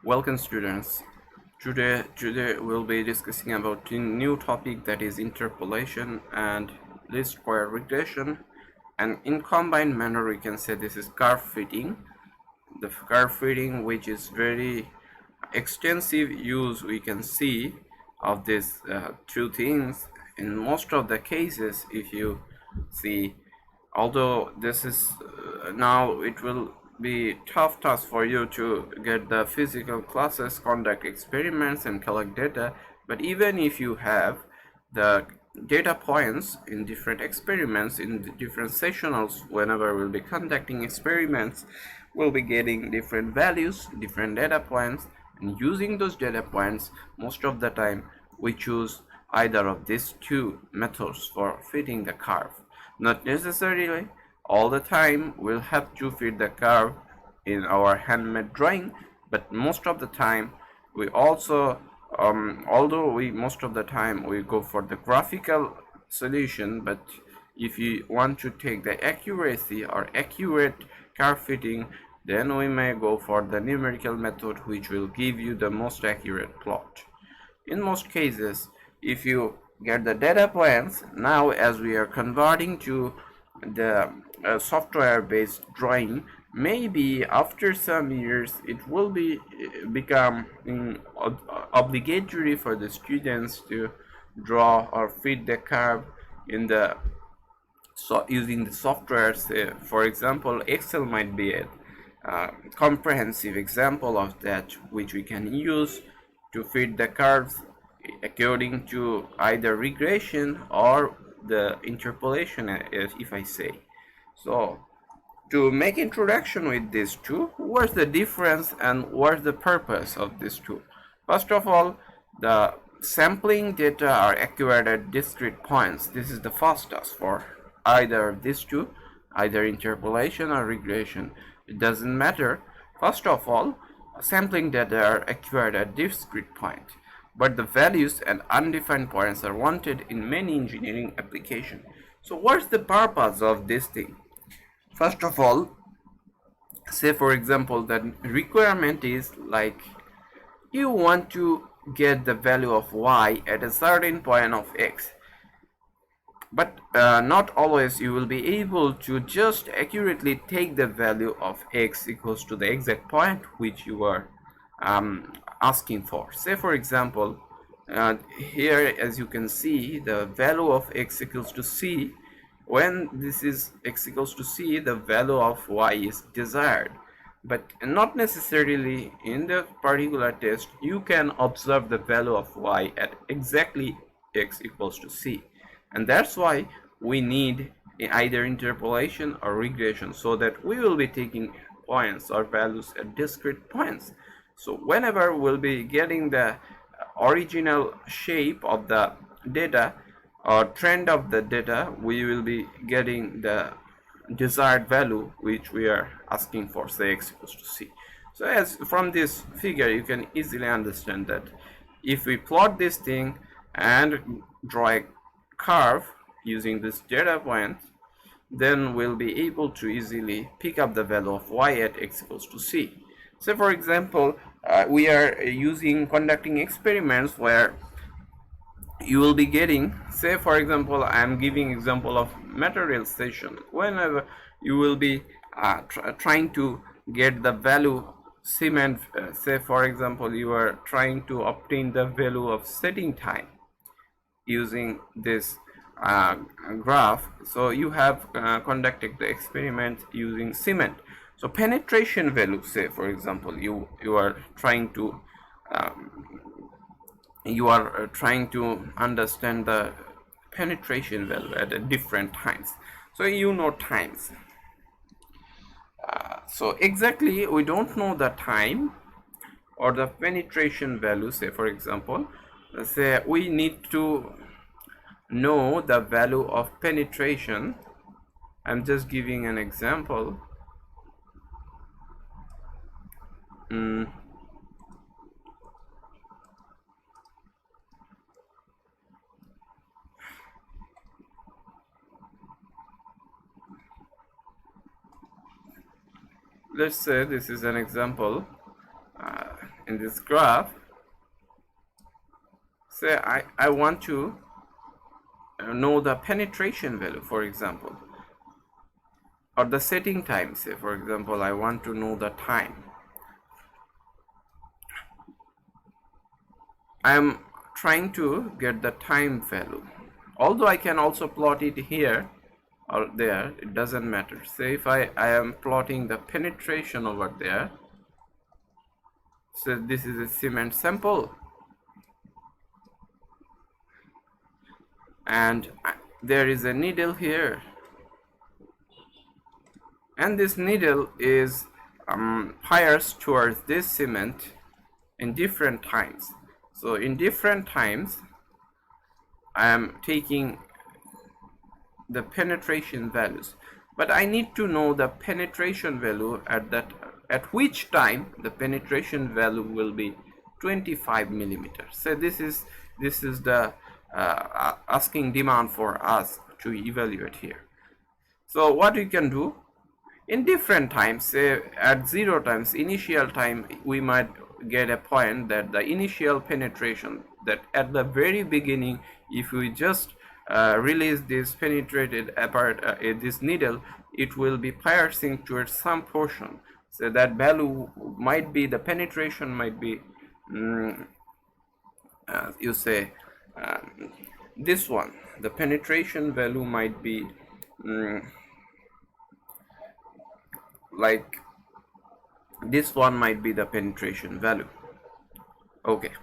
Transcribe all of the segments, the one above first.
Welcome students. Today we'll be discussing about a new topic, that is interpolation and least square regression, and in combined manner we can say this is curve fitting. The curve fitting, which is very extensive use we can see of these two things in most of the cases. If you see, although this is now it will be tough task for you to get the physical classes, conduct experiments and collect data, but even if you have the data points in different experiments, in the different sessionals, whenever we'll be conducting experiments, we'll be getting different values, different data points, and using those data points, most of the time we choose either of these two methods for fitting the curve. Not necessarily all the time we'll have to fit the curve in our handmade drawing, but most of the time we also although we most of the time we go for the graphical solution, but if you want to take the accuracy or accurate curve fitting, then we may go for the numerical method, which will give you the most accurate plot. In most cases, if you get the data points, now as we are converting to the software based drawing, maybe after some years it will be become obligatory for the students to draw or fit the curve in the using the software. Say, for example, Excel might be a comprehensive example of that, which we can use to fit the curves according to either regression or the interpolation, if I say so. To make introduction with these two, what's the difference and what's the purpose of these two? First of all, the sampling data are acquired at discrete points. This is the first task for either of these two, either interpolation or regression. It doesn't matter. First of all, sampling data are acquired at discrete point, but the values and undefined points are wanted in many engineering applications. So what's the purpose of this thing? First of all, say for example that requirement is like you want to get the value of y at a certain point of x, but not always you will be able to just accurately take the value of x equals to the exact point which you are asking for. Say for example, here as you can see, the value of x equals to c. When this is x equals to c, the value of y is desired, but not necessarily in the particular test you can observe the value of y at exactly x equals to c, and that's why we need either interpolation or regression, so that we will be taking points or values at discrete points. So whenever we'll be getting the original shape of the data or trend of the data, we will be getting the desired value which we are asking for, say x equals to c. So as from this figure you can easily understand that if we plot this thing and draw a curve using this data point, then we'll be able to easily pick up the value of y at x equals to c. So for example, we are conducting experiments where you will be getting, say for example, I am giving example of material station. Whenever you will be trying to get the value cement, say for example you are trying to obtain the value of setting time using this graph. So you have conducted the experiment using cement. So penetration value, say for example you are trying to understand the penetration value at different times. So you know times. So exactly we don't know the time or the penetration value. Say for example, say we need to know the value of penetration. I'm just giving an example. Let's say this is an example. in this graph, say I want to know the penetration value, for example, or the setting time. Say for example I want to know the time. I am trying to get the time value, although I can also plot it here or there, it doesn't matter. Say if I am plotting the penetration over there. So this is a cement sample, and there is a needle here, and this needle is fires towards this cement in different times. So in different times I am taking the penetration values, but I need to know the penetration value at which time the penetration value will be 25 millimeters. So this is the asking demand for us to evaluate here. So what we can do, in different times, say at 0 times, initial time, we might get a point that the initial penetration, that at the very beginning, if we just release this penetrated apart this needle, it will be piercing towards some portion. So that value might be, the penetration might be you say this one, the penetration value might be like this one might be the penetration value. Okay,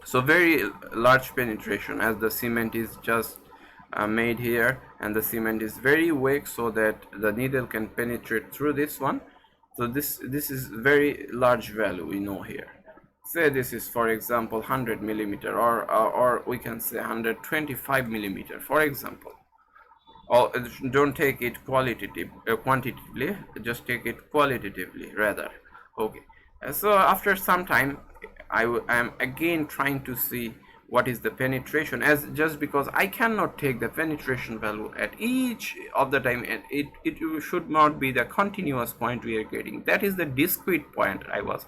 so very large penetration, as the cement is just made here, and the cement is very weak so that the needle can penetrate through this one. So this is very large value we know here. Say this is for example 100 millimeter, or we can say 125 millimeter, for example. Or don't take it quantitatively, just take it qualitatively rather. Okay, so after some time I am again trying to see what is the penetration, as just because I cannot take the penetration value at each of the time, and it should not be the continuous point we are getting. That is the discrete point. I was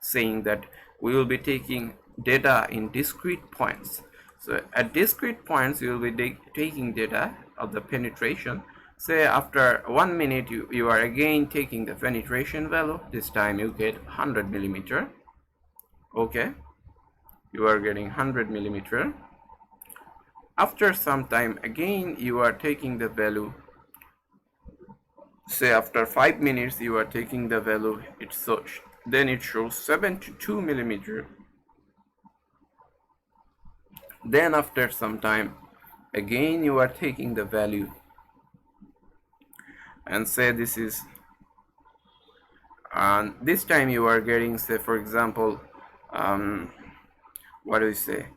saying that we will be taking data in discrete points. So at discrete points you will be taking data of the penetration. Say after 1 minute you are again taking the penetration value. This time you get 100 millimeter. Okay, you are getting 100 millimeter. After some time again you are taking the value. Say after 5 minutes you are taking the value. Then it shows 72 millimeter. Then after some time again you are taking the value, and say this is, and this time you are getting, say for example what do we say,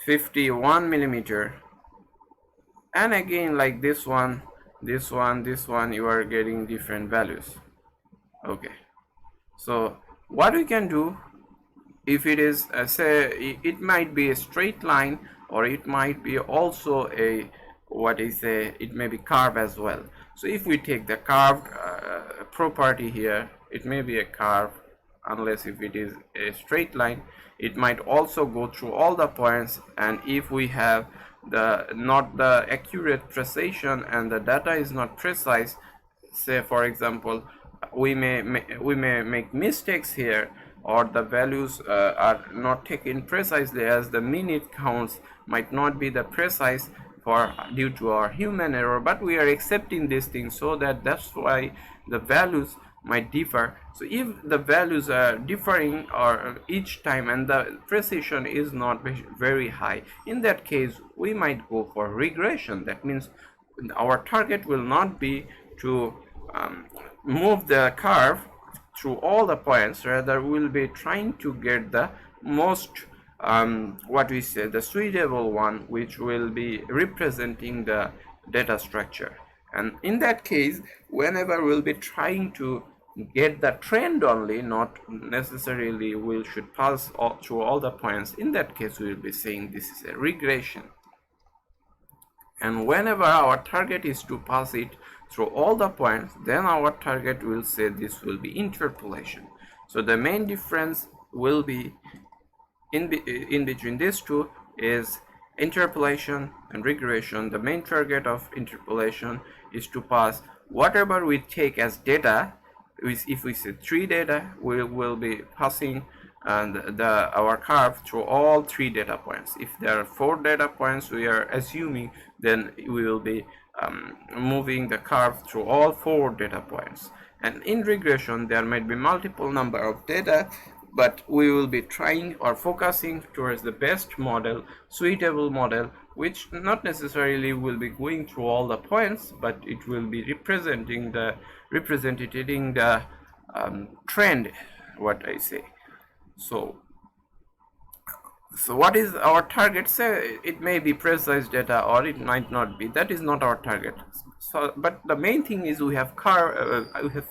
51 millimeter. And again like this one, you are getting different values. Okay, so what we can do, if it is say it might be a straight line, or it might be also a it may be curve as well. So if we take the curved property here, it may be a curve, unless if it is a straight line, it might also go through all the points. And if we have not the accurate precision and the data is not precise, say for example we may make mistakes here, or the values are not taken precisely, as the minute counts might not be the precise due to our human error, but we are accepting these things, so that's why the values might differ. So if the values are differing or each time and the precision is not very high, in that case we might go for regression. That means our target will not be to move the curve through all the points, rather we'll be trying to get the most the suitable one, which will be representing the data structure. And in that case, whenever we'll be trying to get the trend only, not necessarily we should pass through all the points, in that case we will be saying this is a regression. And whenever our target is to pass it through all the points, then our target will say this will be interpolation. So the main difference will be in between these two is interpolation and regression. The main target of interpolation is to pass whatever we take as data. If we say 3 data, we will be passing and our curve through all 3 data points. If there are 4 data points we are assuming, then we will be moving the curve through all 4 data points. And in regression there might be multiple number of data, but we will be trying or focusing towards the best model, suitable model, which not necessarily will be going through all the points, but it will be representing the trend, what I say. So what is our target? Say it may be precise data or it might not be. That is not our target. So but the main thing is we have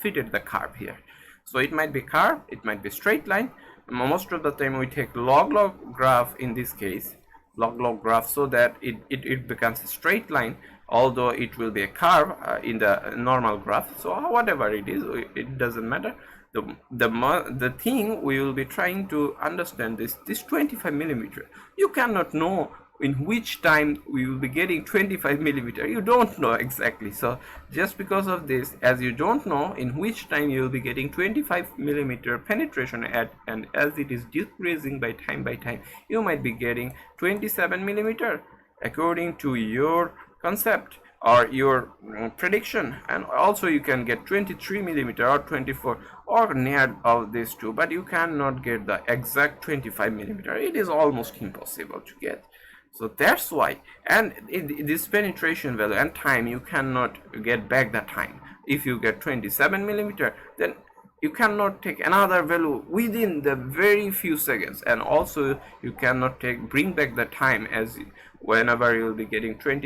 fitted the curve here. So it might be curve, it might be straight line. Most of the time we take log graph, in this case log graph, so that it becomes a straight line, although it will be a curve in the normal graph. So whatever it is, it doesn't matter. The thing we will be trying to understand this 25 millimeter. You cannot know in which time we will be getting 25 millimeter. You don't know exactly. So just because of this, as you don't know in which time you will be getting 25 millimeter penetration and as it is decreasing by time, you might be getting 27 millimeter according to your concept or your prediction. And also you can get 23 millimeter or 24 or near of these two, but you cannot get the exact 25 millimeter. It is almost impossible to get. So that's why, and in this penetration value and time, you cannot get back the time. If you get 27 millimeter, then you cannot take another value within the very few seconds, and also you cannot bring back the time, as whenever you will be getting 3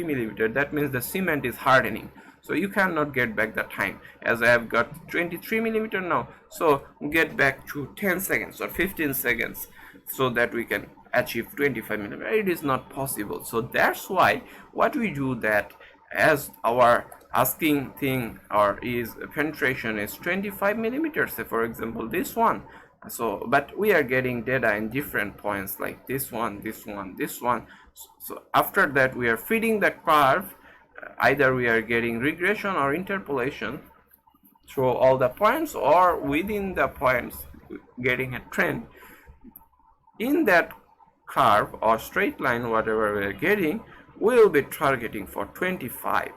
millimeter, that means the cement is hardening, so you cannot get back the time. As I have got 23 millimeter now, so get back to 10 seconds or 15 seconds so that we can achieve 25 millimeter. It is not possible. So that's why what we do, that as our asking thing or is penetration is 25 millimeters, say for example this one. So but we are getting data in different points, like this one, this one, this one. So after that we are feeding the curve. Either we are getting regression or interpolation through all the points, or within the points getting a trend. In that curve or straight line, whatever we are getting, we will be targeting for 25.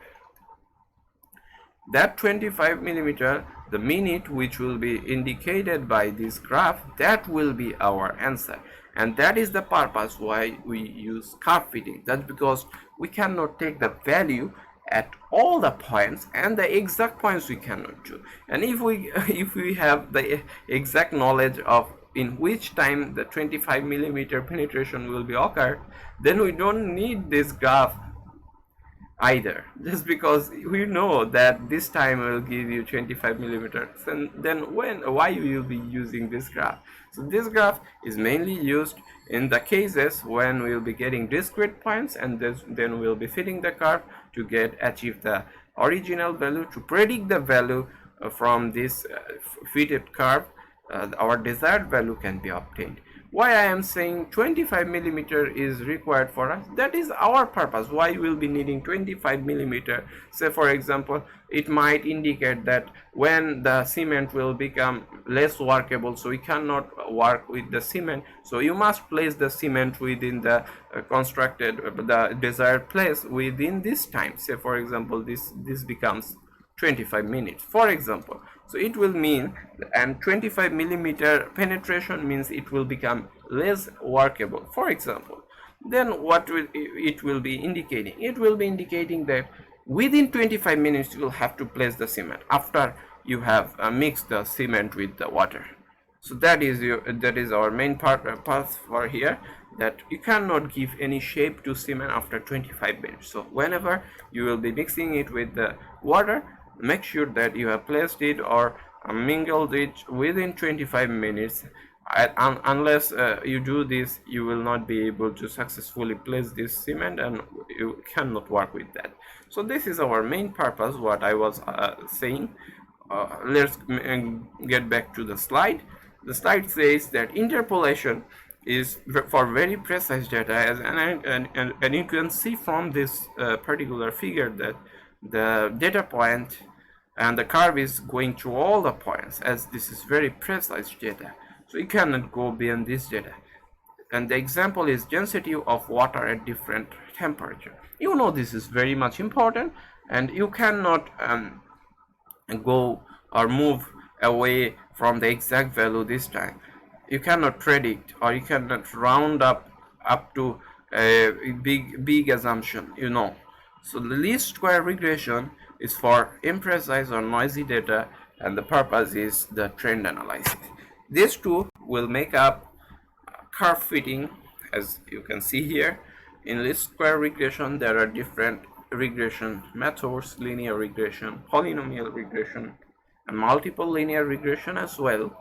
That 25 millimeter, the minute which will be indicated by this graph, that will be our answer. And that is the purpose why we use curve fitting. That's because we cannot take the value at all the points, and the exact points we cannot do. And if we have the exact knowledge of in which time the 25 millimeter penetration will be occurred, then we don't need this graph either, just because we know that this time will give you 25 millimeters. And then why you will be using this graph? So this graph is mainly used in the cases when we will be getting discrete points, and then we will be fitting the curve to achieve the original value, to predict the value from this fitted curve. Our desired value can be obtained. Why I am saying 25 millimeter is required for us, that is our purpose. Why we'll be needing 25 millimeter? Say for example, it might indicate that when the cement will become less workable, so we cannot work with the cement, so you must place the cement within the the desired place within this time. Say for example, this becomes 25 minutes, for example. So it will mean, and 25 millimeter penetration means it will become less workable, for example. Then what it will be indicating? It will be indicating that within 25 minutes you will have to place the cement after you have mixed the cement with the water. So that is our main path for here, that you cannot give any shape to cement after 25 minutes. So whenever you will be mixing it with the water, make sure that you have placed it or mingled it within 25 minutes. Unless you do this, you will not be able to successfully place this cement, and you cannot work with that. So this is our main purpose, what I was saying. let's get back to the slide. The slide says that interpolation is for very precise data, and you can see from this particular figure that the data point and the curve is going through all the points, as this is very precise data, so you cannot go beyond this data. And the example is density of water at different temperature. You know, this is very much important, and you cannot go or move away from the exact value this time. You cannot predict, or you cannot round up to a big assumption, you know. So the least square regression is for imprecise or noisy data, and the purpose is the trend analysis. These two will make up curve fitting, as you can see here. In least square regression, there are different regression methods: linear regression, polynomial regression, and multiple linear regression as well.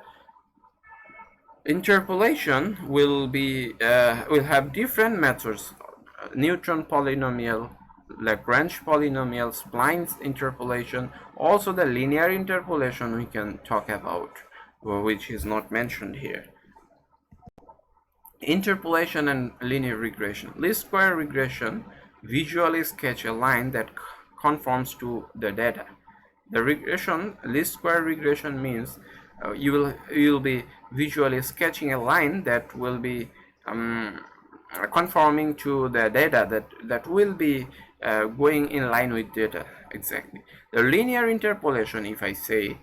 Interpolation will have different methods: Newton polynomial, Lagrange polynomial, spline interpolation, also the linear interpolation we can talk about, which is not mentioned here. Interpolation and linear regression. Least square regression visually sketch a line that conforms to the data. The regression, least square regression, means you will be visually sketching a line that will be conforming to the data, that will be going in line with data exactly. The linear interpolation, if I say,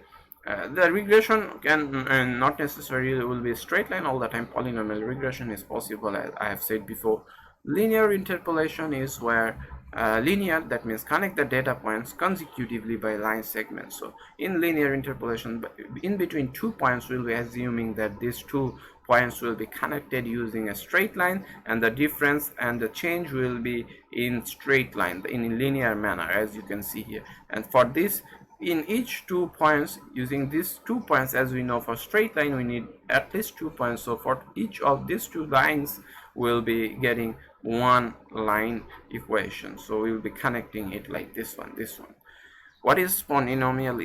the regression can not necessarily will be a straight line all the time. Polynomial regression is possible, as I have said before. Linear interpolation is where linear, that means connect the data points consecutively by line segments. So in linear interpolation, in between 2 points, we'll be assuming that these 2 points will be connected using a straight line, and the difference and the change will be in straight line, in a linear manner, as you can see here. And for this, in each 2 points, using these 2 points, as we know, for straight line we need at least 2 points. So for each of these 2 lines, we'll be getting one line equation. So we will be connecting it like this one. What is polynomial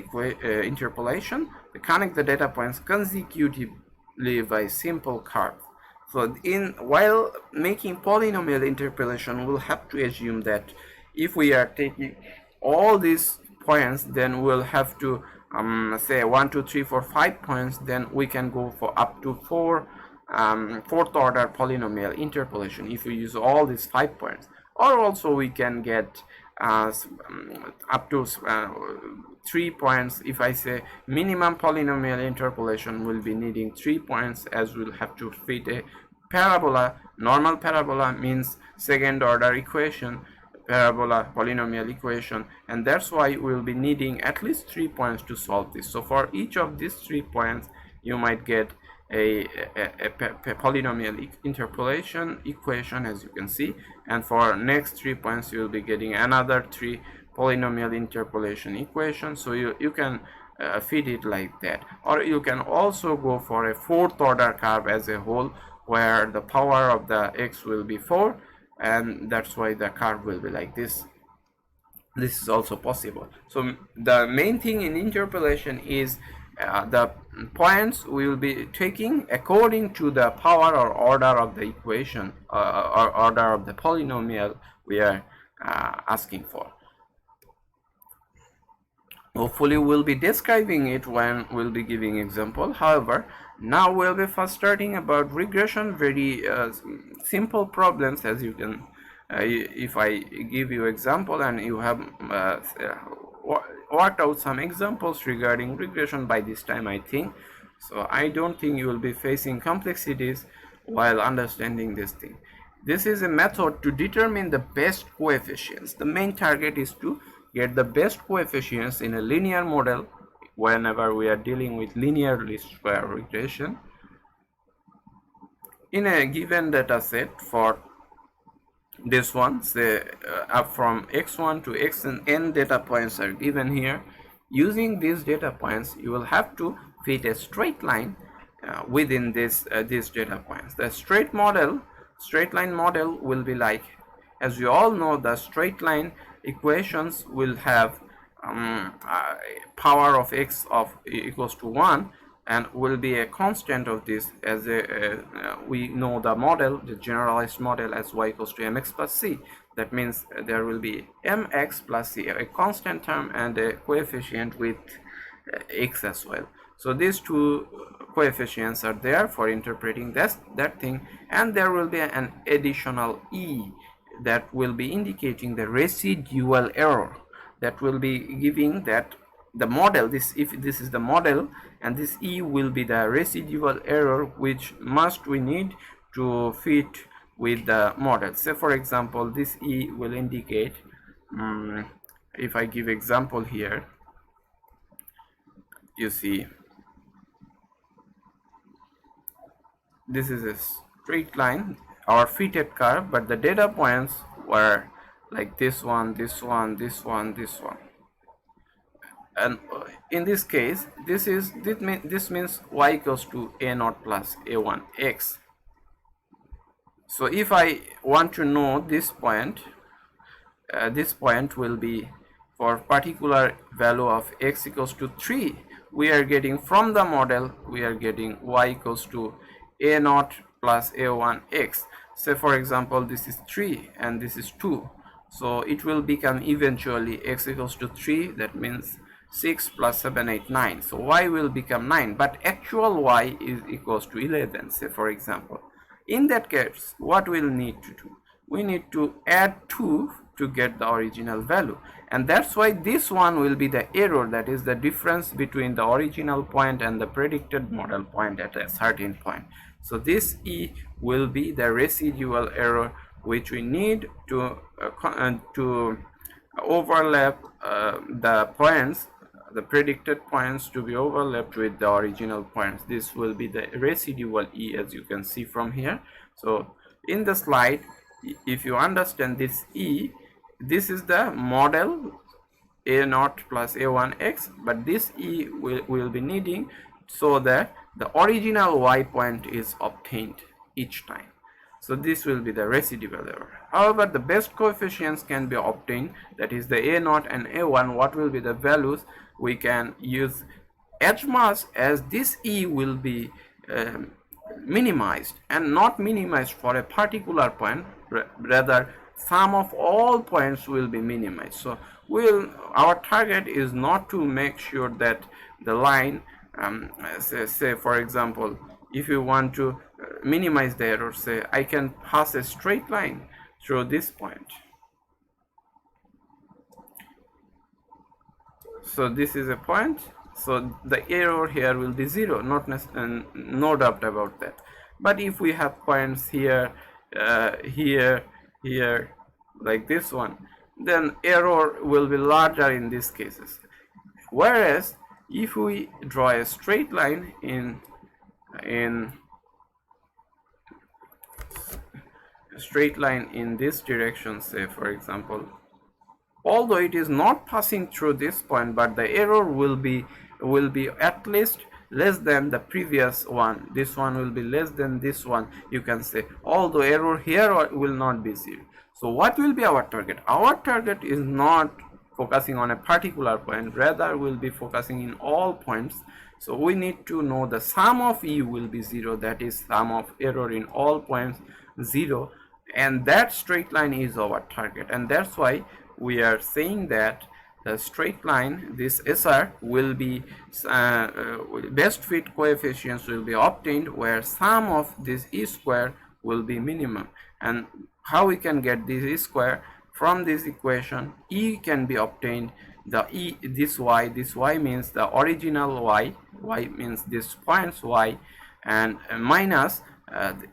interpolation? We connect the data points consecutively by simple curve. So while making polynomial interpolation, we'll have to assume that if we are taking all these points, then we'll have to say 1 2 3 4 5 points, then we can go for up to 4th order polynomial interpolation if we use all these 5 points. Or also we can get up to 3 points. If I say minimum polynomial interpolation, will be needing 3 points, as we'll have to fit a parabola. Normal parabola means 2nd order equation, parabola polynomial equation, and that's why we'll be needing at least 3 points to solve this. So for each of these 3 points, you might get a polynomial interpolation equation, as you can see, and for next 3 points you will be getting another 3 polynomial interpolation equation. So you can fit it like that. Or you can also go for a 4th order curve as a whole, where the power of the x will be 4, and that's why the curve will be like this. This is also possible. So the main thing in interpolation is the points we will be taking according to the power or order of the equation, or order of the polynomial we are asking for. Hopefully we'll be describing it when we'll be giving example. However, now we'll be first starting about regression, very simple problems, as you can if I give you example and you have worked out some examples regarding regression by this time, I think. So I don't think you will be facing complexities while understanding this thing. This is a method to determine the best coefficients. The main target is to get the best coefficients in a linear model whenever we are dealing with linear least square regression. In a given data set, for this one, say up from x1 to xn data points are given here. Using these data points, you will have to fit a straight line within these data points. The straight line model will be like, as you all know, the straight line equations will have power of x of equals to 1, and will be a constant of this, as we know the model, the generalized model, as y equals to mx plus c. That means there will be mx plus c, a constant term, and a coefficient with x as well. So these two coefficients are there for interpreting that thing, and there will be an additional e that will be indicating the residual error, that will be giving that the model, this, if this is the model, and this e will be the residual error which we need to fit with the model. Say for example, this e will indicate, if I give example here, you see this is a straight line, our fitted curve, but the data points were like this one, this one, this one, this one. And in this case, this means y equals to a naught plus a1 x. So if I want to know this point will be for particular value of x equals to 3. We are getting from the model, we are getting y equals to a naught plus a1 x. Say for example, this is 3 and this is 2, so it will become eventually x equals to 3. That means 6 plus 7, 8, 9. So y will become 9, but actual y is equals to 11, say for example. In that case, what we'll need to do, we need to add 2 to get the original value, and that's why this one will be the error, that is the difference between the original point and the predicted model point at a certain point. So this e will be the residual error which we need to overlap the points, the predicted points to be overlapped with the original points. This will be the residual e, as you can see from here. So in the slide, if you understand this e, this is the model a naught plus a1 x, but this e will be needing so that the original y point is obtained each time. So this will be the residual error. However, the best coefficients can be obtained, that is the a naught and a1. What will be the values? We can use as much as this e will be minimized, and not minimized for a particular point, rather sum of all points will be minimized. So our target is not to make sure that the line, say for example, if you want to minimize the error, say I can pass a straight line through this point. So this is a point, so the error here will be 0, no doubt about that. But if we have points here, here, like this one, then error will be larger in these cases. Whereas if we draw a straight line in this direction, say for example, although it is not passing through this point, but the error will be at least less than the previous one. This one will be less than this one, you can say, although error here will not be 0. So what will be our target? Our target is not focusing on a particular point, rather will be focusing in all points. So we need to know the sum of e will be 0, that is sum of error in all points 0, and that straight line is our target. And that's why we are saying that the straight line, this SR, will be best fit coefficients will be obtained where sum of this e square will be minimum. And how we can get this e square? From this equation, e can be obtained, the e, this y means the original y means this points y, and minus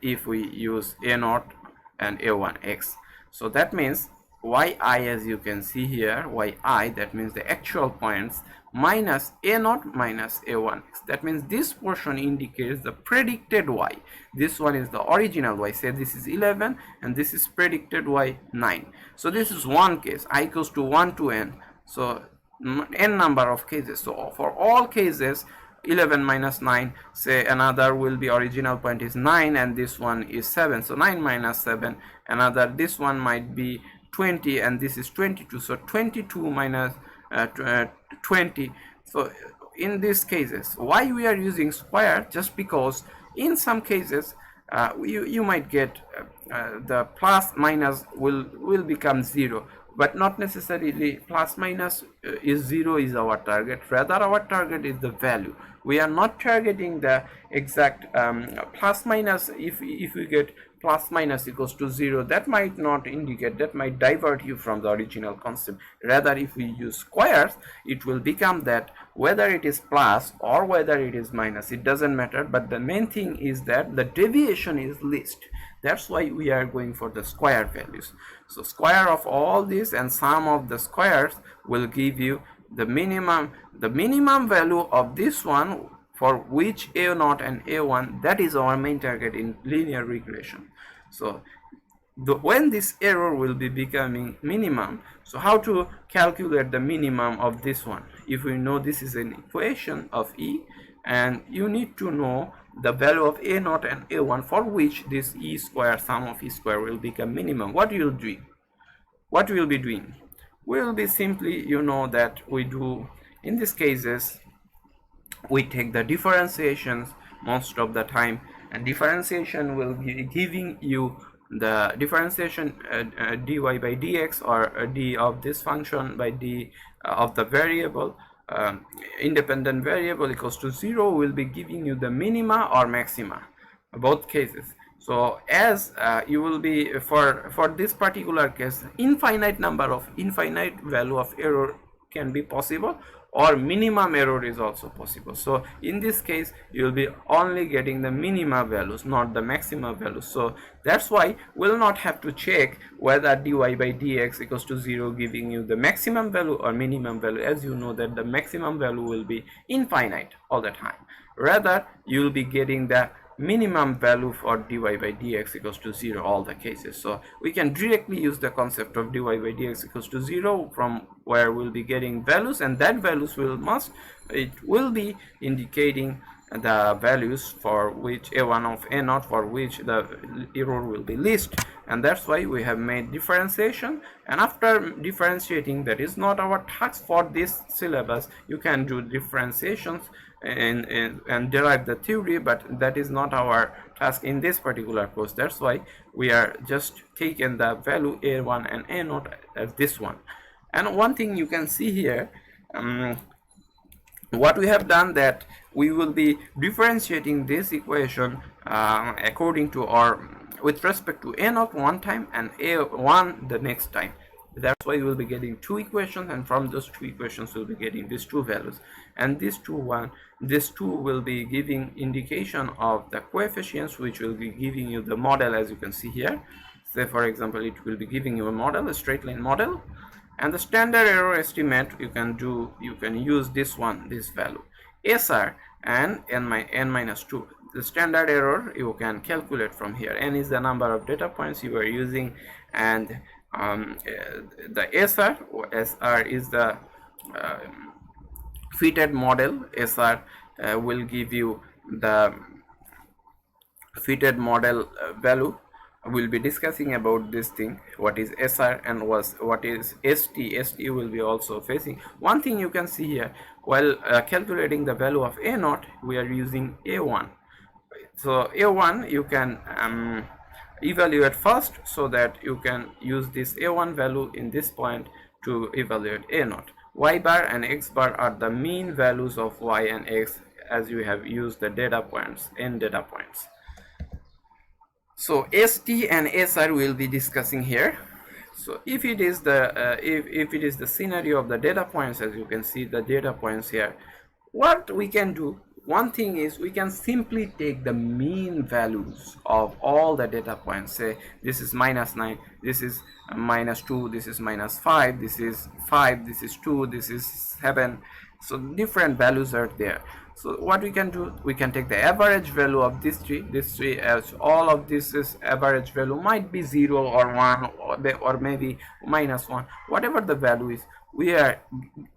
if we use a naught and a1 x. So that means yi, as you can see here, yi, that means the actual points, minus a naught minus a1 x. That means this portion indicates the predicted y. This one is the original y, say this is 11, and this is predicted y 9. So this is one case, I equals to 1 to n, so n number of cases. So for all cases, 11 minus 9, say another will be original point is 9 and this one is 7, so 9 minus 7, another, this one might be 20 and this is 22, so 22 minus 20. So in these cases, why we are using square? Just because in some cases you might get the plus minus will become 0, but not necessarily plus minus is 0 is our target. Rather, our target is the value. We are not targeting the exact plus minus. If we get plus minus equals to 0, that might not indicate, that might divert you from the original concept. Rather, if we use squares, it will become that whether it is plus or whether it is minus, it doesn't matter, but the main thing is that the deviation is least. That's why we are going for the square values. So square of all this and sum of the squares will give you the minimum value of this one, for which a0 and a1, that is our main target in linear regression. So when this error will be becoming minimum, so how to calculate the minimum of this one? If we know this is an equation of E, and you need to know the value of a0 and a1 for which this e square, sum of e square, will become minimum, what you will do? What we will be doing? We will be simply, you know, that we do in these cases, we take the differentiations most of the time, and differentiation will be giving you the differentiation dy by dx, or d of this function by d of the variable, independent variable, equals to 0, will be giving you the minima or maxima, both cases. So as you will be, for this particular case, infinite value of error can be possible, or minimum error is also possible. So in this case, you will be only getting the minima values, not the maxima values. So that's why we'll not have to check whether dy by dx equals to 0 giving you the maximum value or minimum value, as you know that the maximum value will be infinite all the time. Rather, you will be getting the minimum value for dy by dx equals to 0 all the cases. So we can directly use the concept of dy by dx equals to 0, from where we'll be getting values, and that values will be indicating the values for which a1 of a0, for which the error will be least. And that's why we have made differentiation. And after differentiating, that is not our task for this syllabus. You can do differentiations and derive the theory, but that is not our task in this particular course. That's why we are just taking the value a1 and a0 as this one. And one thing you can see here, what we have done, that we will be differentiating this equation according to, or with respect to a0 one time and a1 the next time. That's why we will be getting two equations, and from those two equations we'll be getting these two values, and this two will be giving indication of the coefficients, which will be giving you the model, as you can see here. Say for example, it will be giving you a model, a straight line model, and the standard error estimate you can use this value SR and n minus 2. The standard error you can calculate from here. N is the number of data points you are using, and the SR is the fitted model. SR will give you the fitted model value. We'll be discussing about this thing, what is SR and what is ST. ST will be also facing. One thing you can see here, while calculating the value of a0, we are using a1. So a1 you can evaluate first, so that you can use this a1 value in this point to evaluate a0. Y bar and x bar are the mean values of y and x, as you have used the data points, n data points. So ST and SR will be discussing here. So if it is the if it is the scenario of the data points, as you can see the data points here, what we can do, one thing is we can simply take the mean values of all the data points. Say this is -9, this is -2, this is -5, this is 5, this is 2, this is 7. So different values are there. So what we can do, we can take the average value of this tree, as all of this is average value, might be 0 or 1 or maybe -1, whatever the value is, we are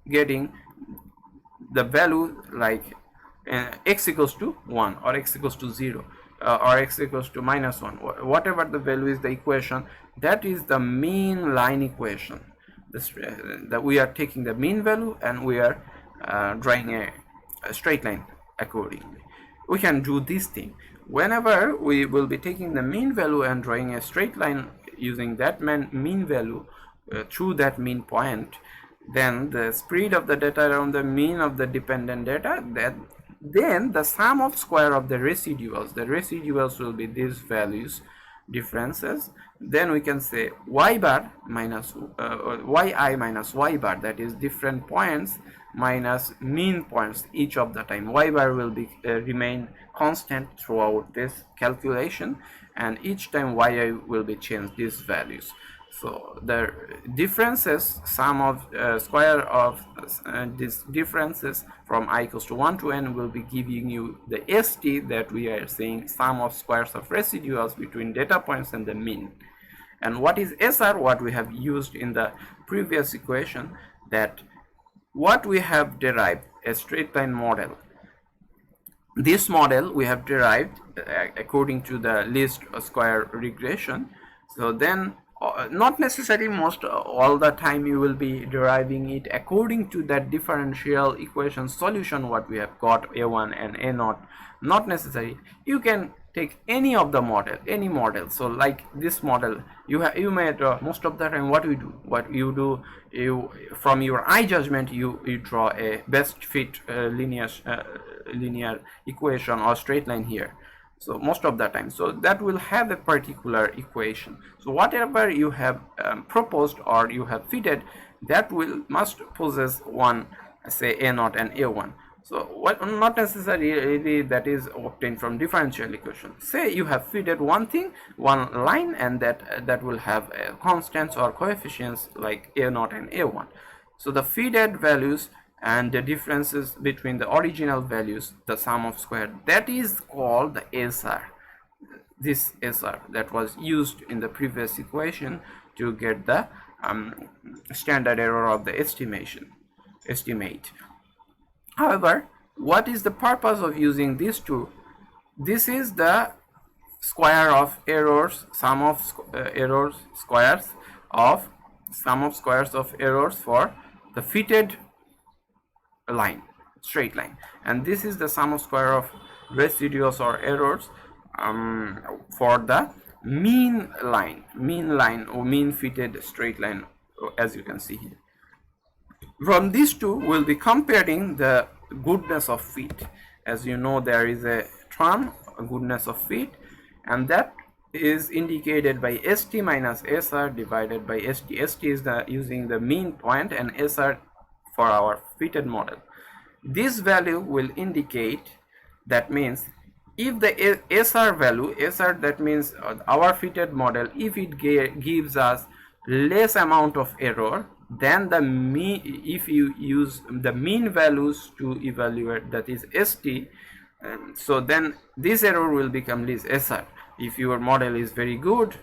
getting the value like x equals to 1 or x equals to 0 or x equals to -1, whatever the value is, the equation that is the mean line equation. that we are taking the mean value and we are drawing a straight line accordingly. We can do this thing whenever we will be taking the mean value and drawing a straight line using that mean value through that mean point. Then the spread of the data around the mean of the dependent data, then the sum of square of the residuals will be these values differences. Then we can say y bar minus yi minus y bar, that is different points minus mean points each of the time. Y bar will be remain constant throughout this calculation, and each time yi will be changed these values. So the differences, sum of square of these differences from I equals to 1 to n will be giving you the ST, that we are saying sum of squares of residuals between data points and the mean. And what is SR? What we have used in the previous equation, that what we have derived a straight line model. This model we have derived according to the least square regression. So then not necessarily all the time you will be deriving it according to that differential equation solution what we have got, a1 and a0. Not necessary. You can take any of the any model. So like this model, you may draw most of the time. What you do, you from your eye judgment you draw a best fit linear equation or straight line here. So most of the time, so that will have a particular equation. So whatever you have proposed or you have fitted, that must possess one, say a0 and a1. So what not necessarily that is obtained from differential equation. Say you have fitted one thing, one line, and that will have constants or coefficients like a0 and a1. So the fitted values and the differences between the original values, the sum of square, that is called the SR. This SR that was used in the previous equation to get the standard error of the estimate. However, what is the purpose of using these two? This is the square of errors, sum of squares of errors for the fitted line, straight line, and this is the sum of square of residuals or errors for the mean line or mean fitted straight line, as you can see here. From these two we'll be comparing the goodness of fit. As you know, there is a term, goodness of fit, and that is indicated by ST minus SR divided by ST. ST is using the mean point, and SR for our fitted model. This value will indicate, that means if the SR value, SR, that means our fitted model, if it gives us less amount of error than the mean, if you use the mean values to evaluate, that is ST, so then this error will become less SR. If your model is very good,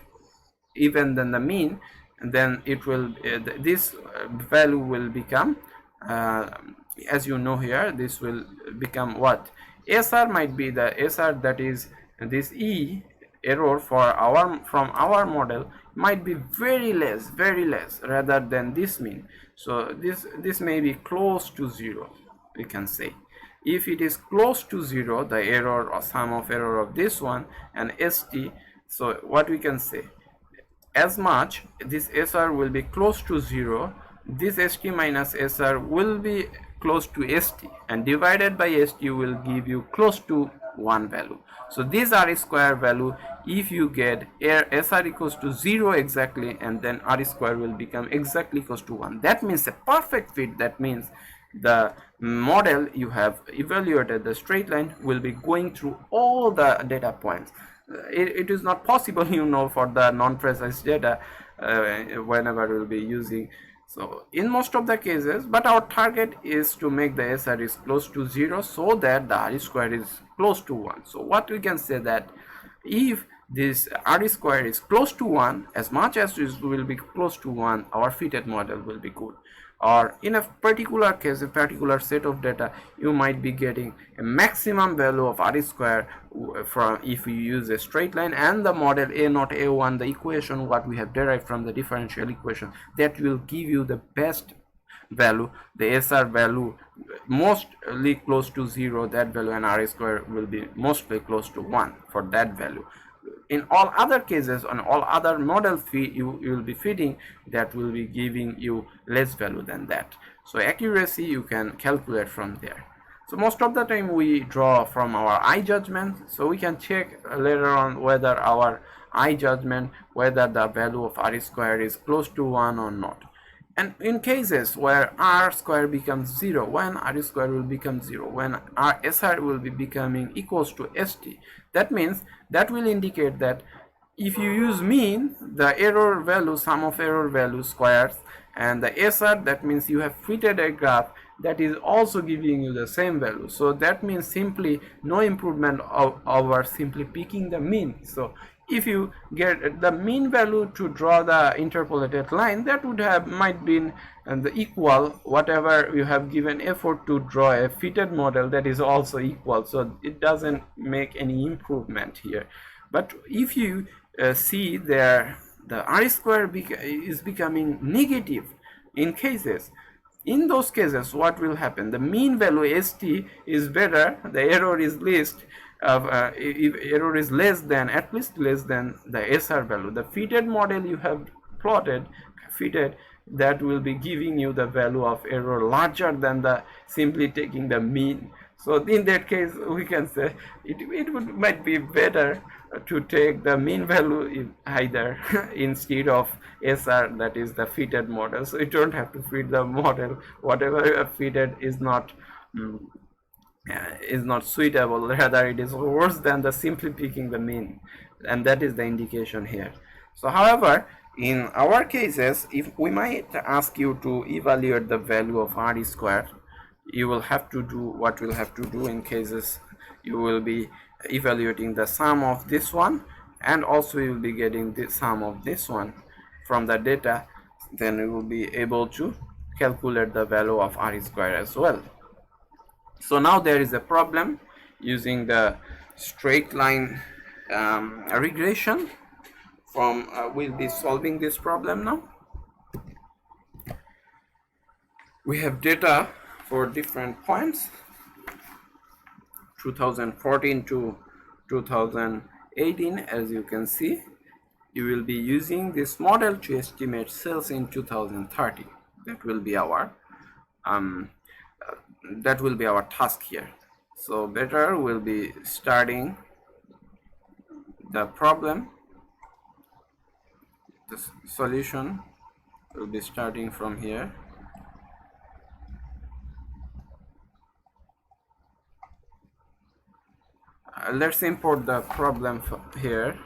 even than the mean, then it will this value will become as you know here, this will become what? SR might be the SR, that is this E error from our model might be very less rather than this mean. So this may be close to 0, we can say. If it is close to 0, the error or sum of error of this one and ST, so what we can say, as much this SR will be close to 0, this ST minus SR will be close to ST, and divided by ST will give you close to 1 value. So these R square value, if you get SR equals to 0 exactly, and then R square will become exactly equals to 1. That means a perfect fit. That means the model you have evaluated, the straight line, will be going through all the data points. It is not possible, you know, for the non-precise data whenever we'll be using. So in most of the cases, but our target is to make the SR is close to 0 so that the R square is close to 1. So what we can say, that if this R square is close to 1, as much as it will be close to 1, our fitted model will be good. or in a particular case, a particular set of data, you might be getting a maximum value of r square from if you use a straight line and the model a naught a1, the equation what we have derived from the differential equation, that will give you the best value, the SR value mostly close to 0, that value, and R square will be mostly close to 1 for that value. In all other cases, on all other model feed you will be feeding, that will be giving you less value than that. So accuracy you can calculate from there. So most of the time we draw from our eye judgment, so we can check later on whether our eye judgment, whether the value of R square is close to 1 or not. And in cases where r square becomes 0, when r square will become 0, when r SR will be becoming equals to ST, that means that will indicate that if you use mean, the error value, sum of error value squares, and the SR, that means you have fitted a graph that is also giving you the same value. So that means simply no improvement over simply picking the mean. So if you get the mean value to draw the interpolated line, that would have might been the equal whatever you have given effort to draw a fitted model, that is also equal. So it doesn't make any improvement here. But if you see there, the r square is becoming negative in those cases, what will happen? The mean value ST is better, the error is least, if error is less than, at least less than the SR value. The fitted model you have plotted, that will be giving you the value of error larger than the simply taking the mean. So in that case, we can say it might be better to take the mean value either instead of SR, that is the fitted model. So you don't have to fit the model, whatever you have fitted is not suitable, rather it is worse than the simply picking the mean, and that is the indication here. So however, in our cases, if we might ask you to evaluate the value of r square, you will have to do what we'll have to do in cases you will be evaluating the sum of this one, and also you will be getting the sum of this one from the data. Then you will be able to calculate the value of r square as well. So now there is a problem using the straight line regression. We'll be solving this problem now. We have data for different points, 2014 to 2018. As you can see, you will be using this model to estimate sales in 2030. That will be our task here. So better we'll be starting the problem. The solution will be starting from here. Let's import the problem here.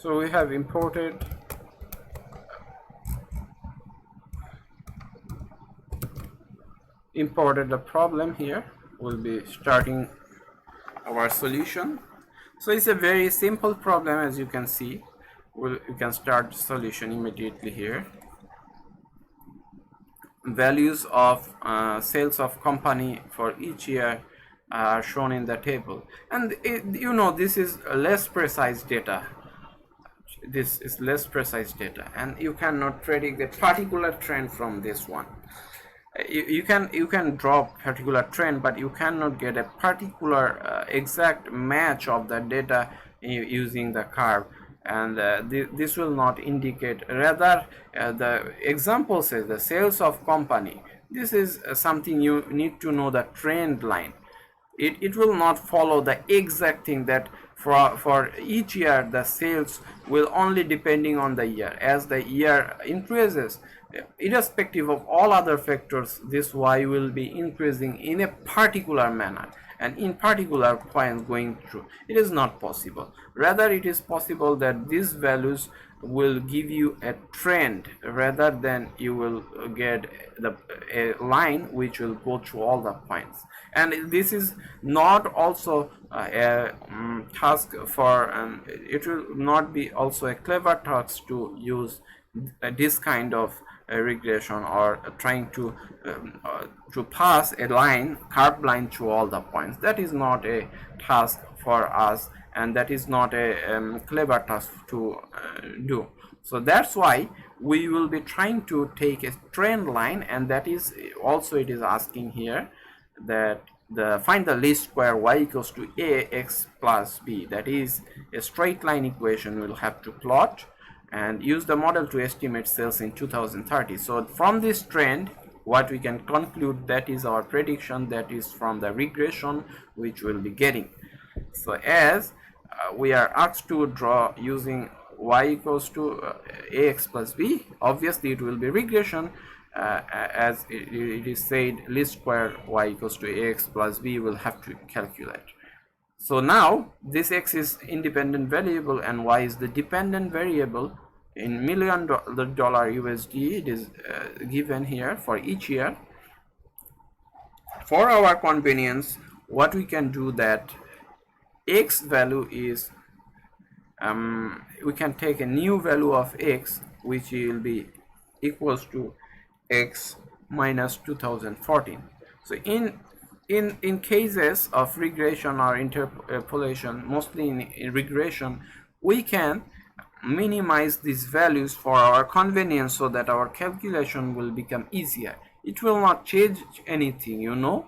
So we have imported the problem here. We'll be starting our solution. So it's a very simple problem, as you can see. You can start the solution immediately here. Values of sales of company for each year are shown in the table, and this is less precise data. This is less precise data, and you cannot predict the particular trend from this one. You can draw particular trend, but you cannot get a particular exact match of the data using the curve, and this will not indicate. Rather, the example says the sales of company. This is something you need to know, the trend line. It will not follow the exact thing that For each year the sales will only depending on the year. As the year increases, irrespective of all other factors, this y will be increasing in a particular manner and in particular points going through. It is not possible. Rather, it is possible that these values will give you a trend rather than you will get a line which will go through all the points. And this is not also a task for it will not be also a clever task to use this kind of regression or trying to pass a line, curved line through all the points. That is not a task for us, and that is not a clever task to do. So that's why we will be trying to take a trend line, and that is also it is asking here that find the least square y equals to ax plus b. That is a straight line equation we'll have to plot and use the model to estimate sales in 2030. So from this trend, what we can conclude, that is our prediction, that is from the regression which we'll be getting. So as we are asked to draw using y equals to ax plus b, obviously it will be regression. As it is said, least square y equals to ax plus b will have to calculate. So now this x is independent variable and y is the dependent variable. In $1 million USD, it is given here for each year. For our convenience, what we can do, that x value is we can take a new value of x which will be equals to x minus 2014. So in cases of regression or interpolation, mostly in regression, we can minimize these values for our convenience so that our calculation will become easier. It will not change anything, you know,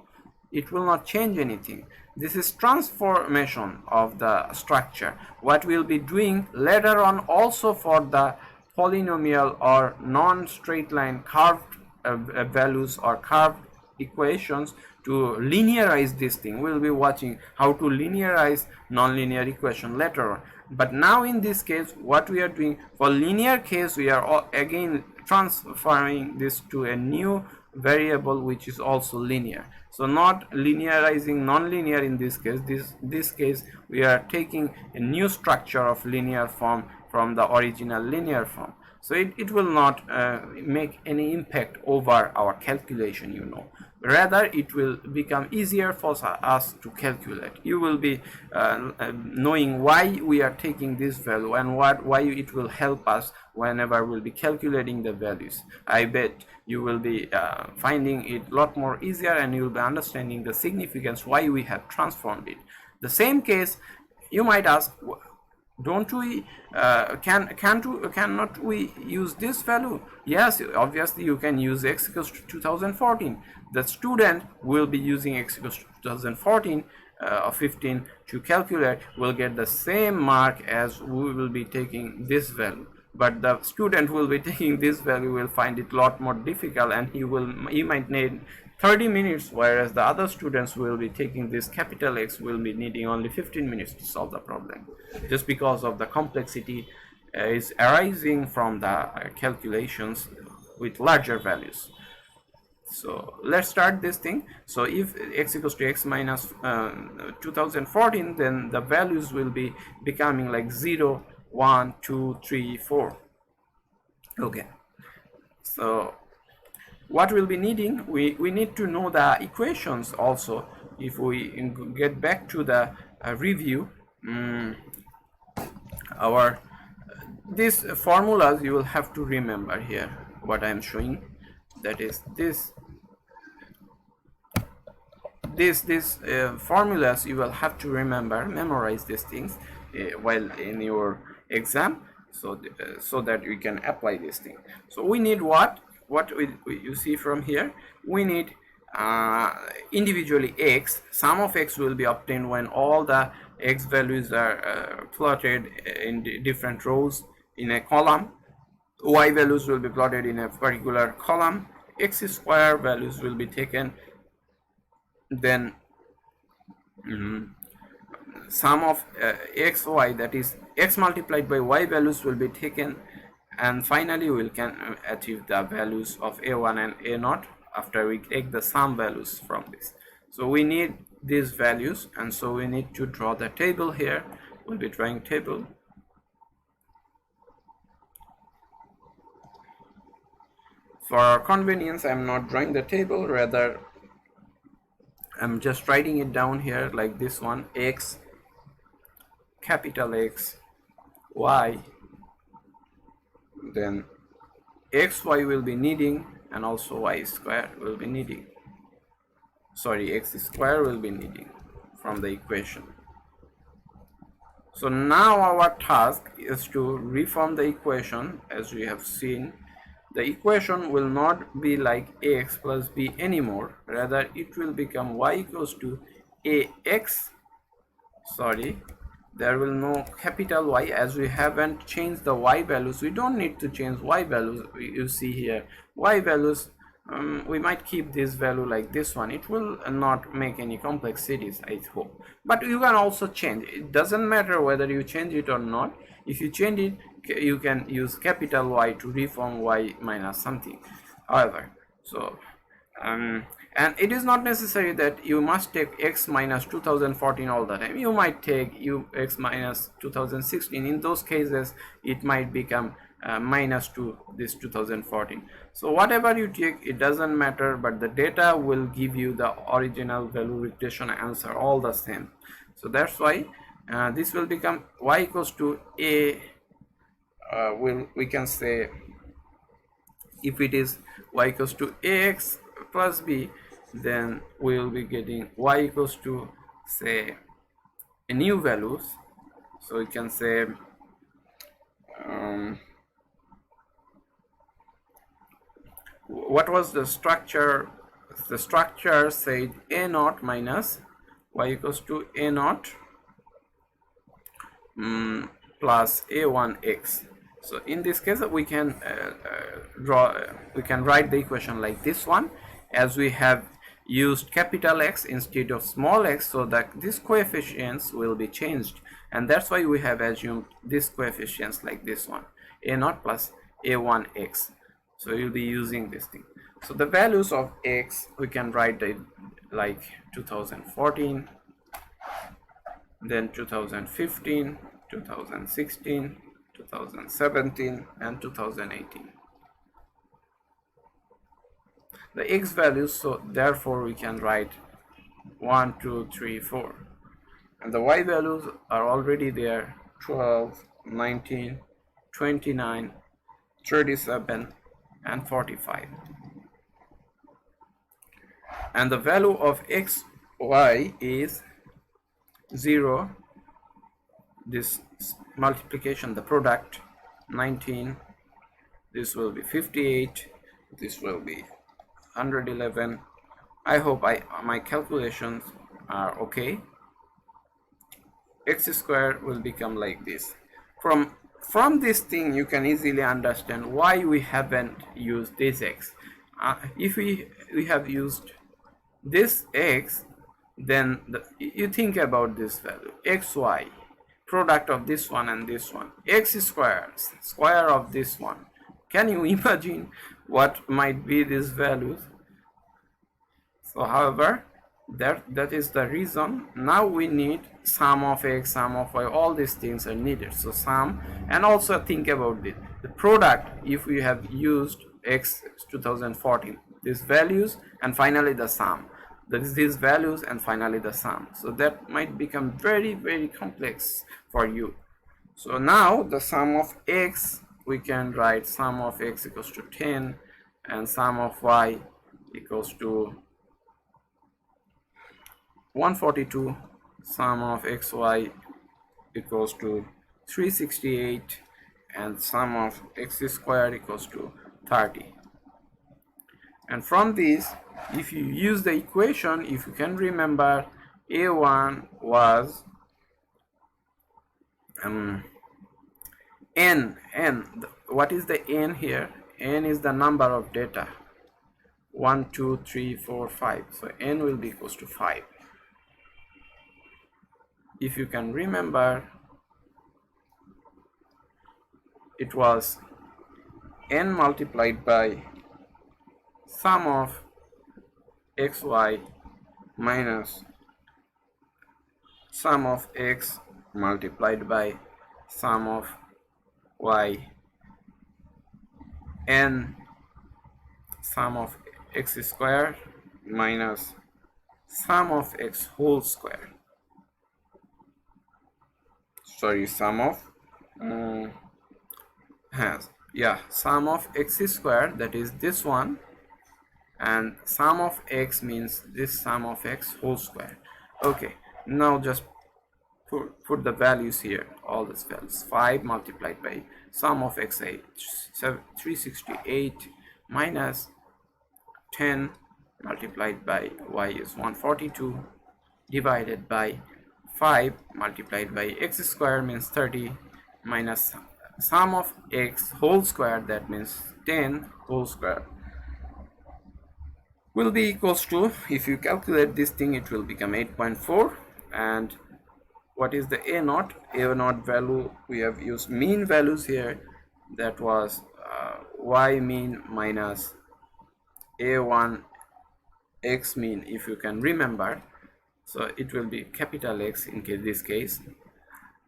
it will not change anything. This is transformation of the structure. What we'll be doing later on also for the polynomial or non-straight line curved values or curved equations, to linearize this thing. We'll be watching how to linearize nonlinear equation later on. But now in this case, what we are doing for linear case, we are again transferring this to a new variable which is also linear. So not linearizing nonlinear in this case. This case we are taking a new structure of linear form from the original linear form. So it will not make any impact over our calculation, you know. Rather, it will become easier for us to calculate. You will be knowing why we are taking this value and why it will help us whenever we'll be calculating the values. I bet you will be finding it a lot more easier, and you will be understanding the significance why we have transformed it. The same case, you might ask, don't we cannot we use this value? Yes, obviously you can use x equals to 2014. The student will be using x equals to 2014 or 15 to calculate, will get the same mark as we will be taking this value. But the student will be taking this value will find it a lot more difficult, and he might need 30 minutes, whereas the other students will be taking this capital X will be needing only 15 minutes to solve the problem, just because of the complexity is arising from the calculations with larger values. So let's start this thing. So if x equals to x minus 2014, then the values will be becoming like 0, 1, 2, 3, 4. Okay, so what we'll be needing, we need to know the equations also. If we get back to the review, these formulas you will have to remember here. What I am showing, that is these formulas you will have to remember, memorize these things while in your exam, so that you can apply this thing. So we need what you see from here. We need individually x. Sum of x will be obtained when all the x values are plotted in different rows in a column. Y values will be plotted in a particular column. X square values will be taken. Then sum of x y, that is x multiplied by y values, will be taken, and finally we can achieve the values of a1 and a0 after we take the sum values from this. So we need these values, and so we need to draw the table here. We'll be drawing table. For convenience, I'm not drawing the table, rather I'm just writing it down here like this one: x, capital X, y, then xy will be needing, and also y square will be needing. Sorry, x square will be needing from the equation. So now our task is to reform the equation. As we have seen, the equation will not be like ax plus b anymore, rather it will become y equals to ax, sorry, there will no capital Y, as we haven't changed the y values. We don't need to change y values. You see here y values, we might keep this value like this one. It will not make any complexities, I hope. But you can also change. It doesn't matter whether you change it or not. If you change it, you can use capital Y to reform y minus something. However, so and it is not necessary that you must take x minus 2014 all the time. You might take x minus 2016. In those cases, it might become minus to this 2014. So whatever you take, it doesn't matter, but the data will give you the original value regression answer all the same. So that's why this will become y equals to a, we can say, if it is y equals to ax plus b, then we will be getting y equals to, say, a new values. So we can say what was the structure? The structure said a naught minus y equals to a naught plus a1x. So in this case, we can write the equation like this one, as we have used capital X instead of small x, so that these coefficients will be changed, and that's why we have assumed these coefficients like this one, a0 plus a1x. So you'll be using this thing. So the values of x, we can write it like 2014, then 2015, 2016, 2017, and 2018. The x values, so therefore we can write 1, 2, 3, 4, and the y values are already there: 12, 19, 29, 37, and 45. And the value of x, y is 0, this multiplication, the product, 19, this will be 58, this will be 111. I hope my calculations are okay. X square will become like this. From this thing, you can easily understand why we haven't used this x. If we have used this x, then you think about this value, xy, product of this one and this one, x square, square of this one. Can you imagine what might be these values? So however, that is the reason. Now we need sum of x, sum of y, all these things are needed. So sum, and also think about it, the product, if we have used x 2014, these values, and finally the sum, that is these values and finally the sum. So that might become very, very complex for you. So now the sum of x, we can write sum of x equals to 10, and sum of y equals to 142, sum of xy equals to 368, and sum of x squared equals to 30. And from this, if you use the equation, if you can remember, a1 was n. What is the n here? N is the number of data, 1, 2, 3, 4, 5. So n will be equals to 5. if you can remember, it was n multiplied by sum of xy minus sum of x multiplied by sum of y, n sum of x square minus sum of x whole square. Sorry, sum of sum of x square, that is this one, and sum of x means this sum of x whole square. Okay, now just put the values here, all these values. 5 multiplied by sum of x8 368 minus 10 multiplied by y is 142 divided by 5 multiplied by x square means 30 minus sum of x whole square, that means 10 whole square, will be equals to, if you calculate this thing, it will become 8.4. And what is the a naught? A naught value, we have used mean values here, that was y mean minus a1 x mean, if you can remember. So it will be capital X in this case.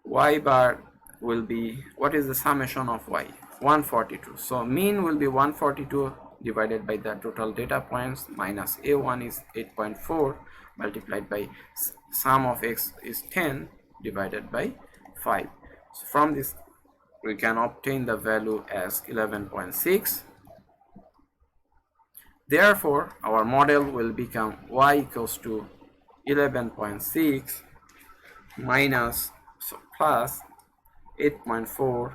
Y bar will be, what is the summation of y? 142. So mean will be 142 divided by the total data points minus a1 is 8.4 multiplied by sum of x is 10 divided by 5. So from this we can obtain the value as 11.6. Therefore our model will become y equals to 11.6 minus plus 8.4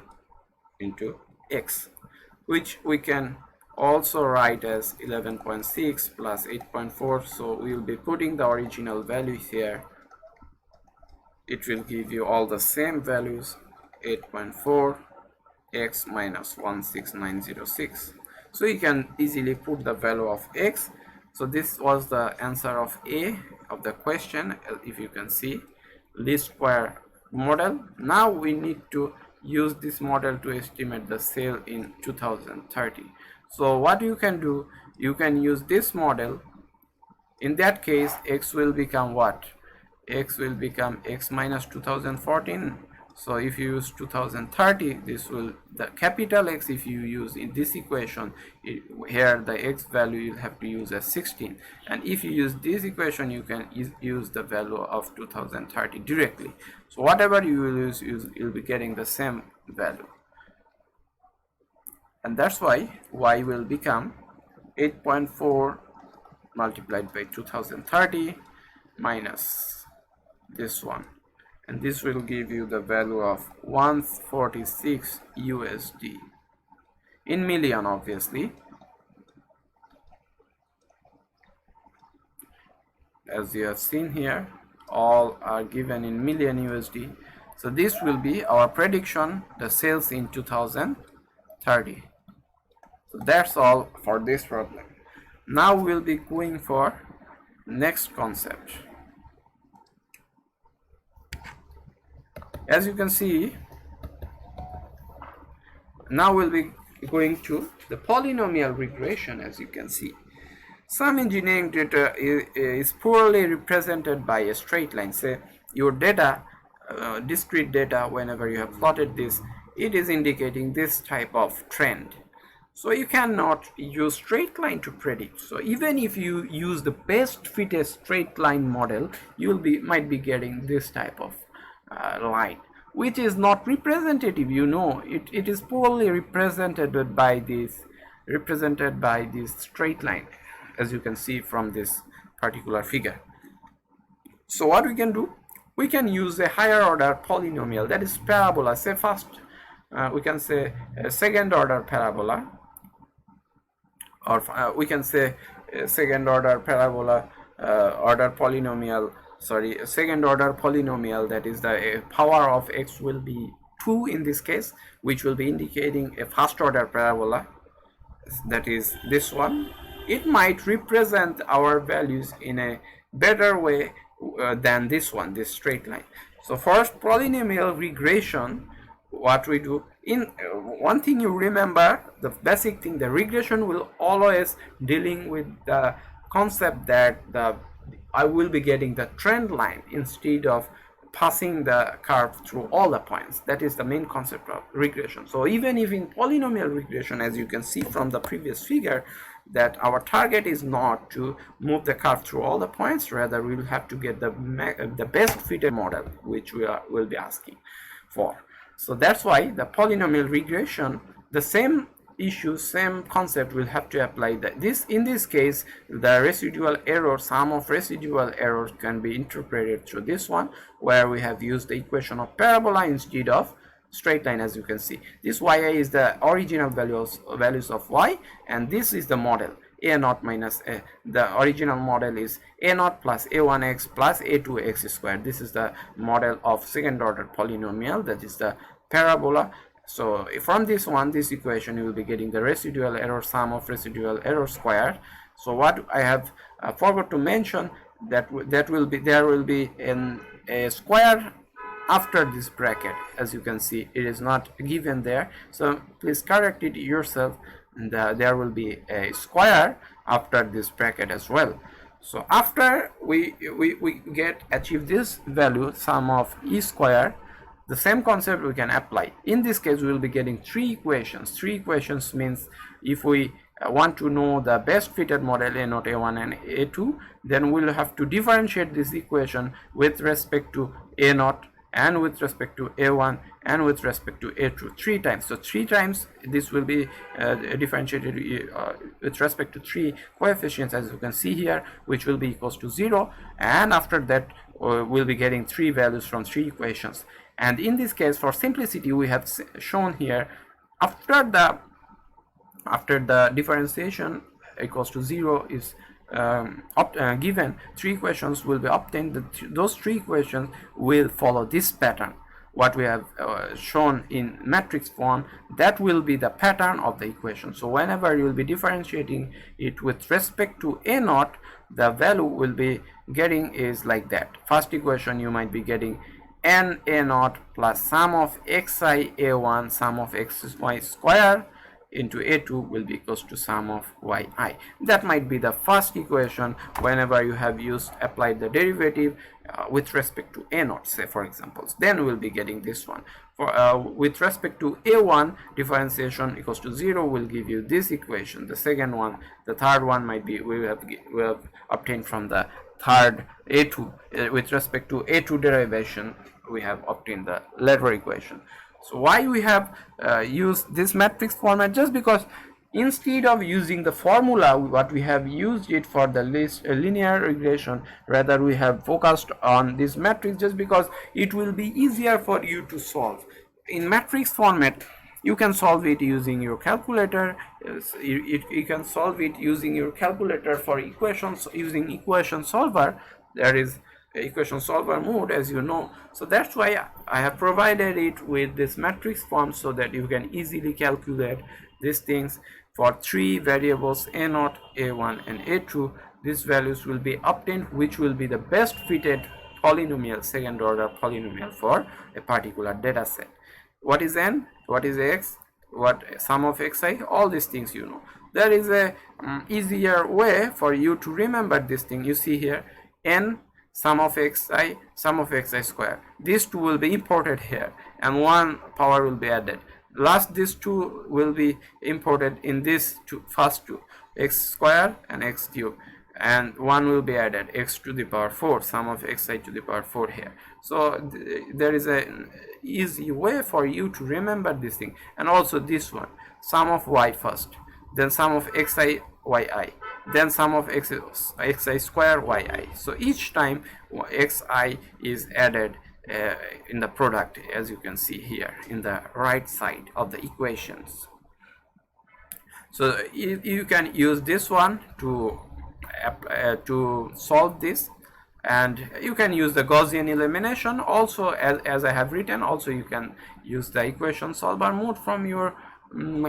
into x, which we can also write as 11.6 plus 8.4. so we will be putting the original values here. It will give you all the same values, 8.4 x minus 16906. So you can easily put the value of x. So this was the answer of A of the question, if you can see, least square model. Now we need to use this model to estimate the sale in 2030. So what you can do, you can use this model. In that case, x will become what? X will become x minus 2014. So if you use 2030, this will, the capital X, if you use in this equation, here the x value you have to use as 16. And if you use this equation, you can use the value of 2030 directly. So whatever you will use, you'll be getting the same value. And that's why y will become 8.4 multiplied by 2030 minus this one. And this will give you the value of 146 USD in million, obviously, as you have seen here, all are given in million USD. So this will be our prediction, the sales in 2030. So that's all for this problem. Now we'll be going for next concept. As you can see, now we'll be going to the polynomial regression. As you can see, some engineering data is poorly represented by a straight line. Say your data, discrete data, whenever you have plotted this, it is indicating this type of trend. So you cannot use straight line to predict. So even if you use the best fittest straight line model, you might be getting this type of line, which is not representative. You know, it is poorly represented by this straight line, as you can see from this particular figure. So what we can do, we can use a higher order polynomial, that is parabola. Say first we can say a second order parabola, or we can say a second order parabola order polynomial, sorry, a second order polynomial, that is the power of x will be 2 in this case, which will be indicating a first order parabola, that is this one. It might represent our values in a better way than this one, this straight line. So first, polynomial regression, what we do in one thing you remember, the basic thing, the regression will always dealing with the concept that I will be getting the trend line instead of passing the curve through all the points. That is the main concept of regression. So even if in polynomial regression, as you can see from the previous figure, that our target is not to move the curve through all the points, rather we will have to get the best fitted model, which will be asking for. So that's why the polynomial regression, the same issue, same concept will have to apply. That in this case, the residual error, sum of residual errors can be interpreted through this one, where we have used the equation of parabola instead of straight line. As you can see, this yi is the original values of y, and this is the model a0 minus a. The original model is a0 plus a1x plus a2x squared. This is the model of second order polynomial, that is the parabola. So from this one, this equation, you will be getting the residual error, sum of residual error squared. So what I have forgot to mention, that there will be a square after this bracket. As you can see, it is not given there, so please correct it yourself. And there will be a square after this bracket as well. So after we achieve this value, sum of e square, the same concept we can apply. In this case, we will be getting three equations. Three equations means if we want to know the best fitted model a0, a1 and a2, then we'll have to differentiate this equation with respect to a0 and with respect to a1 and with respect to a2 three times. So three times this will be differentiated with respect to three coefficients, as you can see here, which will be equals to 0, and after that we'll be getting three values from three equations. And in this case, for simplicity, we have shown here after the differentiation equals to 0 is given, three equations will be obtained. Those three equations will follow this pattern, what we have shown in matrix form. That will be the pattern of the equation. So whenever you will be differentiating it with respect to a0, the value will be getting is like that. First equation, you might be getting n a0 plus sum of xi a1 sum of xy square into a2 will be equals to sum of yi. That might be the first equation whenever you have applied the derivative with respect to a0, say for example. Then we'll be getting this one. For with respect to a1, differentiation equals to 0 will give you this equation. The second one, the third one might be we have obtained from the third a2. With respect to a2 derivation, we have obtained the latter equation. So why we have used this matrix format? Just because instead of using the formula what we have used it for the linear regression, rather we have focused on this matrix, just because it will be easier for you to solve. In matrix format, you can solve it using your calculator. You can solve it using your calculator for equations, using equation solver. There is equation solver mode, as you know. So that's why I have provided it with this matrix form, so that you can easily calculate these things for three variables a0, a1 and a2. These values will be obtained, which will be the best fitted polynomial, second order polynomial for a particular data set. What is n, what is x, what sum of xi, all these things you know. There is a easier way for you to remember this thing. You see here, n sum of xi, sum of xi square. These two will be imported here, and one power will be added. Last, these two will be imported in this first two, x square and x cube, and one will be added, x to the power 4, sum of xi to the power 4 here. So there is an easy way for you to remember this thing. And also this one, sum of y first, then sum of xi yi, then sum of xi square yi. So each time xi is added in the product, as you can see here in the right side of the equations. So you can use this one to solve this, and you can use the Gaussian elimination also, as I have written. Also you can use the equation solver mode from your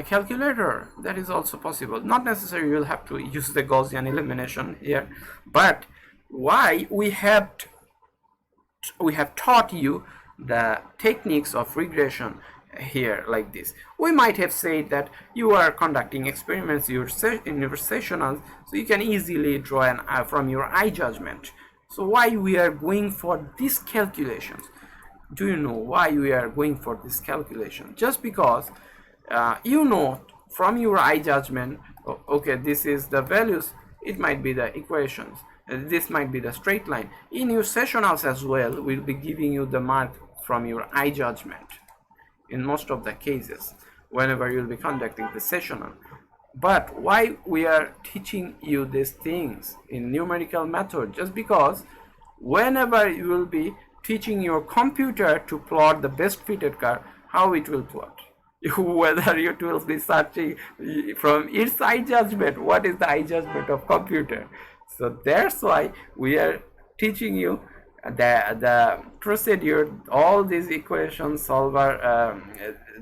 calculator. That is also possible. Not necessarily you will have to use the Gaussian elimination here, but why we have we have taught you the techniques of regression here like this. We might have said that you are conducting experiments in your sessionals, so you can easily draw an from your eye judgment. So why we are going for these calculations? Do you know why we are going for this calculation? Just because you know from your eye judgment, okay, this is the values, it might be the equations, this might be the straight line. In your sessionals as well, we'll be giving you the mark from your eye judgment in most of the cases whenever you'll be conducting the sessional. But why we are teaching you these things in numerical method? Just because whenever you will be teaching your computer to plot the best fitted curve, how it will plot, whether it will be searching from its eye judgment, what is the eye judgment of computer. So that's why we are teaching you the procedure, all these equation solver,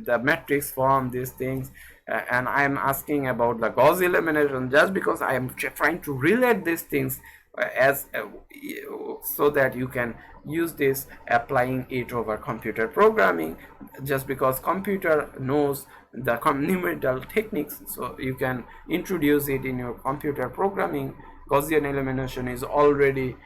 the matrix form, these things, and I am asking about the Gauss elimination just because I am trying to relate these things as so that you can use this applying it over computer programming. Just because computer knows the numerical techniques, so you can introduce it in your computer programming. Gaussian elimination is already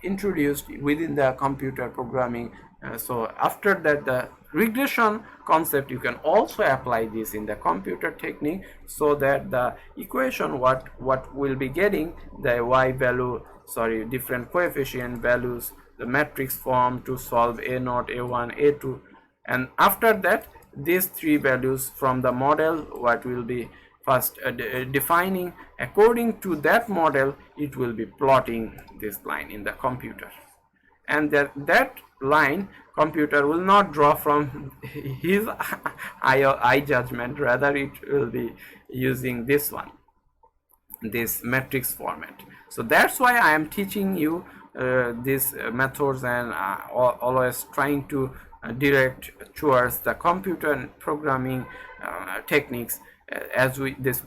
introduced within the computer programming. So after that, the regression concept, you can also apply this in the computer technique, so that the equation what will be getting the y value, sorry, different coefficient values, the matrix form to solve a0, a1, a2, and after that these three values from the model what will be first defining. According to that model, it will be plotting this line in the computer, and that line computer will not draw from his eye judgment, rather it will be using this one, this matrix format. So that's why I am teaching you these methods, and always trying to direct towards the computer programming techniques, as we this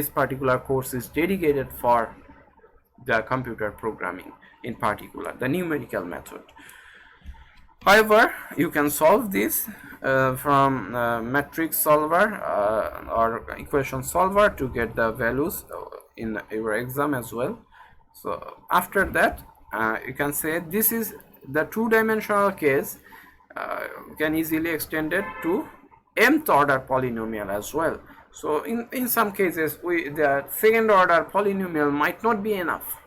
particular course is dedicated for the computer programming, in particular the numerical method. However, you can solve this from matrix solver or equation solver to get the values in your exam as well. So after that, you can say this is the two-dimensional case, can easily extend it to mth order polynomial as well. So in some cases, the second order polynomial might not be enough.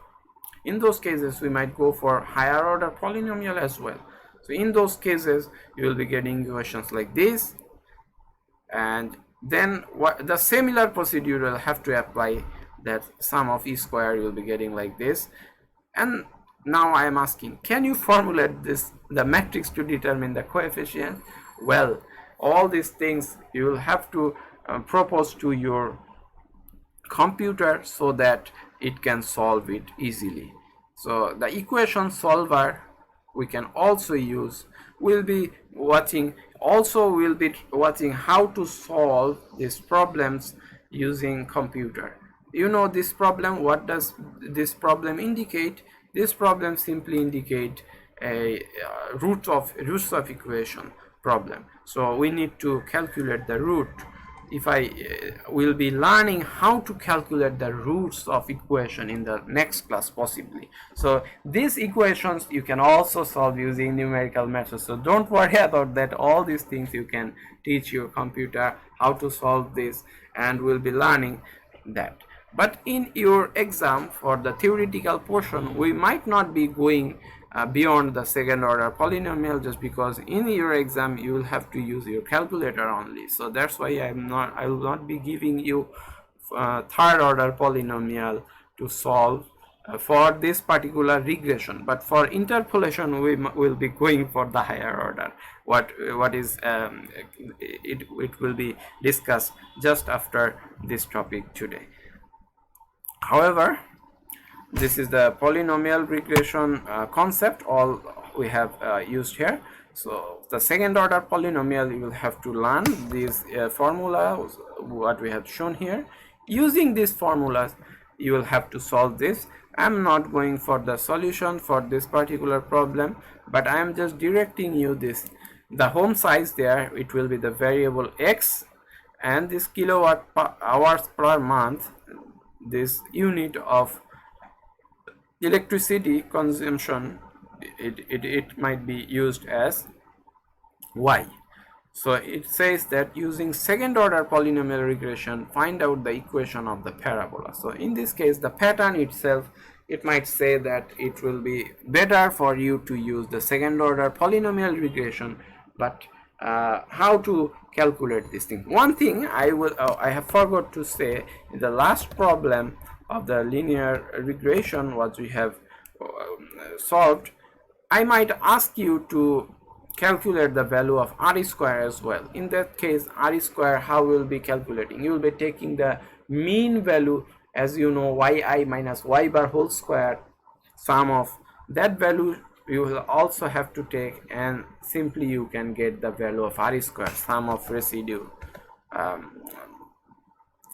In those cases, we might go for higher order polynomial as well. So in those cases, you will be getting equations like this, and then the similar procedure will have to apply, that sum of e square you will be getting like this. And now I am asking, can you formulate the matrix to determine the coefficient? Well, all these things you will have to propose to your computer so that it can solve it easily. So the equation solver we can also use. We'll be watching how to solve these problems using computer. You know this problem, what does this problem indicate? This problem simply indicate a roots of equation problem. So we need to calculate the root. If I will be learning how to calculate the roots of equation in the next class possibly. So these equations you can also solve using numerical methods. So don't worry about that. All these things you can teach your computer how to solve this, and we'll be learning that. But in your exam, for the theoretical portion, we might not be going beyond the second order polynomial, just because in your exam you will have to use your calculator only. So that's why I will not be giving you third order polynomial to solve for this particular regression. But for interpolation, we will be going for the higher order. What is it will be discussed just after this topic today. However, this is the polynomial regression concept all we have used here. So the second order polynomial, you will have to learn these formulas what we have shown here. Using these formulas, you will have to solve this. I'm not going for the solution for this particular problem, but I am just directing you this. The home size there, it will be the variable x, and this kilowatt per hours per month, this unit of electricity consumption, it might be used as y. So it says that using second order polynomial regression, find out the equation of the parabola. So in this case, the pattern itself, it might say that it will be better for you to use the second order polynomial regression, but how to calculate this thing? One thing I have forgot to say, in the last problem of the linear regression what we have solved, I might ask you to calculate the value of r square as well. In that case, r square, how will be calculating? You will be taking the mean value, as you know, yi minus y bar whole square, sum of that value you will also have to take, and simply you can get the value of r square, sum of residue.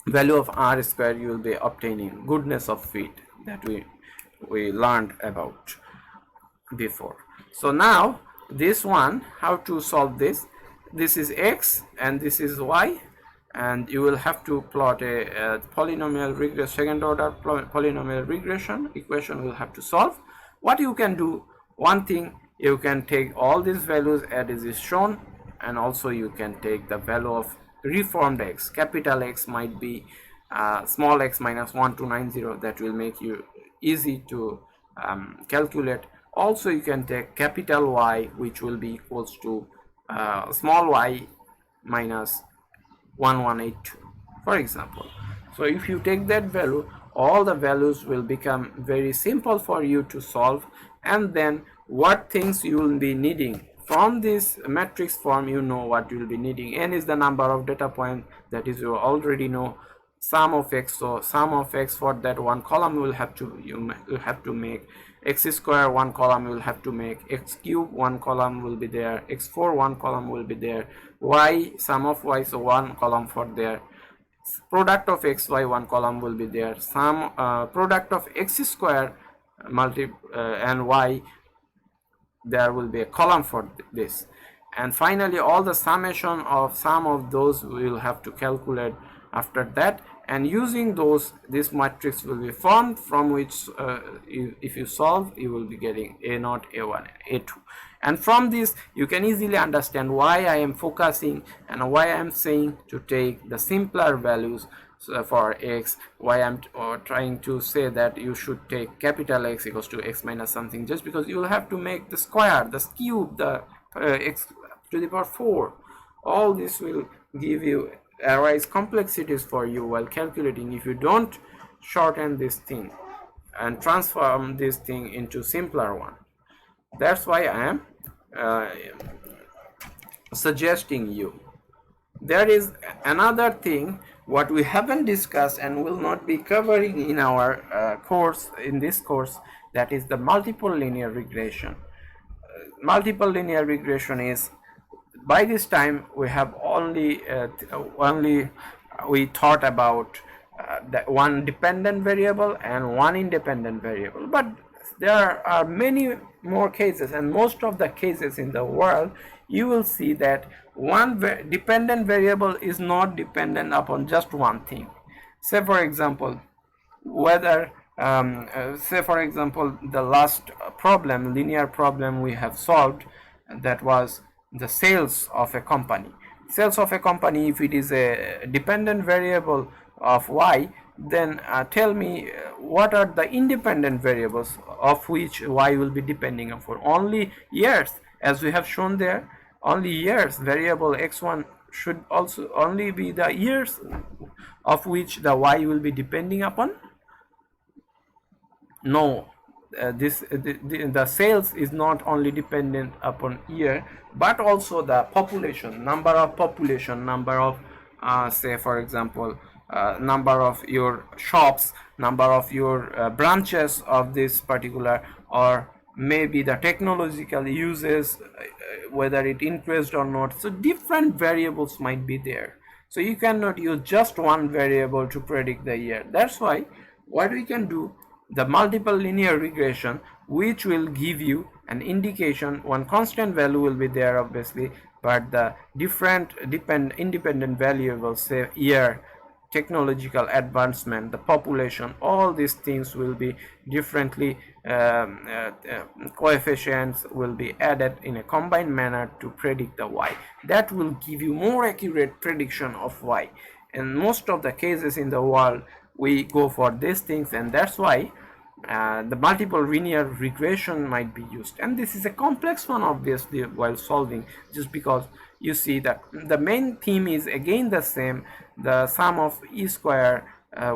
Value of r square you will be obtaining, goodness of fit that we learned about before. So now this one, how to solve this? This is x and this is y, and you will have to plot a polynomial regression, second order polynomial regression equation will have to solve. What you can do, one thing, you can take all these values as is shown, and also you can take the value of reformed x. Capital X might be small x minus 1290, that will make you easy to calculate. Also you can take capital Y, which will be equals to small y minus 1182, for example. So if you take that value, all the values will become very simple for you to solve. And then what things you will be needing from this matrix form, you know what you will be needing. N is the number of data point, that is, you already know. Sum of x, so sum of x for that one column will have to, you have to make. X square one column you will have to make, x cube one column will be there, x4 one column will be there, y, sum of y, so one column for there, product of xy one column will be there, sum product of x square and y, there will be a column for this. And finally all the summation of sum of those we will have to calculate after that, and using those, this matrix will be formed, from which if you solve, you will be getting a0, a1, a2. And from this you can easily understand why I am focusing and why I am saying to take the simpler values for x, why I'm trying to say that you should take capital X equals to x minus something, just because you will have to make the square, the cube, the x to the power 4. All this will give you arise complexities for you while calculating if you don't shorten this thing and transform this thing into simpler one. That's why I am suggesting you. There is another thing what we haven't discussed and will not be covering in our course, in this course, that is the multiple linear regression. Multiple linear regression is, by this time we have only we thought about that one dependent variable and one independent variable, but there are many more cases, and most of the cases in the world you will see that one dependent variable is not dependent upon just one thing. Say for example, whether say for example the last problem, linear problem we have solved, that was the sales of a company. Sales of a company, if it is a dependent variable of y, then tell me what are the independent variables of which y will be depending upon. Only years, as we have shown there, only years. Variable x1 should also only be the years of which the y will be depending upon. No, the sales is not only dependent upon year, but also the population, number of say for example number of your shops, number of your branches of this particular, or maybe the technological uses, whether it increased or not. So different variables might be there, so you cannot use just one variable to predict the year. That's why what we can do, the multiple linear regression, which will give you an indication. One constant value will be there obviously, but the different independent variables, say year, technological advancement, the population, all these things will be differently coefficients will be added in a combined manner to predict the y. That will give you more accurate prediction of y. In most of the cases in the world, we go for these things, and that's why the multiple linear regression might be used. And this is a complex one obviously while solving, just because you see that the main theme is again the same. The sum of e square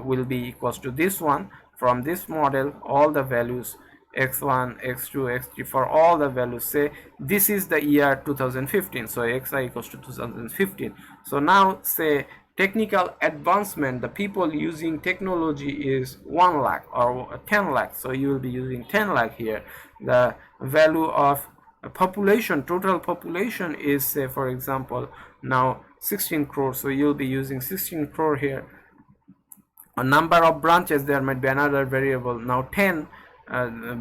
will be equals to this one. From this model, all the values x1, x2, x3, for all the values, say this is the year 2015, so xi equals to 2015. So now say technical advancement, the people using technology is 1 lakh or 10 lakh, so you will be using 10 lakh here. The value of population, total population is, say for example, now 16 crore, so you'll be using 16 crore here. A number of branches, there might be another variable. Now 10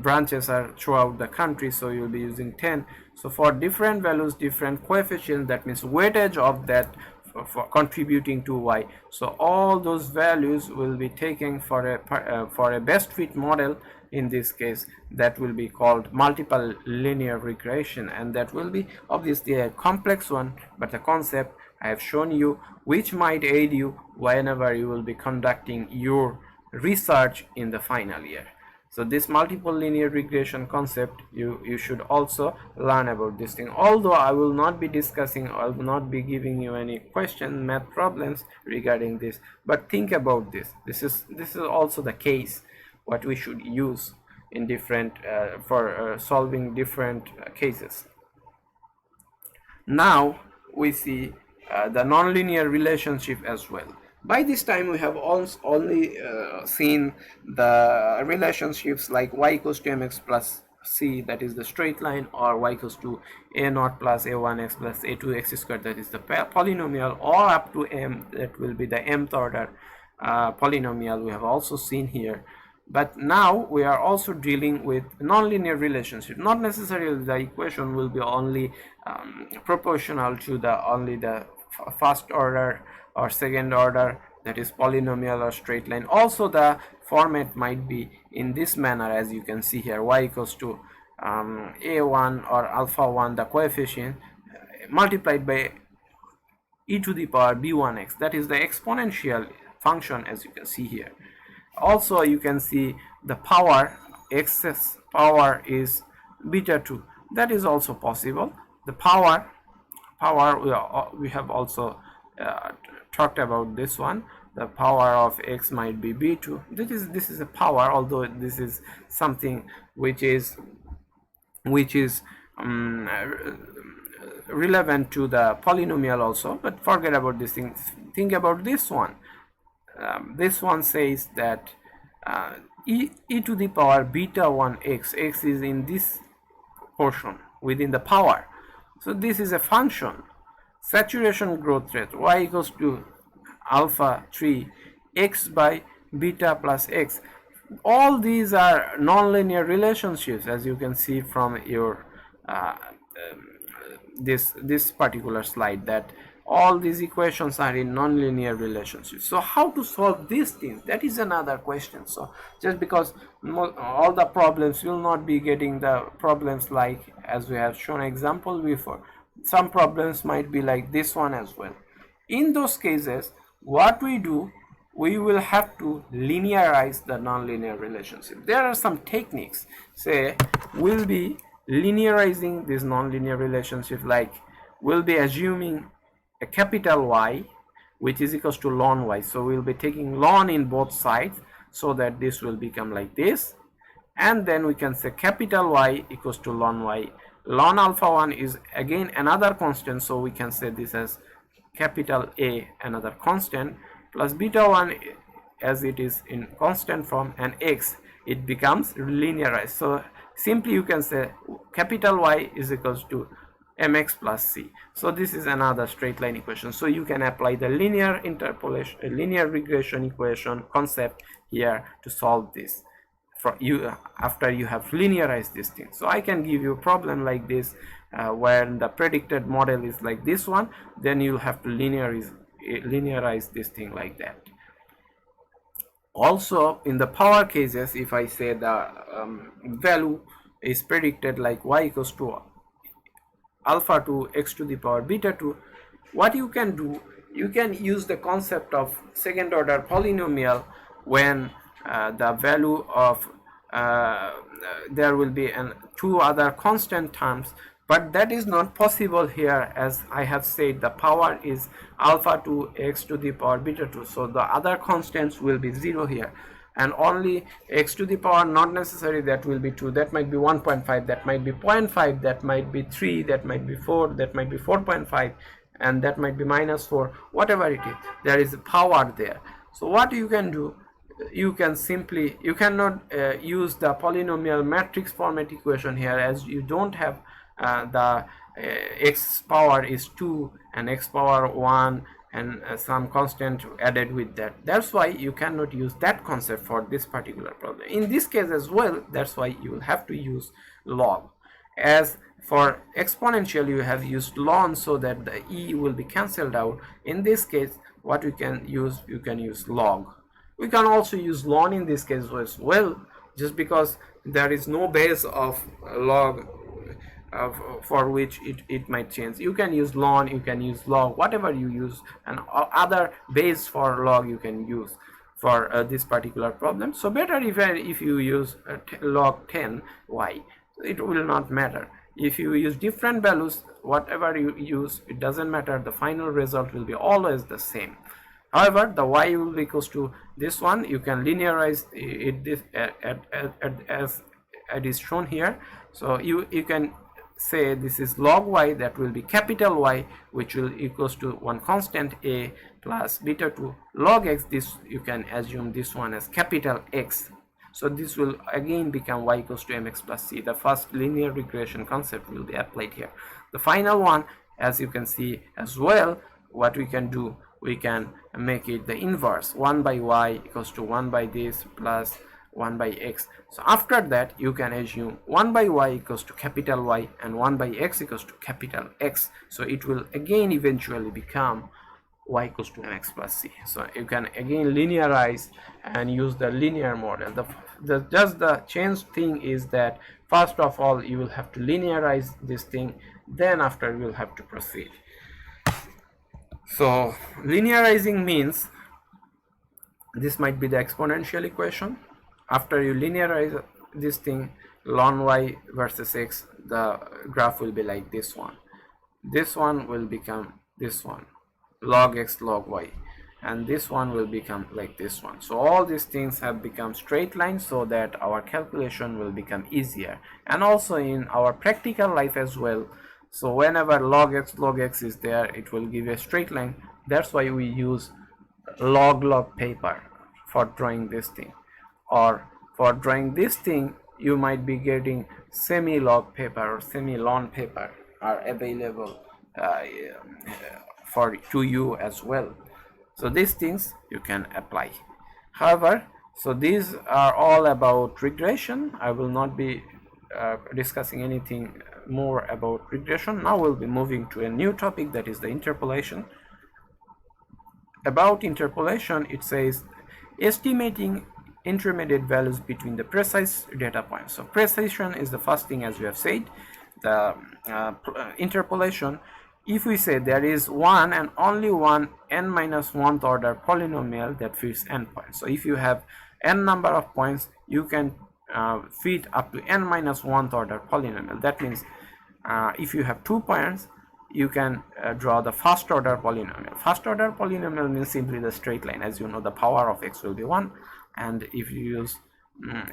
branches are throughout the country, so you'll be using 10. So for different values, different coefficients, that means weightage of that for contributing to y. So all those values will be taken for a best fit model. In this case, that will be called multiple linear regression, and that will be obviously a complex one, but the concept I have shown you, which might aid you whenever you will be conducting your research in the final year. So this multiple linear regression concept, you should also learn about this thing. Although I will not be discussing, I will not be giving you any question math problems regarding this, but think about this. This is also the case what we should use in different for solving different cases. Now we see the nonlinear relationship as well. By this time we have only seen the relationships like y equals to mx plus c, that is the straight line, or y equals to a naught plus a1x plus a2x squared, that is the polynomial, or up to m, that will be the mth order polynomial, we have also seen here. But now we are also dealing with nonlinear relationship. Not necessarily the equation will be only proportional to the first order or second order, that is polynomial or straight line. Also the format might be in this manner, as you can see here, y equals to a1 or alpha 1, the coefficient, multiplied by e to the power b1x, that is the exponential function, as you can see here. Also you can see the power, excess power is beta 2, that is also possible. The power we have also talked about this one. The power of x might be b2. This is a power, although this is something which is relevant to the polynomial also, but forget about this thing. Think about this one. This one says that e to the power beta 1 x is in this portion within the power. So this is a function. Saturation growth rate y equals to alpha 3 x by beta plus x. All these are nonlinear relationships, as you can see from your this particular slide, that all these equations are in nonlinear relationships. So how to solve these things, that is another question. So just because all the problems will not be getting the problems like as we have shown example before, some problems might be like this one as well. In those cases, what we do, we will have to linearize the nonlinear relationship. There are some techniques. Say we'll be linearizing this nonlinear relationship, like we'll be assuming a capital Y which is equals to ln y. So we'll be taking ln in both sides, so that this will become like this, and then we can say capital Y equals to ln y. Ln alpha 1 is again another constant, so we can say this as capital A, another constant, plus beta 1 as it is in constant form, and x, it becomes linearized. So simply you can say capital Y is equals to mx plus c. So this is another straight line equation. So you can apply the linear interpolation, linear regression equation concept here to solve this for you after you have linearized this thing. So I can give you a problem like this where the predicted model is like this one, then you'll have to linearize this thing like that. Also in the power cases, if I say the value is predicted like y equals to alpha 2 x to the power beta 2, what you can do, you can use the concept of second order polynomial when the value of there will be two other constant terms, but that is not possible here. As I have said, the power is alpha 2 x to the power beta 2, so the other constants will be 0 here, and only x to the power, not necessary that will be 2, that might be 1.5, that might be 0.5, that might be 3, that might be 4, that might be 4.5, and that might be -4, whatever it is, there is a power there. So what you can do, you can simply, you cannot use the polynomial matrix format equation here, as you don't have the x power is 2 and x power 1 and some constant added with that. That's why you cannot use that concept for this particular problem. In this case as well, that's why you will have to use log. As for exponential, you have used ln, so that the e will be cancelled out. In this case, what you can use log. We can also use ln in this case as well, just because there is no base of log for which it might change. You can use ln, you can use log, whatever you use, and other base for log you can use for this particular problem. So better if you use log 10 y, it will not matter. If you use different values, whatever you use, it doesn't matter, the final result will be always the same. However, the y will be equals to this one. You can linearize it this as it is shown here. So you can say this is log y, that will be capital Y, which will equals to one constant a plus beta 2 log x. This you can assume this one as capital X. So this will again become y equals to mx plus c. The first linear regression concept will be applied here. The final one, as you can see as well, what we can do, we can make it the inverse, 1 by y equals to 1 by this plus 1 by x. So after that, you can assume 1 by y equals to capital Y and 1 by x equals to capital X. So it will again eventually become y equals to mx plus c. So you can again linearize and use the linear model. Just the change thing is that first of all you will have to linearize this thing, then after you will have to proceed. So linearizing means this might be the exponential equation. After you linearize this thing, ln y versus x, the graph will be like this one. This one will become this one, log x log y, and this one will become like this one. So all these things have become straight lines, so that our calculation will become easier, and also in our practical life as well. So whenever log x is there, it will give a straight line. That's why we use log paper for drawing this thing, or for drawing this thing you might be getting semi-log paper or semi-lawn paper are available to you as well. So these things you can apply. However, so these are all about regression. I will not be discussing anything more about regression. Now we'll be moving to a new topic, that is the interpolation. About interpolation, it says estimating intermediate values between the precise data points. So precision is the first thing, as we have said. The interpolation, if we say there is one and only one n minus 1th order polynomial that fits n points. So if you have n number of points, you can fit up to n minus 1th order polynomial. That means if you have 2 points, you can draw the first order polynomial. First order polynomial means simply the straight line. As you know, the power of x will be 1, and if you use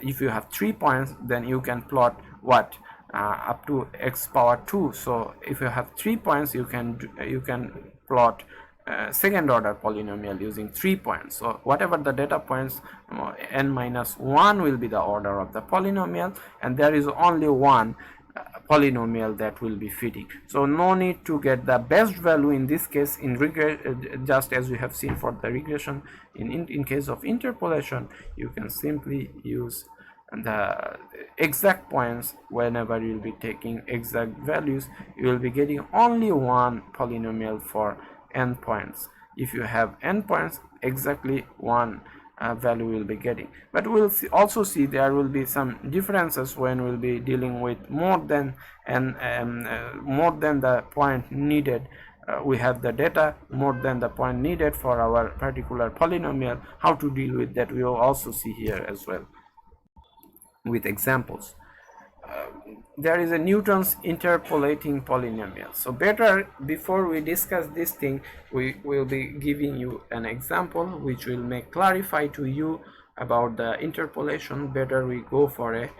if you have 3 points, then you can plot what up to x power 2. So if you have 3 points, you can plot second order polynomial using 3 points. So whatever the data points, n minus 1 will be the order of the polynomial, and there is only one polynomial that will be fitting. So no need to get the best value in this case in just as we have seen for the regression. In case of interpolation, you can simply use the exact points. Whenever you will be taking exact values, you will be getting only one polynomial for n points. If you have n points, exactly one value will be getting. But we'll also see there will be some differences when we'll be dealing with more than the point needed. We have the data more than the point needed for our particular polynomial. How to deal with that we will also see here as well with examples. There is a Newton's interpolating polynomial. So better, before we discuss this thing, we will be giving you an example which will make clarify to you about the interpolation. Better we go for a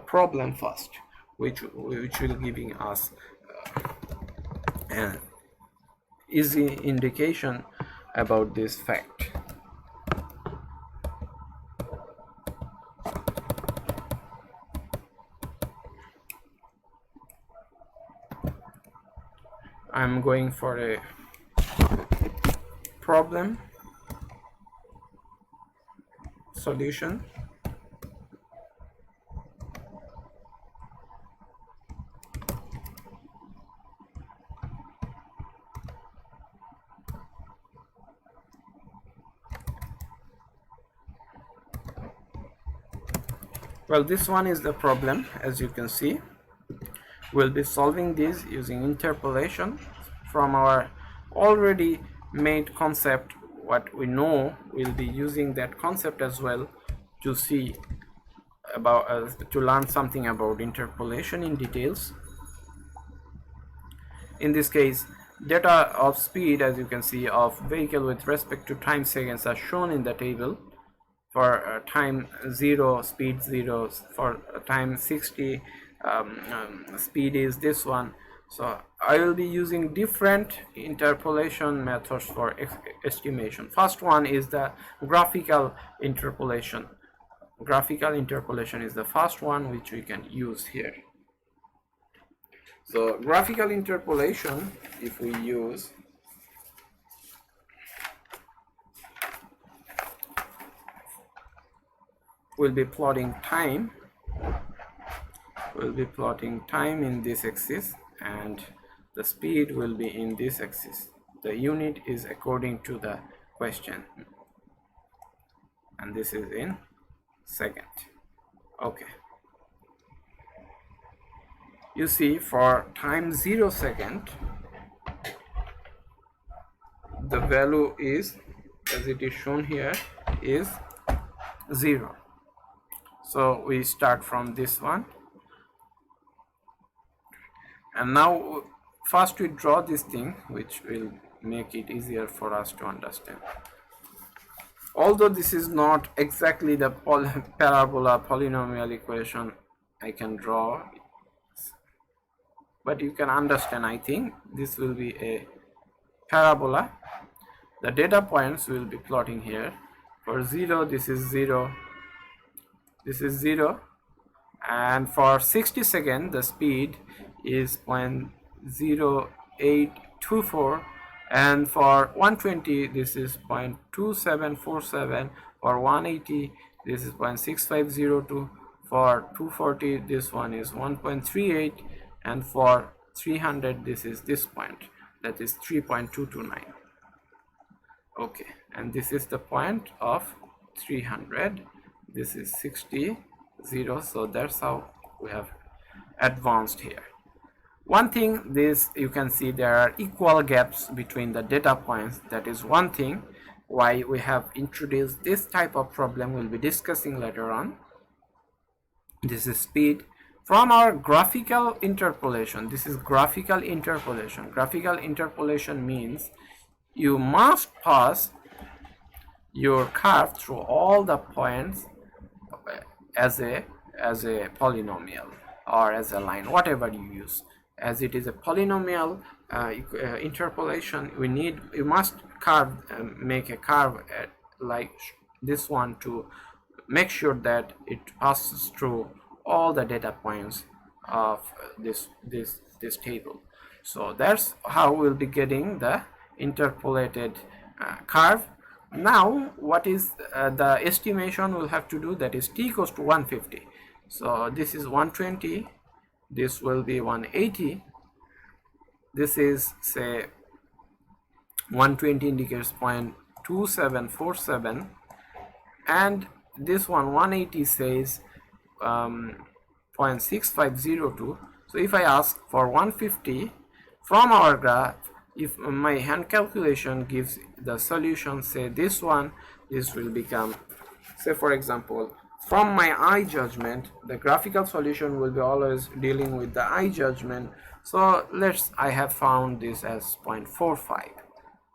problem first, which will giving us an easy indication about this fact. I'm going for a problem solution. Well, this one is the problem. As you can see, we'll be solving this using interpolation from our already made concept. What we know, we'll be using that concept as well to see about to learn something about interpolation in details. In this case, data of speed, as you can see, of vehicle with respect to time seconds are shown in the table. For time 0, speed 0, for time 60, speed is this one. So I will be using different interpolation methods for estimation. First one is the graphical interpolation. Graphical interpolation is the first one which we can use here. So graphical interpolation, if we use, we'll be plotting time. We'll be plotting time in this axis, and the speed will be in this axis. The unit is according to the question, and this is in second. Okay. You see, for time 0 second, the value is, as it is shown here, is 0. So we start from this one, and now first we draw this thing, which will make it easier for us to understand. Although this is not exactly the parabola polynomial equation I can draw, but you can understand. I think this will be a parabola. The data points will be plotting here. For 0, this is 0, this is 0, and for 60 seconds the speed is 0.0824, and for 120 this is 0.2747, for 180 this is 0.6502, for 240 this one is 1.38, and for 300 this is this point, that is 3.229. okay, and this is the point of 300. This is 60, 0. So that's how we have advanced here. One thing, this you can see there are equal gaps between the data points. That is one thing why we have introduced this type of problem we'll be discussing later on. This is speed. From our graphical interpolation, this is graphical interpolation. Graphical interpolation means you must pass your curve through all the points as a polynomial or as a line, whatever you use. As it is a polynomial interpolation, you must make a curve like this one to make sure that it passes through all the data points of this table. So that's how we'll be getting the interpolated curve. Now what is the estimation we'll have to do, that is t equals to 150. So this is 120, this will be 180, this is say 120 indicates 0.2747, and this one 180 says 0.6502. So if I ask for 150 from our graph, if my hand calculation gives the solution, say this one, this will become, say for example, from my eye judgment, the graphical solution will be always dealing with the eye judgment. So I have found this as 0.45.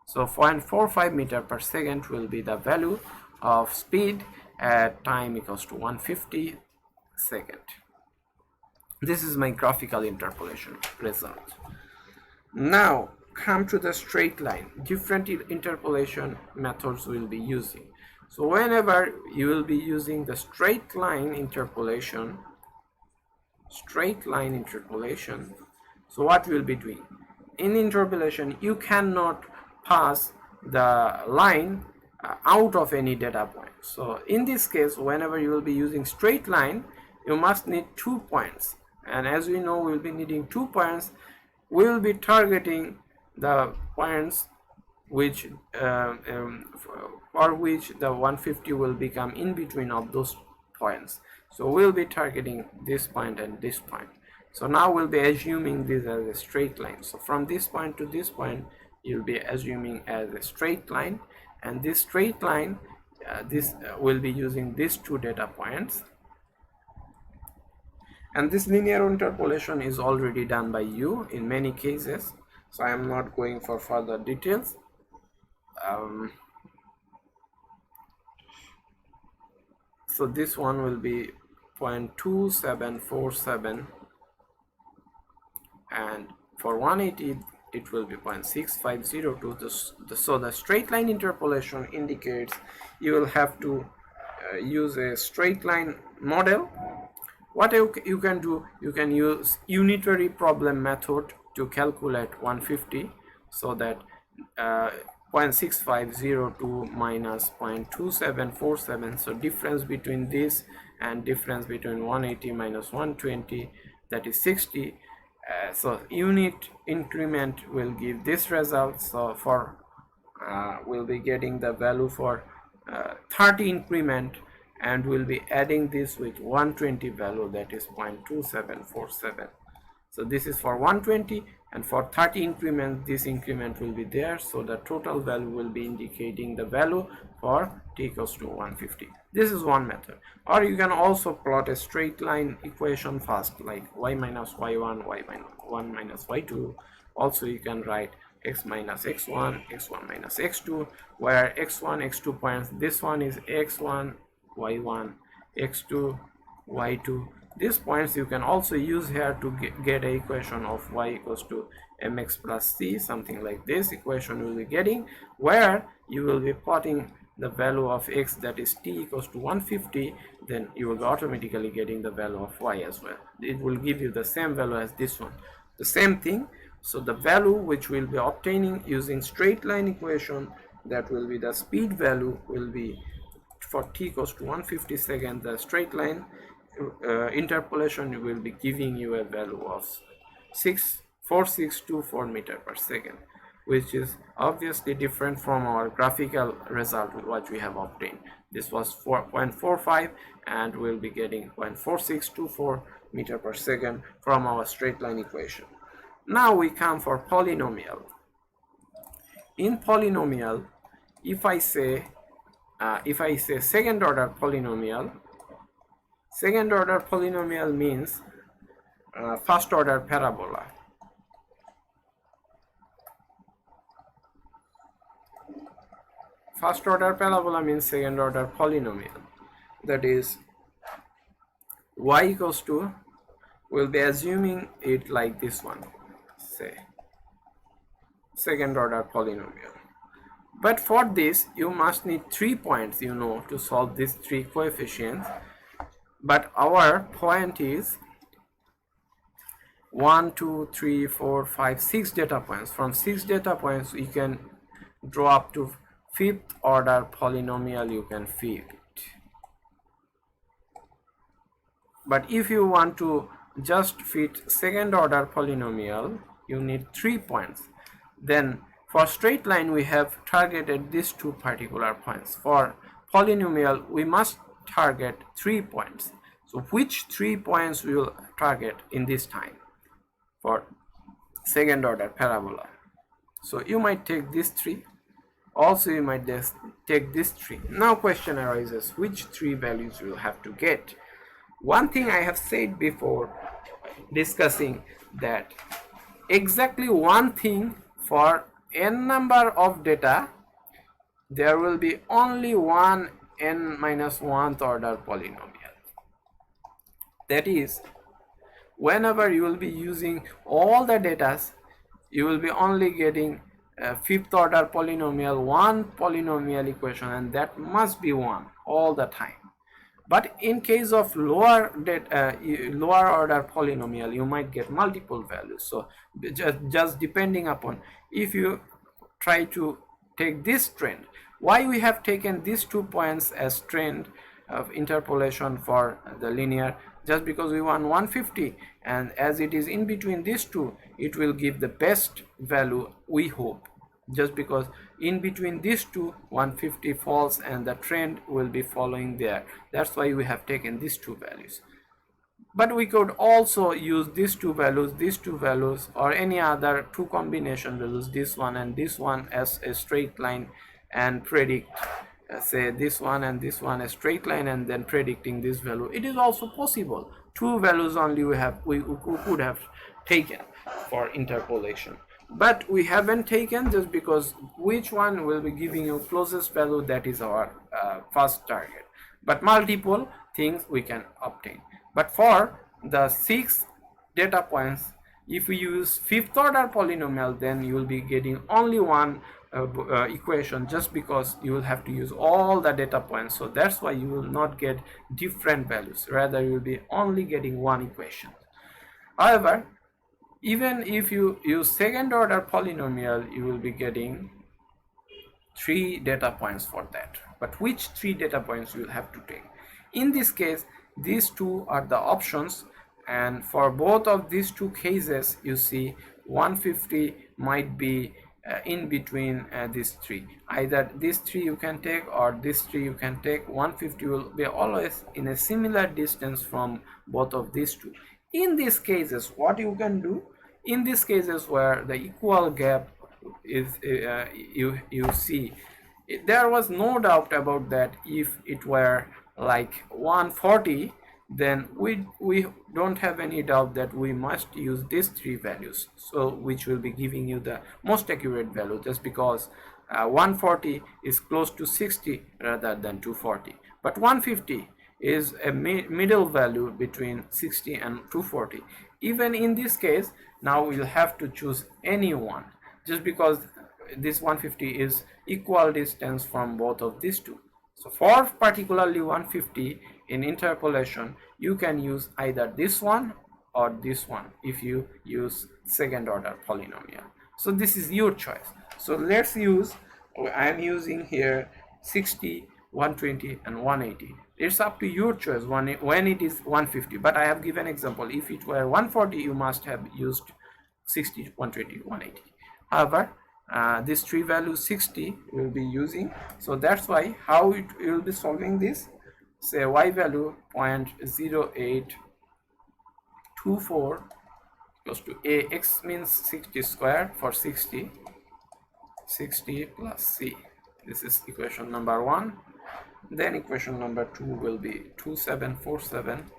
So 0.45 meter per second will be the value of speed at time equals to 150 second. This is my graphical interpolation result. Now come to the straight line. Different interpolation methods will be using. So whenever you will be using the straight line interpolation, so what we'll be doing? In interpolation, you cannot pass the line out of any data point. So in this case, whenever you will be using straight line, you must need 2 points, and as we know, we will be needing 2 points. We will be targeting the points which for which the 150 will become in between of those points. So we'll be targeting this point and this point. So now we'll be assuming this as a straight line. So from this point to this point, you'll be assuming as a straight line, and this straight line will be using these 2 data points. And this linear interpolation is already done by you in many cases, so I am not going for further details. So this one will be 0.2747, and for 180 it will be 0.6502. So the straight line interpolation indicates you will have to use a straight line model. What you can do, you can use unitary problem method to calculate 150, so that 0.6502 minus 0.2747, so difference between this and difference between 180 minus 120, that is 60. So unit increment will give this result. So for we'll be getting the value for 30 increment, and we'll be adding this with 120 value, that is 0.2747. So this is for 120, and for 30 increment, this increment will be there, so the total value will be indicating the value for t equals to 150. This is one method. Or you can also plot a straight line equation first, like y minus y1, y minus 1 minus y2. Also you can write x minus x1, x1 minus x2, where x1, x2 points, this one is x1, y1, x2, y2. These points you can also use here to get an equation of y equals to mx plus c, something like this equation you will be getting, where you will be plotting the value of x, that is t equals to 150, then you will be automatically getting the value of y as well. It will give you the same value as this one, the same thing. So the value which we'll be obtaining using straight line equation, that will be the speed value, will be for t equals to 150 seconds. The straight line interpolation will be giving you a value of 4624 meter per second, which is obviously different from our graphical result what we have obtained. This was 4.45, and we'll be getting 0.4624 meter per second from our straight line equation. Now we come for polynomial. In polynomial, if I say second order polynomial, second order polynomial means first order parabola. First order parabola means second order polynomial. That is, y equals to, we'll be assuming it like this one, say second order polynomial. But for this you must need 3 points, to solve these 3 coefficients. But our point is 1 2 3 4 5 6 data points. From 6 data points you can draw up to fifth order polynomial you can fit. But if you want to just fit second order polynomial, you need 3 points. Then for straight line we have targeted these 2 particular points. For polynomial we must target 3 points. So which 3 points we will target in this time for second order parabola? So you might take these 3, also you might just take these 3. Now question arises, which 3 values you will have to get? One thing I have said before discussing, that exactly one thing, for n number of data there will be only one n minus 1th order polynomial. That is, whenever you will be using all the data, you will be only getting a 5th order polynomial, one polynomial equation, and that must be 1 all the time. But in case of lower order polynomial, you might get multiple values. So just depending upon, if you try to take this trend, why we have taken these 2 points as trend of interpolation for the linear, just because we want 150, and as it is in between these 2, it will give the best value, we hope. Just because in between these 2, 150 falls and the trend will be following there. That's why we have taken these 2 values. But we could also use these 2 values, or any other 2 combination values, this one and this one, as a straight line, and predict, say this one and this one, a straight line, and then predicting this value. It is also possible. 2 values only we could have taken for interpolation, but we haven't taken, just because which one will be giving you closest value, that is our first target. But multiple things we can obtain. But for the 6 data points, if we use 5th order polynomial, then you will be getting only one equation, just because you will have to use all the data points. So that's why you will not get different values, rather you will be only getting one equation. However, even if you use second order polynomial, you will be getting 3 data points for that. But which 3 data points you will have to take? In this case, these 2 are the options, and for both of these 2 cases, you see 150 might be in between these 3. Either these 3 you can take, or this 3 you can take. 150 will be always in a similar distance from both of these 2. In these cases, what you can do, in these cases where the equal gap is you see, there was no doubt about that. If it were like 140, then we don't have any doubt that we must use these 3 values, so which will be giving you the most accurate value, just because 140 is close to 60 rather than 240. But 150 is a middle value between 60 and 240. Even in this case, now we'll have to choose any one, just because this 150 is equal distance from both of these 2. So for particularly 150 in interpolation, you can use either this one or this one if you use second order polynomial. So this is your choice. So let's use, I am using here 60, 120 and 180. It's up to your choice when it is 150, but I have given example. If it were 140, you must have used 60, 120, 180. However, this 3 value 60 will be using, so that's why how it will be solving this. Say y value 0.0824 equals to a, x means 60 square for 60 plus c. This is equation number 1. Then equation number 2 will be 2747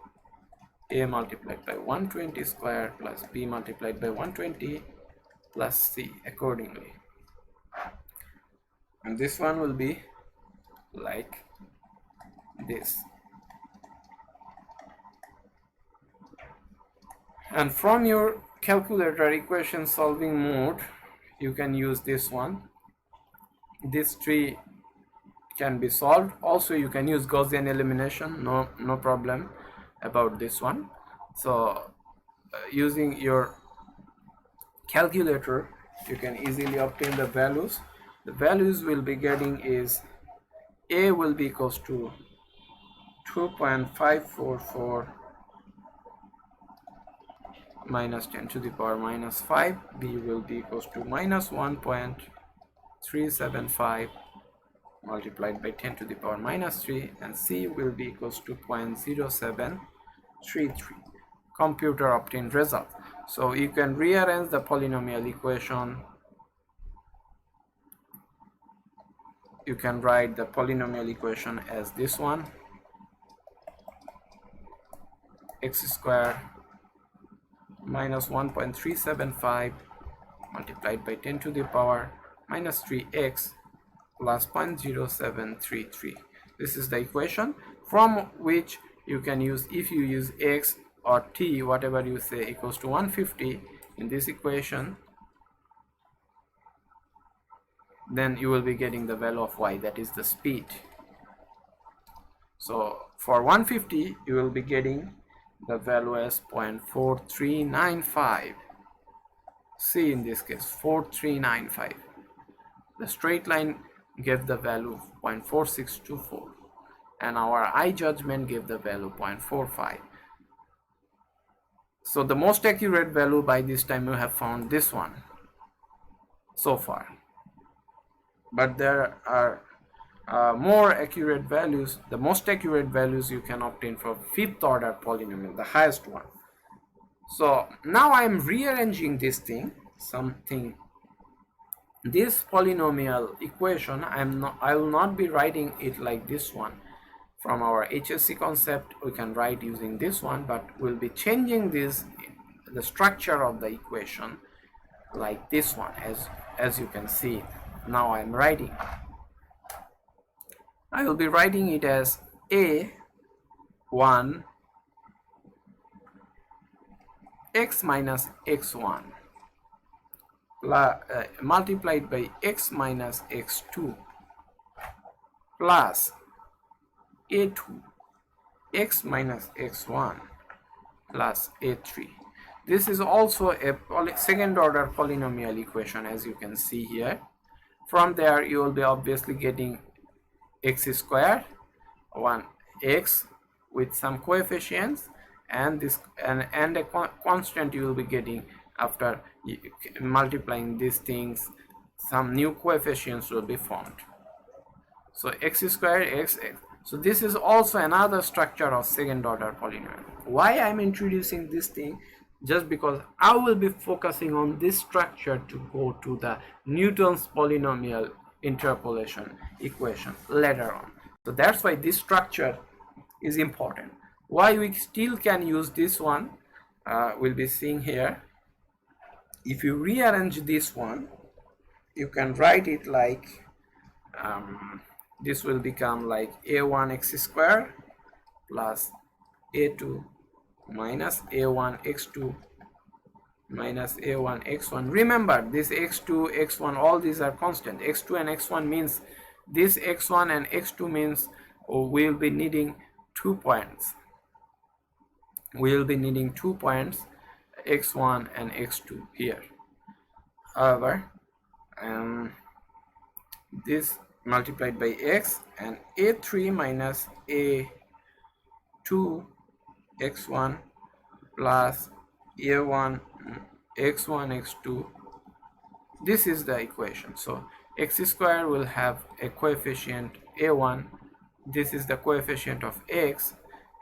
a multiplied by 120 square plus b multiplied by 120 plus c accordingly. And this one will be like this. And from your calculator equation solving mode, you can use this one. This 3 can be solved. Also you can use Gaussian elimination, no problem about this one. So using your calculator, you can easily obtain the values. The values we'll be getting is a will be equals to 2.544 minus 10 to the power minus 5, b will be equals to minus 1.375 multiplied by 10 to the power minus 3, and c will be equals to 0.0733. Computer obtained result. So you can rearrange the polynomial equation. You can write the polynomial equation as this one: x square minus 1.375 multiplied by 10 to the power minus 3x plus 0.0733. This is the equation from which you can use, if you use x or t, whatever you say, equals to 150 in this equation, then you will be getting the value of y, that is the speed. So for 150 you will be getting the value as 0.4395. C in this case 4395. The straight line gave the value 0.4624 and our eye judgment gave the value 0.45. So the most accurate value by this time you have found this one so far, but there are more accurate values. The most accurate values you can obtain for fifth order polynomial, the highest one. So now I am rearranging this thing, this polynomial equation. I will not be writing it like this one. From our HSC concept we can write using this one, but we'll be changing the structure of the equation like this one, as you can see. Now I will be writing it as a1 x minus x1 multiplied by x minus x2 plus a2 x minus x1 plus a3. This is also a second order polynomial equation, as you can see here. From there you will be obviously getting x squared, 1x with some coefficients, and this and a constant you will be getting after multiplying these things. Some new coefficients will be formed. So x squared x. So this is also another structure of second order polynomial. Why I am introducing this thing? Just because I will be focusing on this structure to go to the Newton's polynomial interpolation equation later on. So that's why this structure is important. Why we still can use this one, we'll be seeing here. If you rearrange this one, you can write it like this will become like a1 x squared plus a2 minus a1 x2 minus a1 x1. Remember, this x2 x1, all these are constant. X2 and x1 means this x1 and x2 means we'll be needing 2 points. We'll be needing 2 points, x1 and x2 here. However, this multiplied by x, and a3 minus a2 x1 plus a1 x1 x2. This is the equation. So x squared will have a coefficient a1. This is the coefficient of x,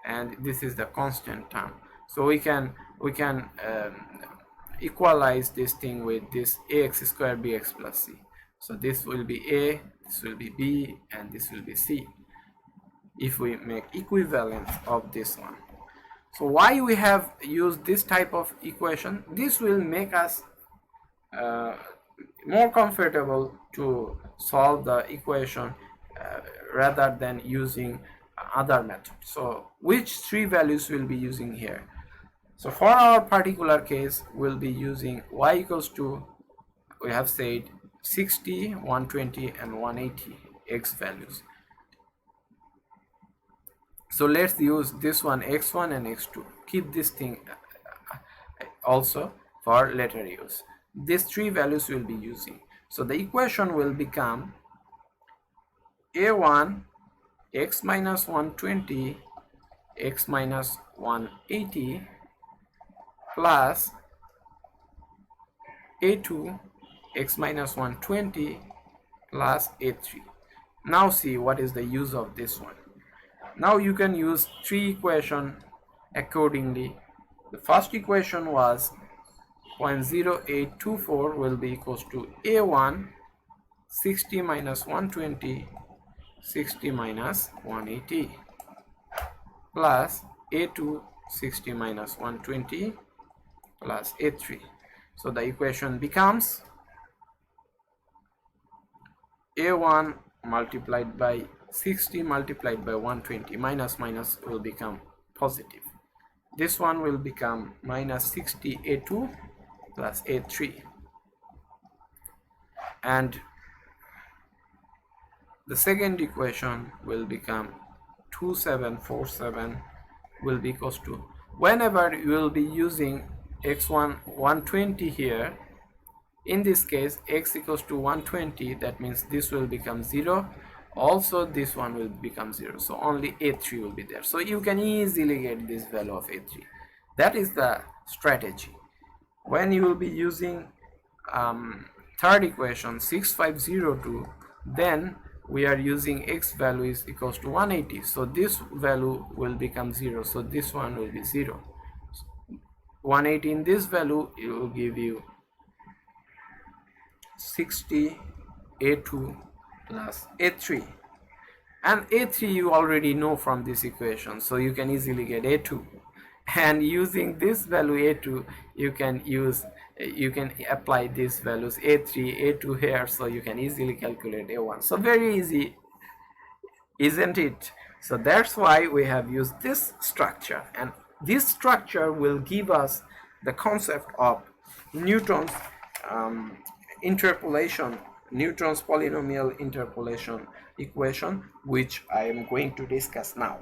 and this is the constant term. So we can equalize this thing with this ax squared bx plus c. So this will be a, this will be b, and this will be c if we make equivalence of this one. So why we have used this type of equation? This will make us more comfortable to solve the equation rather than using other method. So which three values we'll be using here? So for our particular case, we'll be using y equals to, we have said 60, 120 and 180 x values. So let's use this one, x1 and x2. Keep this thing also for later use. These three values will be using. So the equation will become a1 x minus 120 x minus 180 plus a2 x minus 120 plus a3. Now see what is the use of this one. Now you can use three equations accordingly. The first equation was 0.0824 will be equals to a1 60 minus 120 60 minus 180 plus a2 60 minus 120 plus a3. So the equation becomes a1 multiplied by 60 multiplied by 120, minus minus will become positive. This one will become minus 60 a2 plus a3, and the second equation will become 2747 will be equals to, whenever you will be using x1 120 here, in this case x equals to 120, that means this will become 0, also this one will become 0, so only a3 will be there. So you can easily get this value of a3. That is the strategy. When you will be using third equation 6502, then we are using x value is equals to 180, so this value will become 0, so this one will be 0. 180 in this value, it will give you 60 a2 plus a3, and a3 you already know from this equation, so you can easily get a2, and using this value a2 you can apply these values a3 a2 here, so you can easily calculate a1. So very easy, isn't it? So that's why we have used this structure, and this structure will give us the concept of Newton's interpolation, Newton's polynomial interpolation equation, which I am going to discuss now.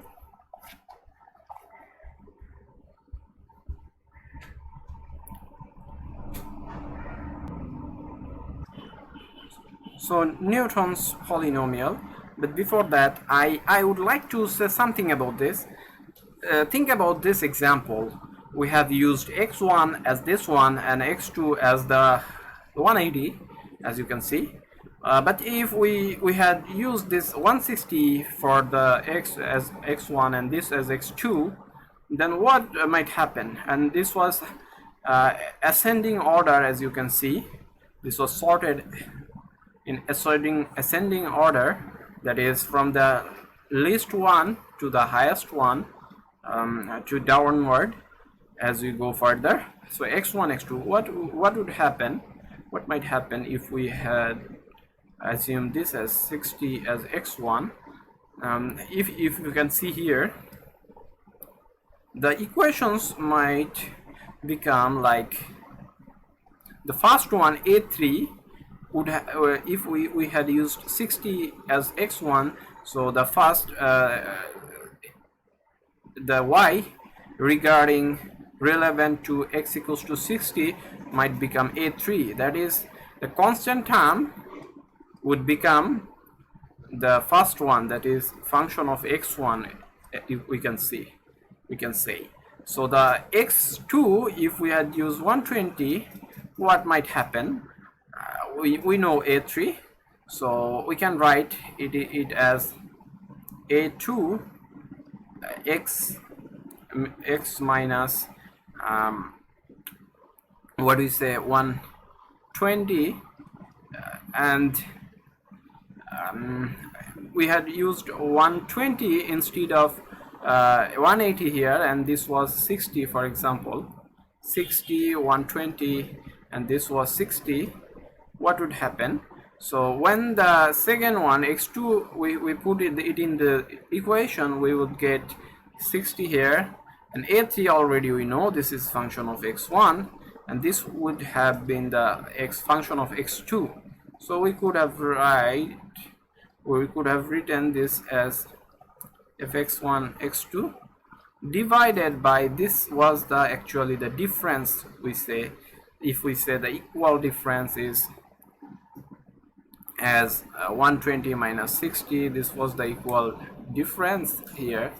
So Newton's polynomial, but before that I would like to say something about this. Think about this example. We have used x1 as this one and x2 as the 180, as you can see, but if we had used this 160 for the x as x1 and this as x2, then what might happen? And this was ascending order, as you can see. This was sorted in ascending order, that is from the least one to the highest one, to downward as we go further. So x1 x2, what would happen, what might happen if we had assumed this as 60 as x1? If you can see here, the equations might become like the first one a3 would if we had used 60 as x1, so the first the y regarding relevant to x equals to 60 might become a3, that is the constant term would become the first one, that is function of x1, if we can say. So the x2, if we had used 120, what might happen? We know a3, so we can write it as a2 x minus what do you say, 120, and we had used 120 instead of 180 here, and this was 60, for example, 60 120, and this was 60. What would happen? So when the second one x2 we put it in the equation, we would get 60 here, and a3 already we know this is function of x1, and this would have been the function of x2. So we could have written this as fx1 x2 divided by, this was the actually the difference we say. If we say the equal difference is as 120 minus 60, this was the equal difference here.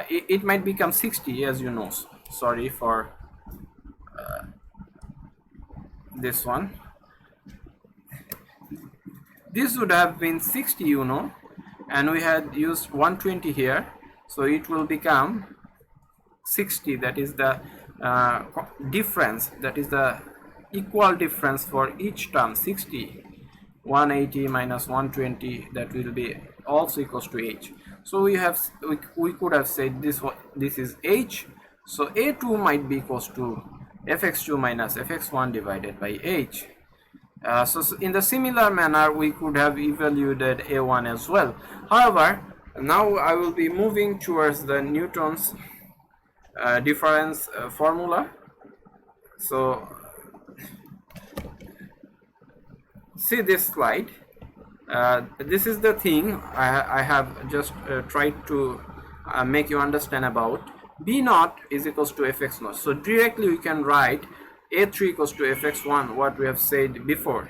It might become 60, as you know. Sorry for this one. This would have been 60, you know, and we had used 120 here, so it will become 60. That is the difference, that is the equal difference for each term. 60, 180 minus 120, that will be also equals to h. So we could have said this is h, so a2 might be equals to fx2 minus fx1 divided by h. So in the similar manner we could have evaluated a1 as well. However, now I will be moving towards the Newton's difference formula. So see this slide. This is the thing I have just tried to make you understand about. B naught is equals to fx naught. So directly we can write a3 equals to fx1, what we have said before.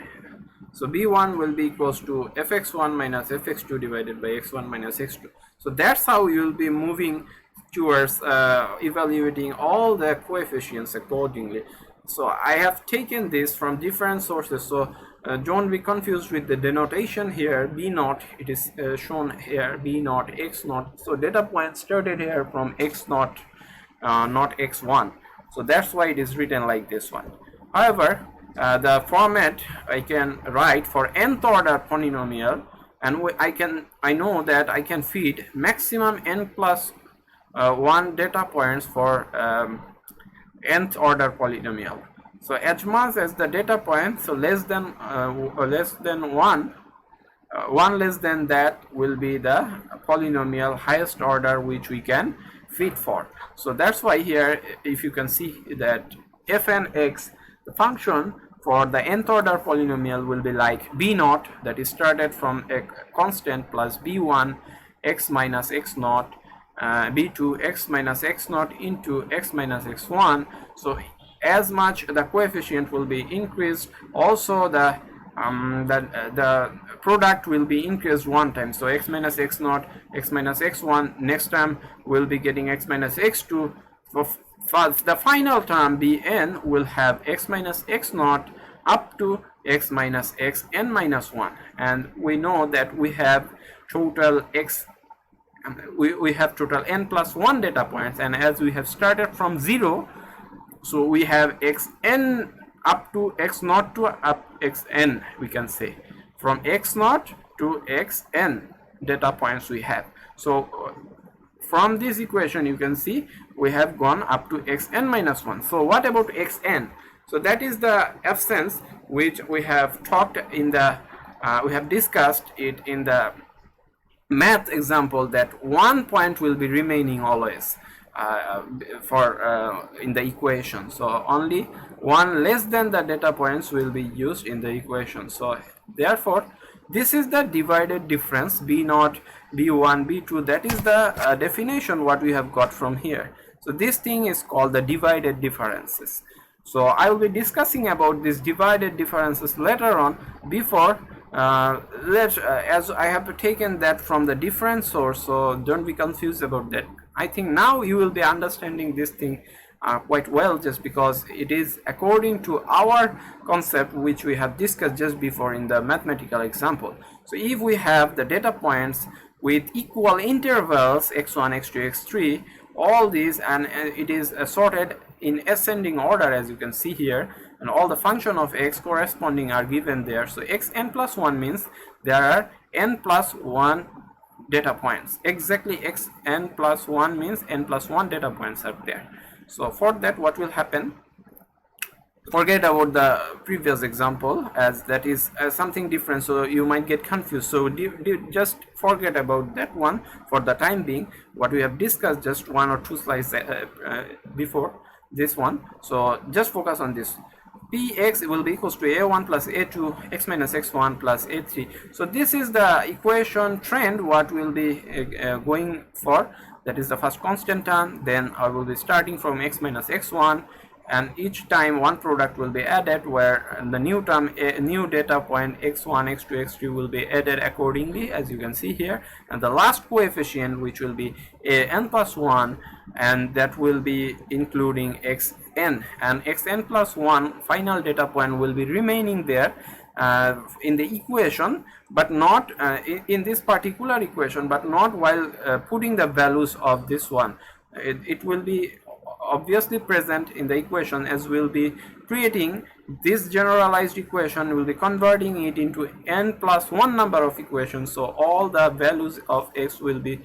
So b1 will be equals to fx1 minus fx2 divided by x1 minus x2. So that's how you will be moving towards evaluating all the coefficients accordingly. So I have taken this from different sources, so don't be confused with the denotation here. B naught, it is shown here, b naught, x naught. So data point started here from x naught, not x1. So that's why it is written like this one. However, the format I can write for nth order polynomial, and I know that I can feed maximum n plus 1 data points for nth order polynomial. So as much as the data point, so less than 1, one less than that will be the polynomial highest order which we can fit for. So that's why here, if you can see that fnx, the function for the nth order polynomial will be like b naught, that is started from a constant, plus b1 x minus x naught, b2 x minus x naught into x minus x1. So as much the coefficient will be increased, also the product will be increased one time. So x minus x naught, x minus x1, next time we'll be getting x minus x2. For the final term bn will have x minus x naught up to x minus xn minus 1, and we know that we have total we have total n plus 1 data points, and as we have started from 0, so we have xn up to x naught to up xn, we can say from x naught to xn data points we have. So from this equation you can see we have gone up to xn minus 1. So what about xn? So that is the absence which we have talked in the we have discussed it in the math example, that 1 point will be remaining always in the equation. So only one less than the data points will be used in the equation. So therefore this is the divided difference, b naught, b1, b2. That is the definition what we have got from here. So this thing is called the divided differences. So I will be discussing about these divided differences later on. Before as I have taken that from the different source, so don't be confused about that. I think now you will be understanding this thing quite well, just because it is according to our concept which we have discussed just before in the mathematical example. So if we have the data points with equal intervals x1, x2, x3, all these, and it is sorted in ascending order, as you can see here, and all the function of x corresponding are given there. So xn plus 1 means there are n plus 1 data points. Exactly, xn plus 1 means n plus 1 data points are there. So for that, what will happen? Forget about the previous example, as that is something different, so you might get confused. So just forget about that one for the time being. What we have discussed just 1 or 2 slides before this one. So just focus on this. Px will be equals to a1 plus a2 x minus x1 plus a3. So this is the equation trend what will be going for that is the first constant term. Then I will be starting from x minus x1, and each time one product will be added, where the new term, a new data point x1, x2, x3 will be added accordingly, as you can see here. And the last coefficient, which will be a n plus 1, and that will be including xn, and xn plus 1 final data point will be remaining there in the equation, but not in this particular equation, but not while putting the values of this one. It will be obviously present in the equation, as we'll be creating this generalized equation, will be converting it into n plus 1 number of equations. So all the values of x will be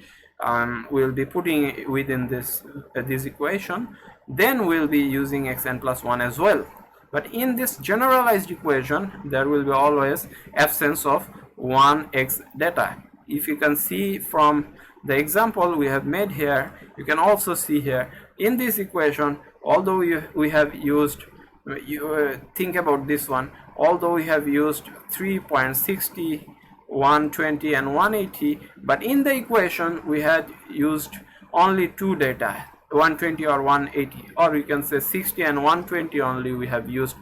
putting within this equation. Then we'll be using xn plus 1 as well. But in this generalized equation, there will be always absence of 1x data. If you can see from the example we have made here, you can also see here in this equation, although we have used, think about this one, although we have used 3.60, 120 and 180, but in the equation we had used only two data, 120 or 180, or you can say 60 and 120 only we have used,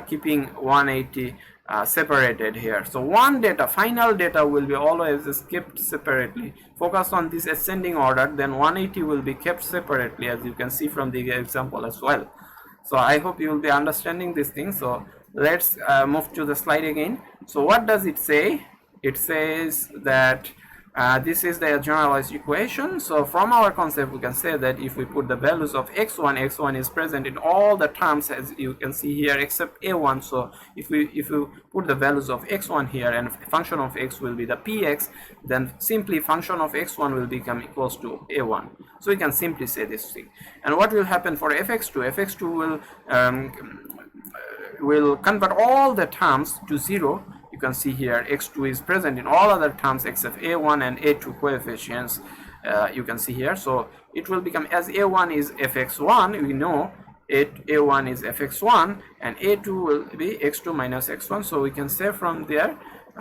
keeping 180 separated here. So one data, final data, will be always kept separately. Focus on this ascending order, then 180 will be kept separately, as you can see from the example as well. So I hope you will be understanding this thing. So let's move to the slide again. So what does it say? It says that this is the generalized equation. So from our concept, we can say that if we put the values of x1, x1 is present in all the terms, as you can see here, except a1. So if you put the values of x1 here, and function of x will be the px, then simply function of x1 will become equals to a1. So we can simply say this thing. And what will happen for fx2? fx2 will convert all the terms to 0. You can see here x2 is present in all other terms except a1 and a2 coefficients. You can see here. So it will become, as a1 is fx1, we know a1 is fx1, and a2 will be x2 minus x1. So we can say from there,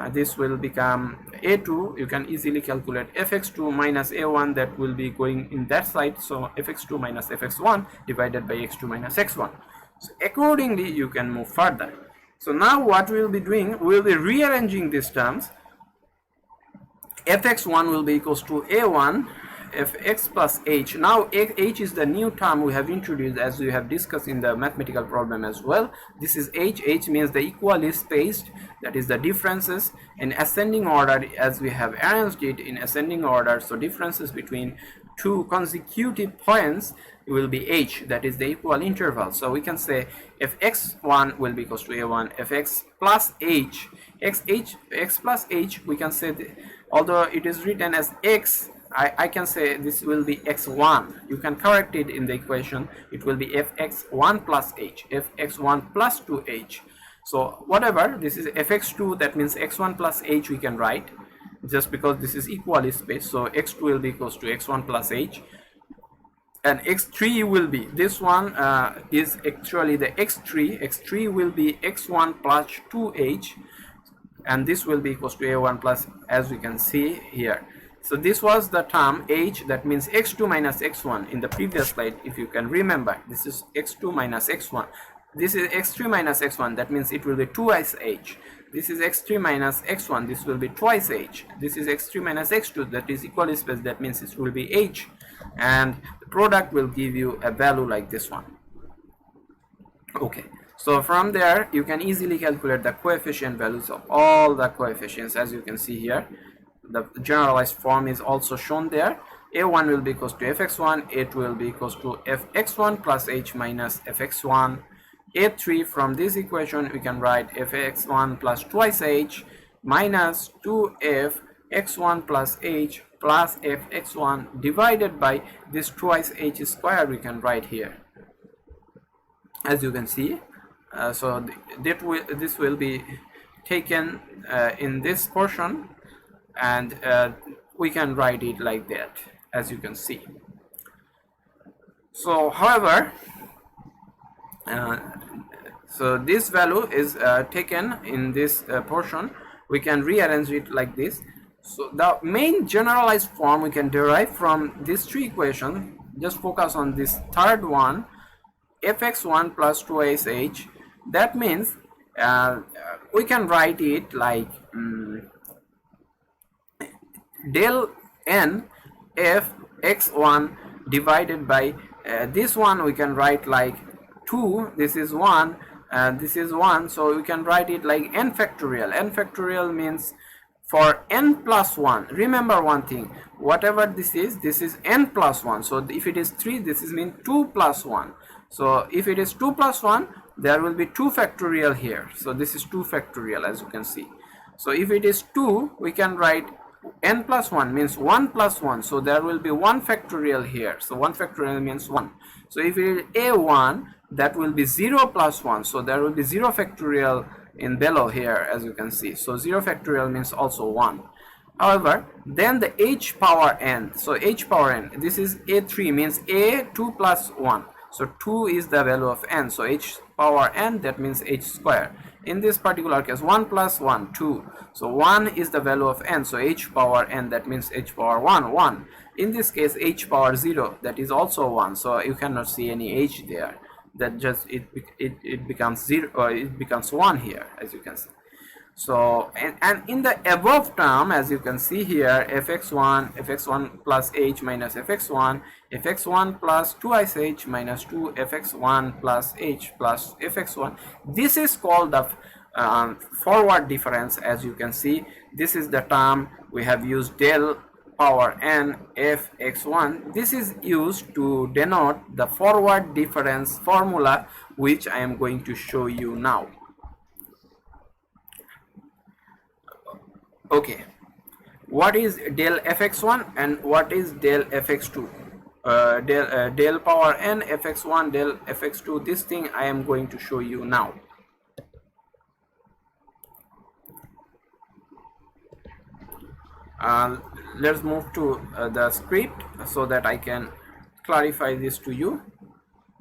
this will become a2. You can easily calculate fx2 minus a1, that will be going in that side. So fx2 minus fx1 divided by x2 minus x1. So accordingly you can move further. So now what we will be doing, we will be rearranging these terms. fx1 will be equals to a1 fx plus h. Now h is the new term we have introduced, as we have discussed in the mathematical problem as well. This is h. H means the equally spaced, that is the differences in ascending order, as we have arranged it in ascending order. So differences between two consecutive points will be h, that is the equal interval. So we can say if x1 will be equals to a1 fx plus h, x plus h, we can say although it is written as x, I can say this will be x1. You can correct it in the equation. It will be fx1 plus h, fx1 plus 2h. So whatever, this is fx2, that means x1 plus h we can write, just because this is equally spaced. So x2 will be equals to x1 plus h, and x3 will be, this one is actually the x3 will be x1 plus 2h, and this will be equals to a1 plus, as we can see here. So this was the term h, that means x2 minus x1 in the previous slide. If you can remember, this is x2 minus x1, this is x3 minus x1, that means it will be twice h. This is x3 minus x1, this will be twice h. This is x3 minus x2, that is equally spaced, that means it will be h, and the product will give you a value like this one. Okay, so from there you can easily calculate the coefficient values of all the coefficients. As you can see here, the generalized form is also shown there. a1 will be equals to fx1, a2 will be equals to fx1 plus h minus fx1. a3, from this equation we can write fx1 plus twice h minus 2f x1 plus h plus fx1 divided by this twice h square we can write here, as you can see. So this will be taken in this portion, and we can write it like that, as you can see. So however, so this value is taken in this portion. We can rearrange it like this. So the main generalized form we can derive from these three equations. Just focus on this third one, fx1 plus 2sh. That means we can write it like del n f x1 divided by this one we can write like 2, this is 1, this is 1, so we can write it like n factorial. N factorial means for n plus 1, remember one thing, whatever this is n plus 1. So if it is 3, this is mean 2 plus 1. So if it is 2 plus 1, there will be 2 factorial here. So this is 2 factorial, as you can see. So if it is 2, we can write n plus 1 means 1 plus 1. So there will be 1 factorial here. So 1 factorial means 1. So if it is a1, that will be 0 plus 1. So there will be 0 factorial in below here, as you can see. So 0 factorial means also 1. However, then the h power n. So h power n, this is a3 means a 2 plus 1. So 2 is the value of n. So h power n, that means h square. In this particular case, 1 plus 1, 2. So 1 is the value of n. So h power n, that means h power 1, 1. In this case, h power 0, that is also 1. So you cannot see any h there. That just it becomes 0, or it becomes 1 here, as you can see. So and in the above term, as you can see here, fx1 plus h minus fx1 plus 2sh minus 2 fx1 plus h plus fx1, this is called the forward difference. As you can see, this is the term we have used, del power n fx1. This is used to denote the forward difference formula, which I am going to show you now. Okay, what is del fx1 and what is del fx2? Del power n fx1, del fx2, this thing I am going to show you now. Let's move to the script so that I can clarify this to you.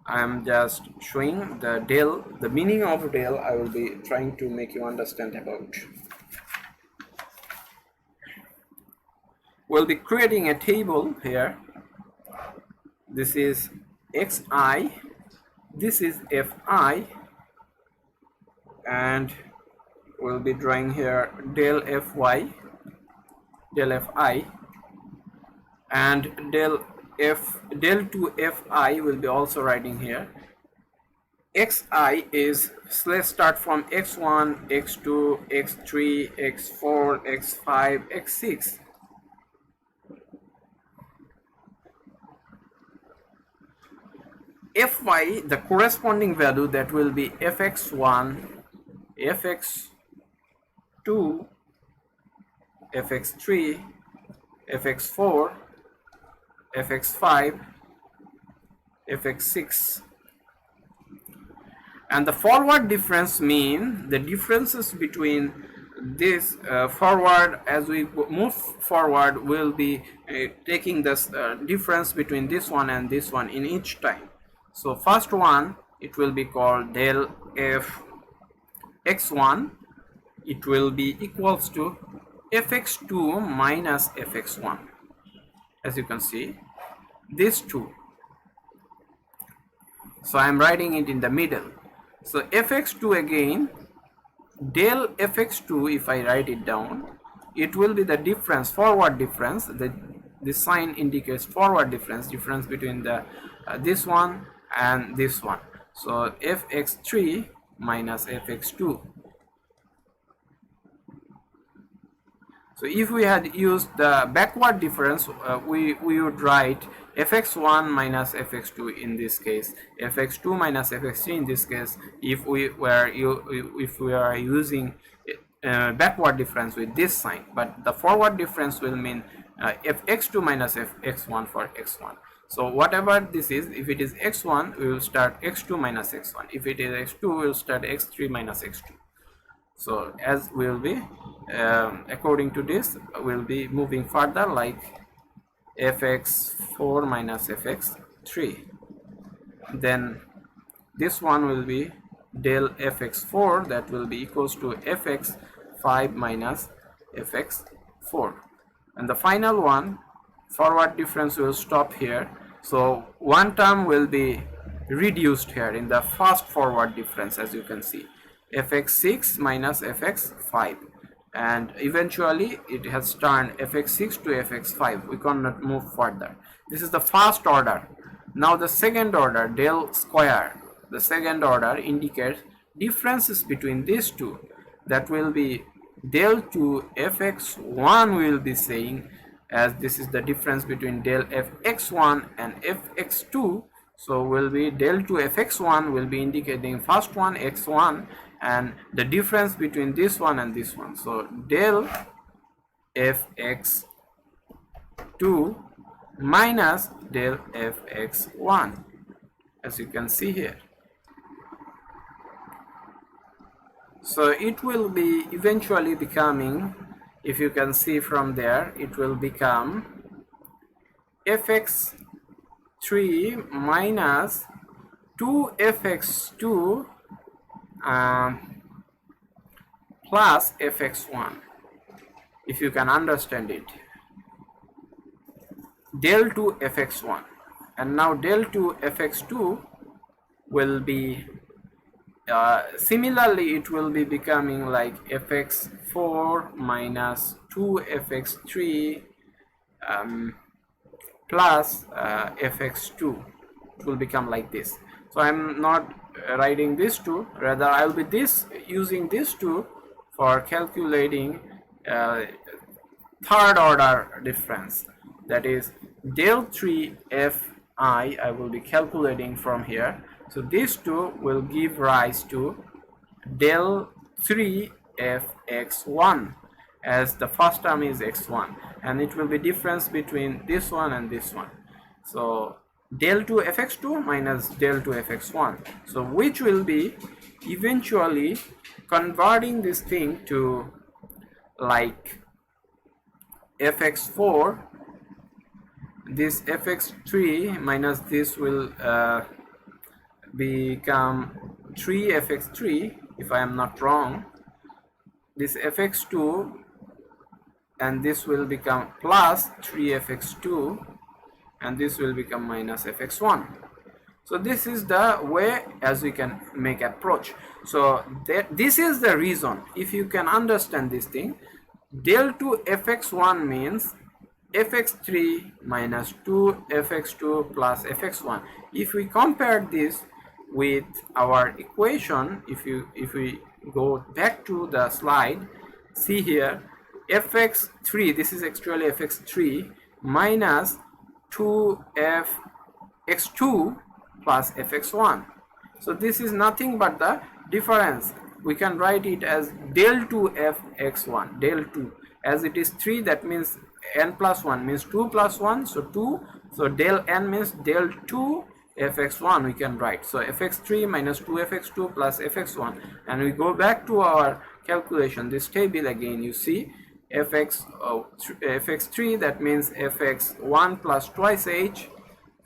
I am just showing the del, the meaning of del. I will be trying to make you understand about. We'll be creating a table here. This is xi, this is fi, and we'll be drawing here del fy, del fi, and del to fi will be also writing here. Xi is, let's start from x1, x2, x3, x4, x5, x6. Fy, the corresponding value, that will be fx1, fx2, fx3, fx4, fx5, fx6. And the forward difference mean the differences between this forward, as we move forward, will be taking this difference between this one and this one in each time. So first one, it will be called del f x1, it will be equals to fx2 minus fx1. As you can see, these two. So I am writing it in the middle. So fx2 again, del fx2, if I write it down, it will be the difference, forward difference. The sign indicates forward difference between the this one and this one. So fx3 minus fx2. So if we had used the backward difference, we would write fx1 minus fx2 in this case, fx2 minus fx3 in this case, if we are using backward difference with this sign. But the forward difference will mean fx2 minus fx1 for x1. So whatever this is, if it is x1, we will start x2 minus x1. If it is x2, we will start x3 minus x2. So as we will be, according to this, we will be moving further like fx4 minus fx3. Then this one will be del fx4, that will be equals to fx5 minus fx4. and the final one, forward difference, will stop here. So one term will be reduced here in the first forward difference, as you can see, fx6 minus fx5, and eventually it has turned fx6 to fx5. We cannot move further. This is the first order. Now the second order, del square, the second order indicates differences between these two. That will be del to fx1, will be saying, as this is the difference between del fx1 and fx2. So will be del to fx1 will be indicating first one x1 and the difference between this one and this one. So del fx2 minus del fx1, as you can see here. So it will be eventually becoming, if you can see from there, it will become fx3 minus 2fx2 plus fx1, if you can understand it, del to fx1. And now del to fx2 will be similarly, it will be becoming like fx4 minus 2fx3 plus fx2. It will become like this. So I'm not writing these two, rather I will be using these two for calculating third order difference, that is del 3fi. I will be calculating from here. So these two will give rise to del 3fx1, as the first term is x1, and it will be difference between this one and this one. So del 2 fx2 minus del 2 fx1, so which will be eventually converting this thing to like fx4. This fx3 minus this will become 3fx3, if I am not wrong. This fx2 and this will become plus 3fx2, and this will become minus fx1. So this is the way as we can make approach. So this is the reason, if you can understand this thing, del 2 fx1 means fx3 minus 2 fx2 plus fx1. If we compare this with our equation, if we go back to the slide, see here, fx3, this is actually fx3 minus 2fx2 plus fx1. So this is nothing but the difference. We can write it as del 2 fx1, del 2, as it is 3, that means n plus 1 means 2 plus 1, so 2, so del n means del 2 fx1 we can write. So fx3 minus 2fx2 plus fx1, and we go back to our calculation, this table again, you see fx3, that means fx1 plus twice h,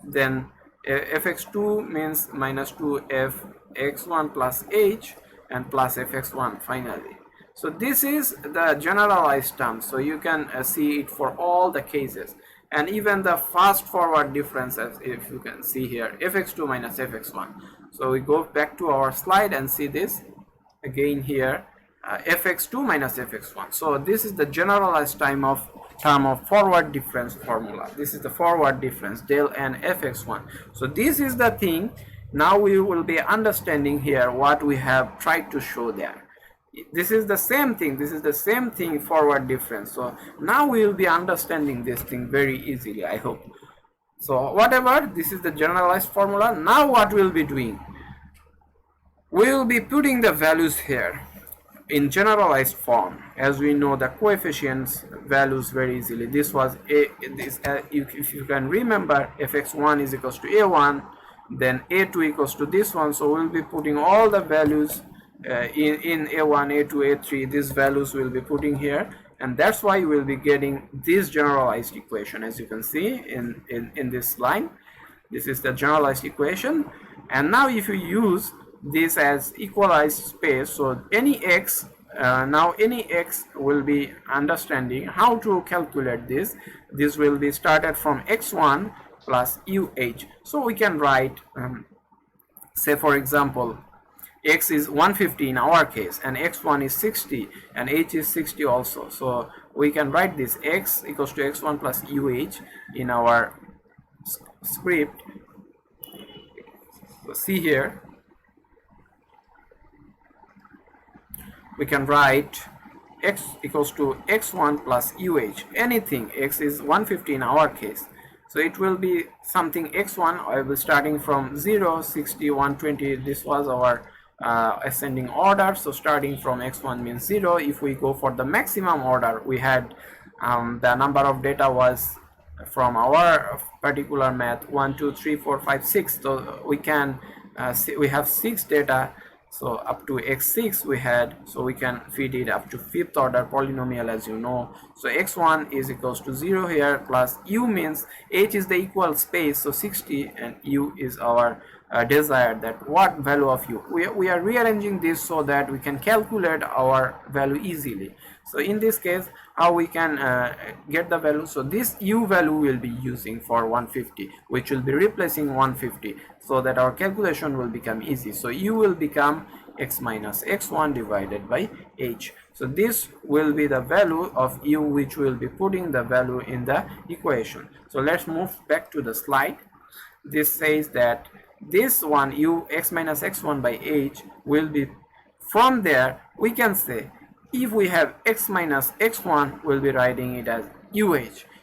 then fx2 means minus 2 fx1 plus h, and plus fx1 finally. So this is the generalized term, so you can see it for all the cases, and even the fast forward differences, if you can see here, fx2 minus fx1. So we go back to our slide and see this again here, fx2 minus fx1. So this is the generalized term of forward difference formula. This is the forward difference del n fx1. So this is the thing. Now we will be understanding here what we have tried to show there. This is the same thing, forward difference. So now we will be understanding this thing very easily, I hope. So whatever, this is the generalized formula. Now what we will be doing, we will be putting the values here in generalized form, as we know the coefficients values very easily. This was if you can remember, fx1 is equals to a1, then a2 equals to this one. So we'll be putting all the values in a1, a2, a3, these values will be putting here, and that's why you will be getting this generalized equation, as you can see in this line. This is the generalized equation. And now if you use this as equalized space, so any x now any x will be understanding how to calculate this. This will be started from x1 plus so we can write say for example x is 150 in our case, and x1 is 60 and h is 60 also. So we can write this x equals to x1 plus in our script. So see here, we can write x equals to x1 plus anything. X is 150 in our case, so it will be something x1. I will starting from 0, 60, 120. This was our ascending order, so starting from x1 means 0. If we go for the maximum order, we had the number of data was from our particular math 1 2 3 4 5 6. So we can see we have 6 data, so up to x6 we had, so we can feed it up to 5th order polynomial, as you know. So x1 is equals to 0 here, plus u means h is the equal space, so 60, and u is our desired, that what value of u. We are rearranging this so that we can calculate our value easily. So in this case, how we can get the value? So this u value will be using for 150, which will be replacing 150, so that our calculation will become easy. So u will become x minus x1 divided by h. So this will be the value of u, which will be putting the value in the equation. So let's move back to the slide. This says that this one u x minus x1 by h will be, from there we can say, if we have x minus x1, we'll be writing it as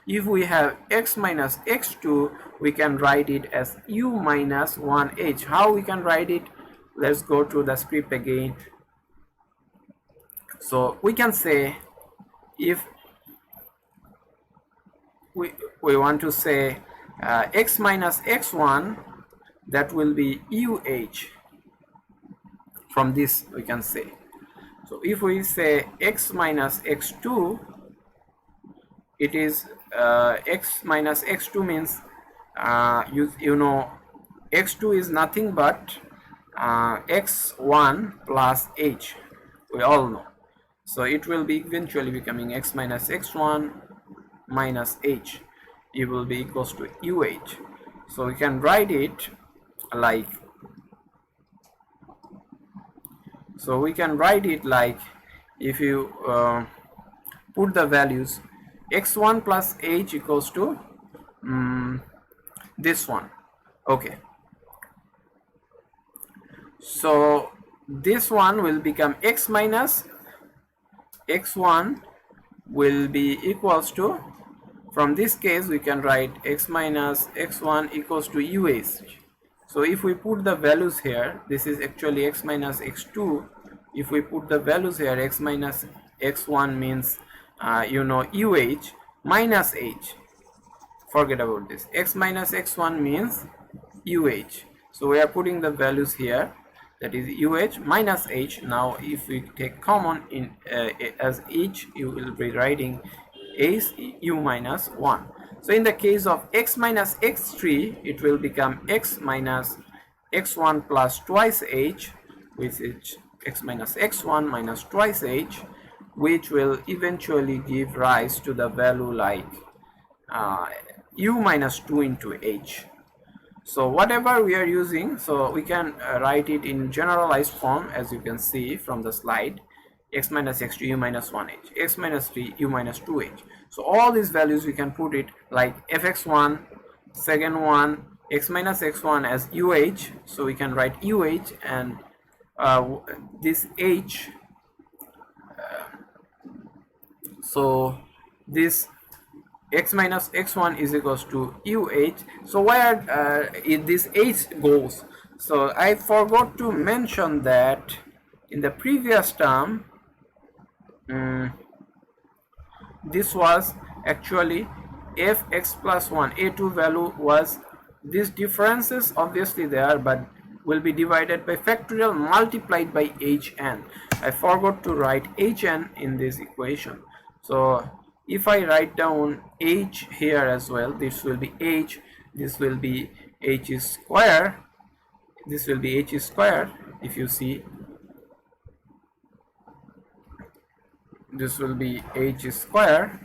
if we have x minus x2, we can write it as u minus 1h. How we can write it? Let's go to the script again. So we can say, if we want to say x minus x1, that will be from this we can say. So if we say x minus x2, it is x minus x2 means you know x2 is nothing but x1 plus h, we all know. So it will be eventually becoming x minus x1 minus h. It will be equals to So we can write it like, if you put the values, x1 plus h equals to this one. Okay, so this one will become x minus x1 will be equals to, from this case we can write x minus x1 equals to So if we put the values here, this is actually x minus x2. If we put the values here, x minus x1 means you know minus h. Forget about this. X minus x1 means So we are putting the values here, that is minus h. Now if we take common in as h, you will be writing u minus 1. So in the case of x minus x3, it will become x minus x1 plus twice h, which is x minus x1 minus twice h, which will eventually give rise to the value like u minus 2 into h. So whatever we are using, so we can write it in generalized form, as you can see from the slide. X minus x2 u minus 1h, x minus 3 u minus 2h. So all these values we can put it like fx1, second one, x minus x1 as so we can write and this h, so this x minus x1 is equals to So where this h goes? So I forgot to mention that in the previous term, this was actually fx plus 1. A2 value was, these differences obviously there, but will be divided by factorial multiplied by hn. I forgot to write hn in this equation. So if I write down h here as well, this will be h, this will be h square, this will be h square. If you see, this will be h square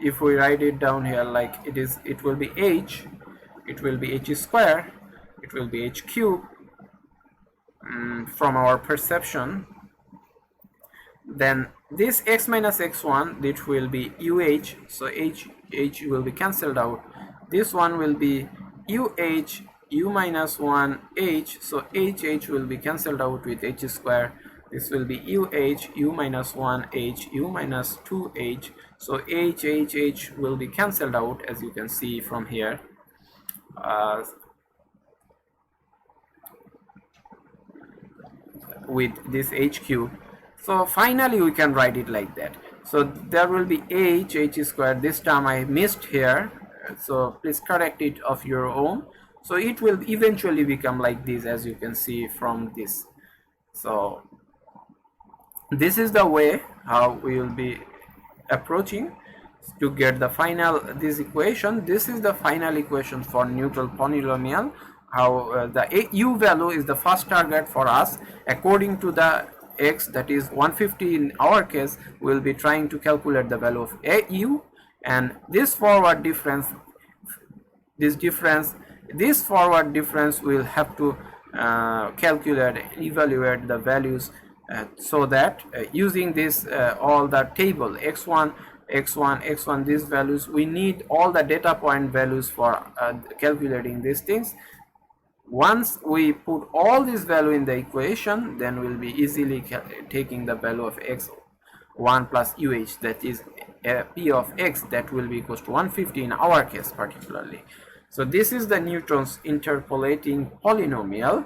if we write it down here like it is, it will be h, it will be h square, it will be h cube from our perception. Then this x minus x1, this will be uh, so h will be cancelled out. This one will be u minus 1 h, so h will be cancelled out with h square. This will be u minus 1 h, u minus 2 h, so h will be cancelled out, as you can see from here. With this h cube. So finally we can write it like that. So there will be h square. This term I missed here, so please correct it of your own. So it will eventually become like this, as you can see from this. So this is the way how we will be approaching to get the final this equation. This is the final equation for neutral polynomial. How the u value is the first target for us according to the x, that is 150 in our case. We will be trying to calculate the value of u, and this forward difference, this forward difference will have to calculate and evaluate the values, so that using this all the table x1 these values, we need all the data point values for calculating these things. Once we put all this value in the equation, then we'll be easily taking the value of x1 plus uh, that is p of x, that will be equals to 150 in our case particularly. So this is the Newton's interpolating polynomial.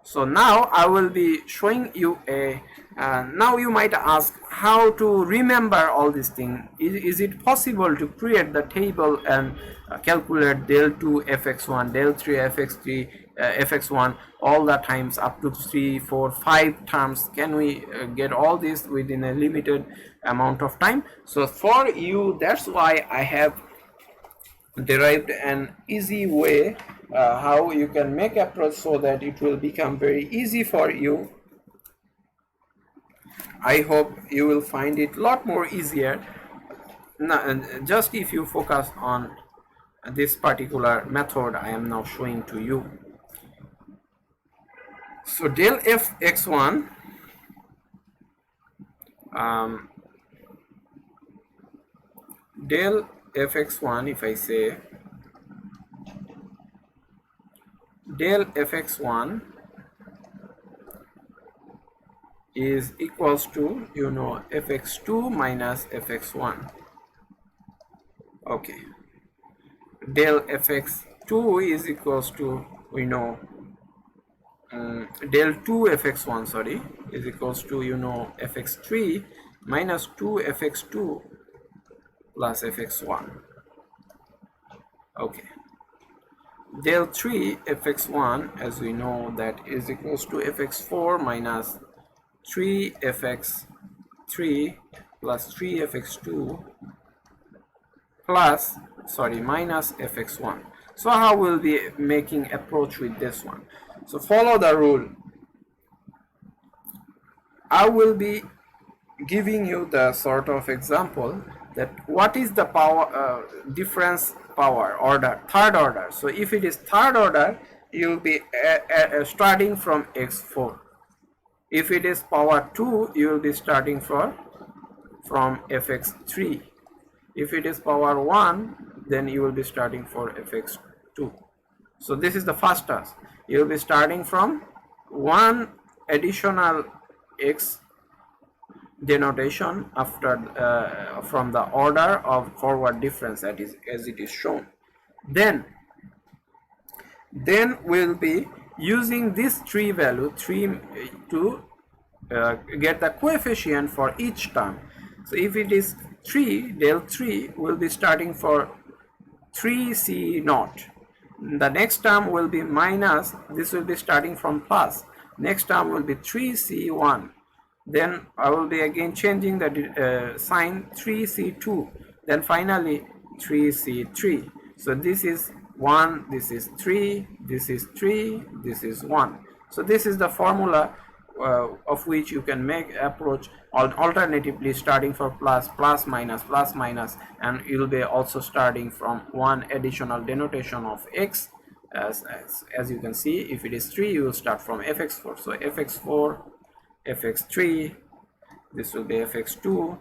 So now I will be showing you a now you might ask how to remember all these things. Is it possible to create the table and calculate del 2 fx1, del 3 fx3, fx1 all the times up to 3, 4, 5 terms? Can we get all this within a limited amount of time? So for you, that's why I have derived an easy way how you can make approach so that it will become very easy for you. I hope you will find it a lot more easier now, just if you focus on this particular method I am now showing to you. So del f x1 del fx1, if I say del fx1 is equals to, you know, fx2 minus fx1. Okay, del fx2 is equals to, we know, del 2 fx1, sorry, is equals to, you know, fx3 minus 2 fx2 plus fx1. Okay, del 3 fx1, as we know, that is equals to fx4 minus 3 fx3 plus 3 fx2 plus, sorry, minus fx1. So how we'll be making approach with this one? So follow the rule. I will be giving you the sort of example that what is the power difference power order, third order. So if it is third order, you will be starting from x4. If it is power 2, you will be starting from fx3. If it is power 1, then you will be starting for fx2. So this is the first task. You will be starting from one additional x denotation after from the order of forward difference, that is as it is shown. Then we'll be using this 3 value, 3 to get the coefficient for each term. So if it is 3, del 3 will be starting for 3c naught. The next term will be minus, this will be starting from plus next term will be 3c1, then I will be again changing the sign, 3c2, then finally 3c3. So this is 1, this is 3, this is 3, this is 1. So this is the formula of which you can make approach alternatively, starting for plus minus, and you will be also starting from one additional denotation of x. As you can see, if it is 3, you will start from fx4. So fx4, fx3, this will be fx2,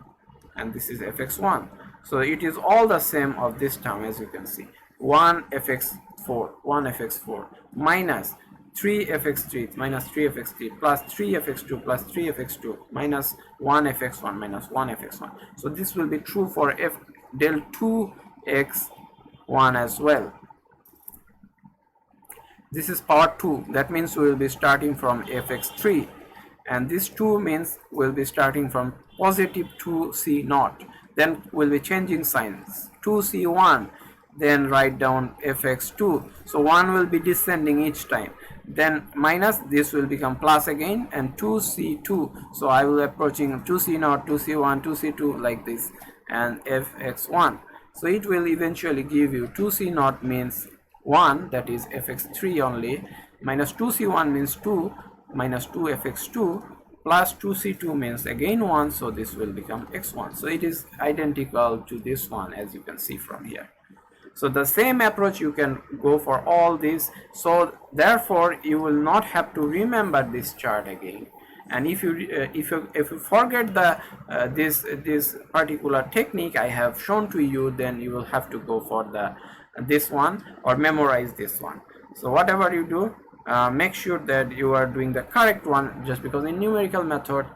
and this is fx1. So it is all the same of this term, as you can see. 1 fx4 minus 3fx3 minus 3fx3 plus 3fx2 plus 3fx2 minus 1fx1 minus 1fx1. So this will be true for f del 2x1 as well. This is power 2. That means we will be starting from fx3, and this 2 means we'll be starting from positive 2c0. Then we'll be changing signs, 2c1, then write down fx2. So 1 will be descending each time, then minus, this will become plus again, and 2c2. So I will approaching 2c0, 2c1, 2c2 like this, and fx1. So it will eventually give you 2c0 means 1, that is fx3 only, minus 2c1 means 2, minus 2fx2, plus 2c2 means again 1, so this will become x1. So it is identical to this one, as you can see from here. So the same approach you can go for all this. So therefore you will not have to remember this chart again. And if you forget the this particular technique I have shown to you, then you will have to go for this one or memorize this one. So whatever you do, make sure that you are doing the correct one, just because in numerical method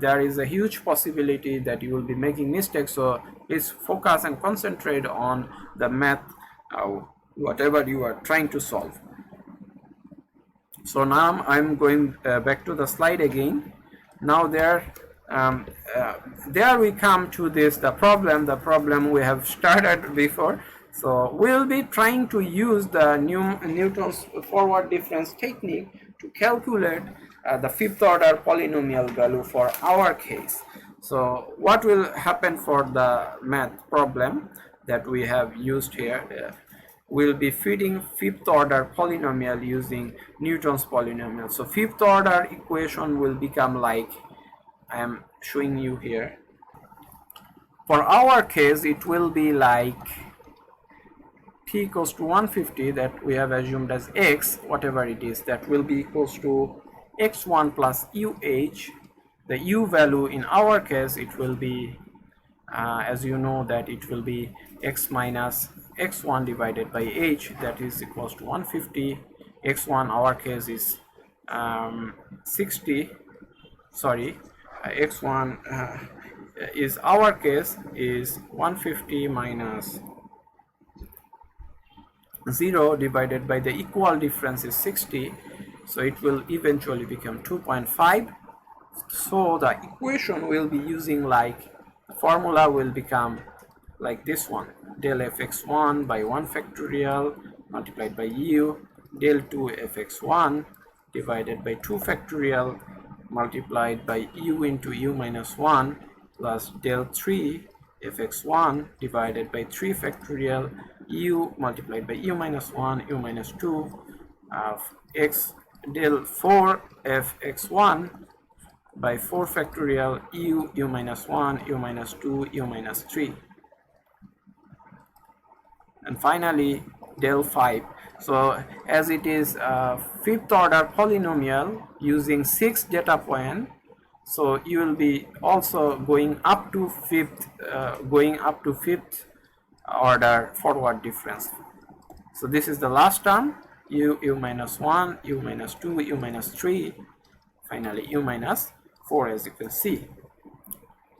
there is a huge possibility that you will be making mistakes. So please focus and concentrate on the math, whatever you are trying to solve. So now I'm going back to the slide again. Now there we come to the problem we have started before. So we'll be trying to use the Newton's forward difference technique to calculate the fifth order polynomial value for our case. So what will happen for the math problem that we have used here? We'll be feeding fifth order polynomial using Newton's polynomial. So fifth order equation will become like I am showing you here. For our case, it will be like t equals to 150, that we have assumed as x, whatever it is, that will be equals to x1 plus uh. The u value in our case, it will be as you know, that it will be x minus x1 divided by h, that is equals to 150. X1 our case is 60, sorry, x1 is our case is 150 minus 0 divided by the equal difference is 60, so it will eventually become 2.5. So the equation will be using like, the formula will become like this one, del fx1 by 1 factorial multiplied by u, del 2 fx1 divided by 2 factorial multiplied by u into u minus 1 plus del 3 fx1 divided by 3 factorial u multiplied by u minus 1 u minus 2 of x del 4 fx1 by 4 factorial u minus 1 u minus 2 u minus 3, and finally del 5. So as it is a fifth order polynomial using 6 data point, so you will be also going up to fifth order forward difference. So this is the last term, u minus 1 u minus 2 u minus 3, finally u minus 4, as you can see.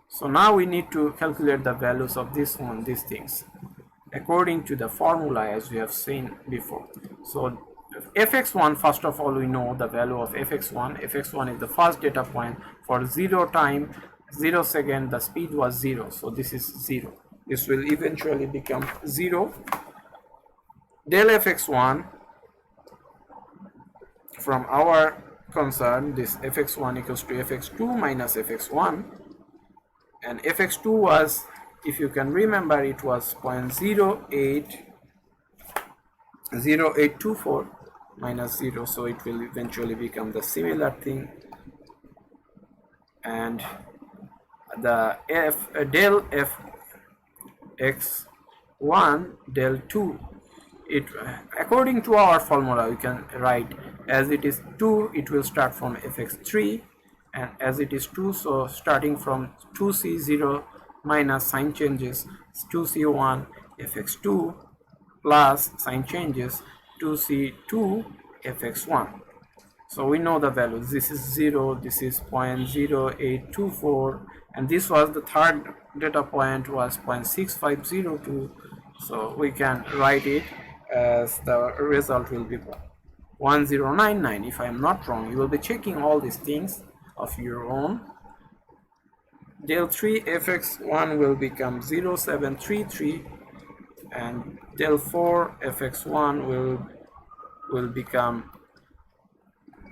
So now we need to calculate the values of these things according to the formula as we have seen before. So fx1, first of all, we know the value of fx1. Fx1 is the first data point. For 0 time, 0 second, the speed was 0, so this is 0. This will eventually become 0. Del fx1 from our concern, this fx1 equals to fx2 minus fx1, and fx2 was, if you can remember, it was 0.0824 minus 0, so it will eventually become the similar thing. And the del fx1 del 2, it according to our formula we can write as it is 2, it will start from fx3, and as it is 2, so starting from 2c0 minus sign changes 2c1 fx2 plus sign changes 2c2 fx1. So we know the values. This is 0, this is 0.0824, and this was the third data point was 0.6502. So we can write it as the result will be 1099. If I am not wrong, you will be checking all these things of your own. Del 3 fx1 will become 0733, and del 4 fx1 will become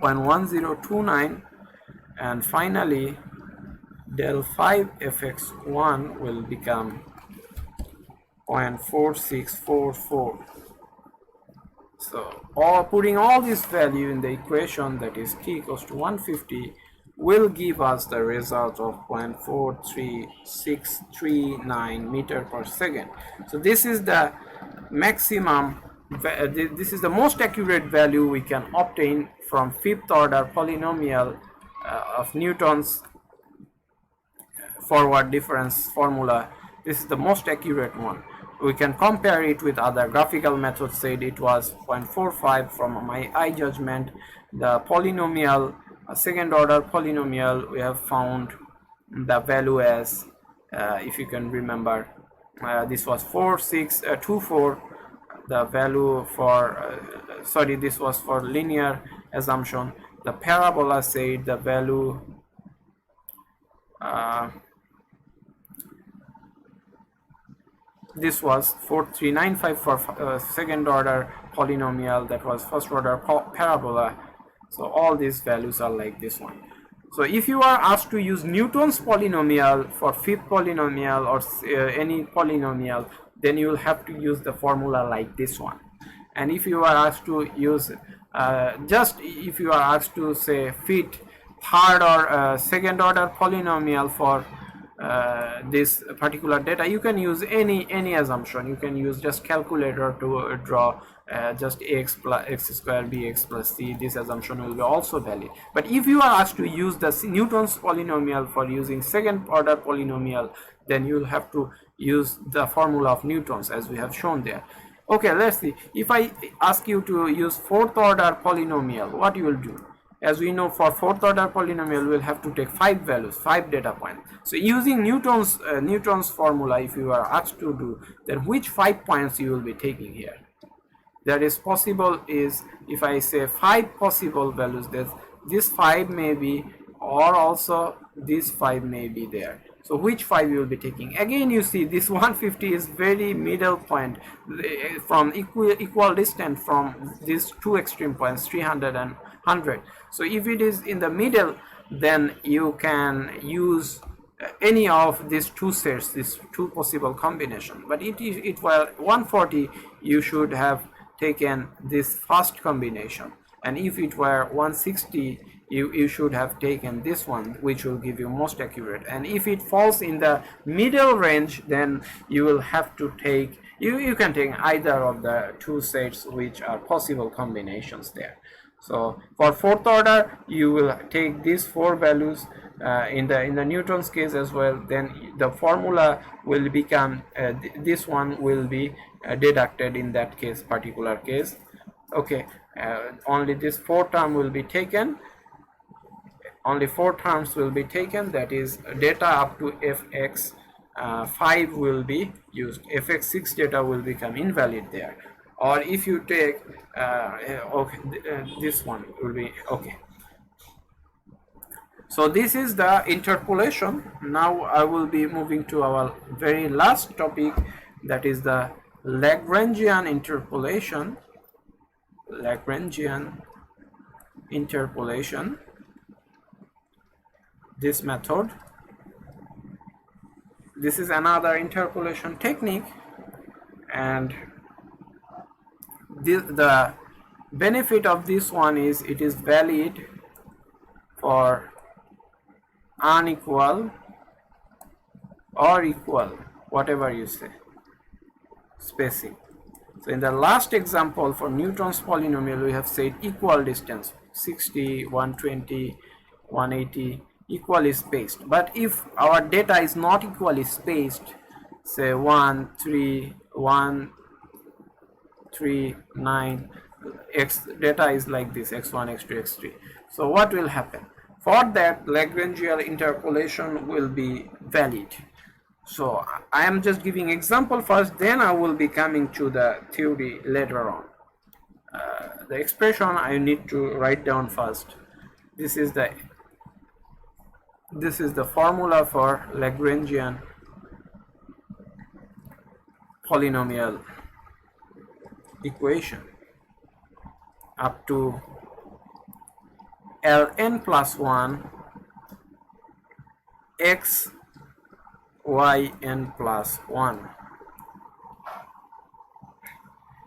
0.1029, and finally del 5 fx1 will become 0.4644. So putting all this value in the equation, that is t equals to 150, will give us the result of 0.43639 meter per second. So this is the maximum, this is the most accurate value we can obtain from fifth order polynomial of Newton's forward difference formula. This is the most accurate one. We can compare it with other graphical methods. Said it was 0.45 from my eye judgment. The polynomial, second order polynomial, we have found the value as, if you can remember, this was 4624. The value for, sorry, this was for linear assumption. The parabola said the value, this was 4395 for second order polynomial, that was first order parabola. So all these values are like this one. So if you are asked to use Newton's polynomial for fifth polynomial or any polynomial, then you will have to use the formula like this one. And if you are asked to use if you are asked to say fit third or second order polynomial for this particular data, you can use any assumption. You can use just calculator to draw just x plus x square bx plus c. This assumption will be also valid. But if you are asked to use the Newton's polynomial for using second order polynomial, then you will have to use the formula of Newton's as we have shown there. Okay, let's see. If I ask you to use fourth order polynomial, what you will do? As we know, for fourth order polynomial, we will have to take 5 values, 5 data points. So using Newton's formula, if you are asked to do, then which 5 points you will be taking here? That is possible is, if I say 5 possible values, that this 5 may be, or also this 5 may be there. So which 5 you will be taking? Again, you see this 150 is very middle point, from equal distance from these two extreme points, 300 and 100. So if it is in the middle, then you can use any of these two sets, these two possible combination. But it were 140, you should have taken this first combination, and if it were 160, you should have taken this one, which will give you most accurate. And if it falls in the middle range, then you will have to take, you can take either of the two sets which are possible combinations there. So for fourth order, you will take these 4 values in the Newton's case as well. Then the formula will become this one will be deducted in that case, particular case. Okay, only this 4 term will be taken. Only 4 terms will be taken. That is, data up to fx 5 will be used. Fx 6 data will become invalid there. Or if you take this one will be okay. So this is the interpolation. Now I will be moving to our very last topic, that is the Lagrangian interpolation. Lagrangian interpolation, this method. This is another interpolation technique, and the benefit of this one is it is valid for unequal or equal, whatever you say, spacing. So in the last example for Newton's polynomial, we have said equal distance, 60, 120, 180, equally spaced. But if our data is not equally spaced, say 1, 3, 1, 3, 9, x data is like this, x1, x2, x3. So what will happen? For that, Lagrangian interpolation will be valid. So I am just giving example first, then I will be coming to the theory later on. The expression I need to write down first. This is the formula for Lagrangian polynomial equation up to Ln plus 1 x yn plus 1,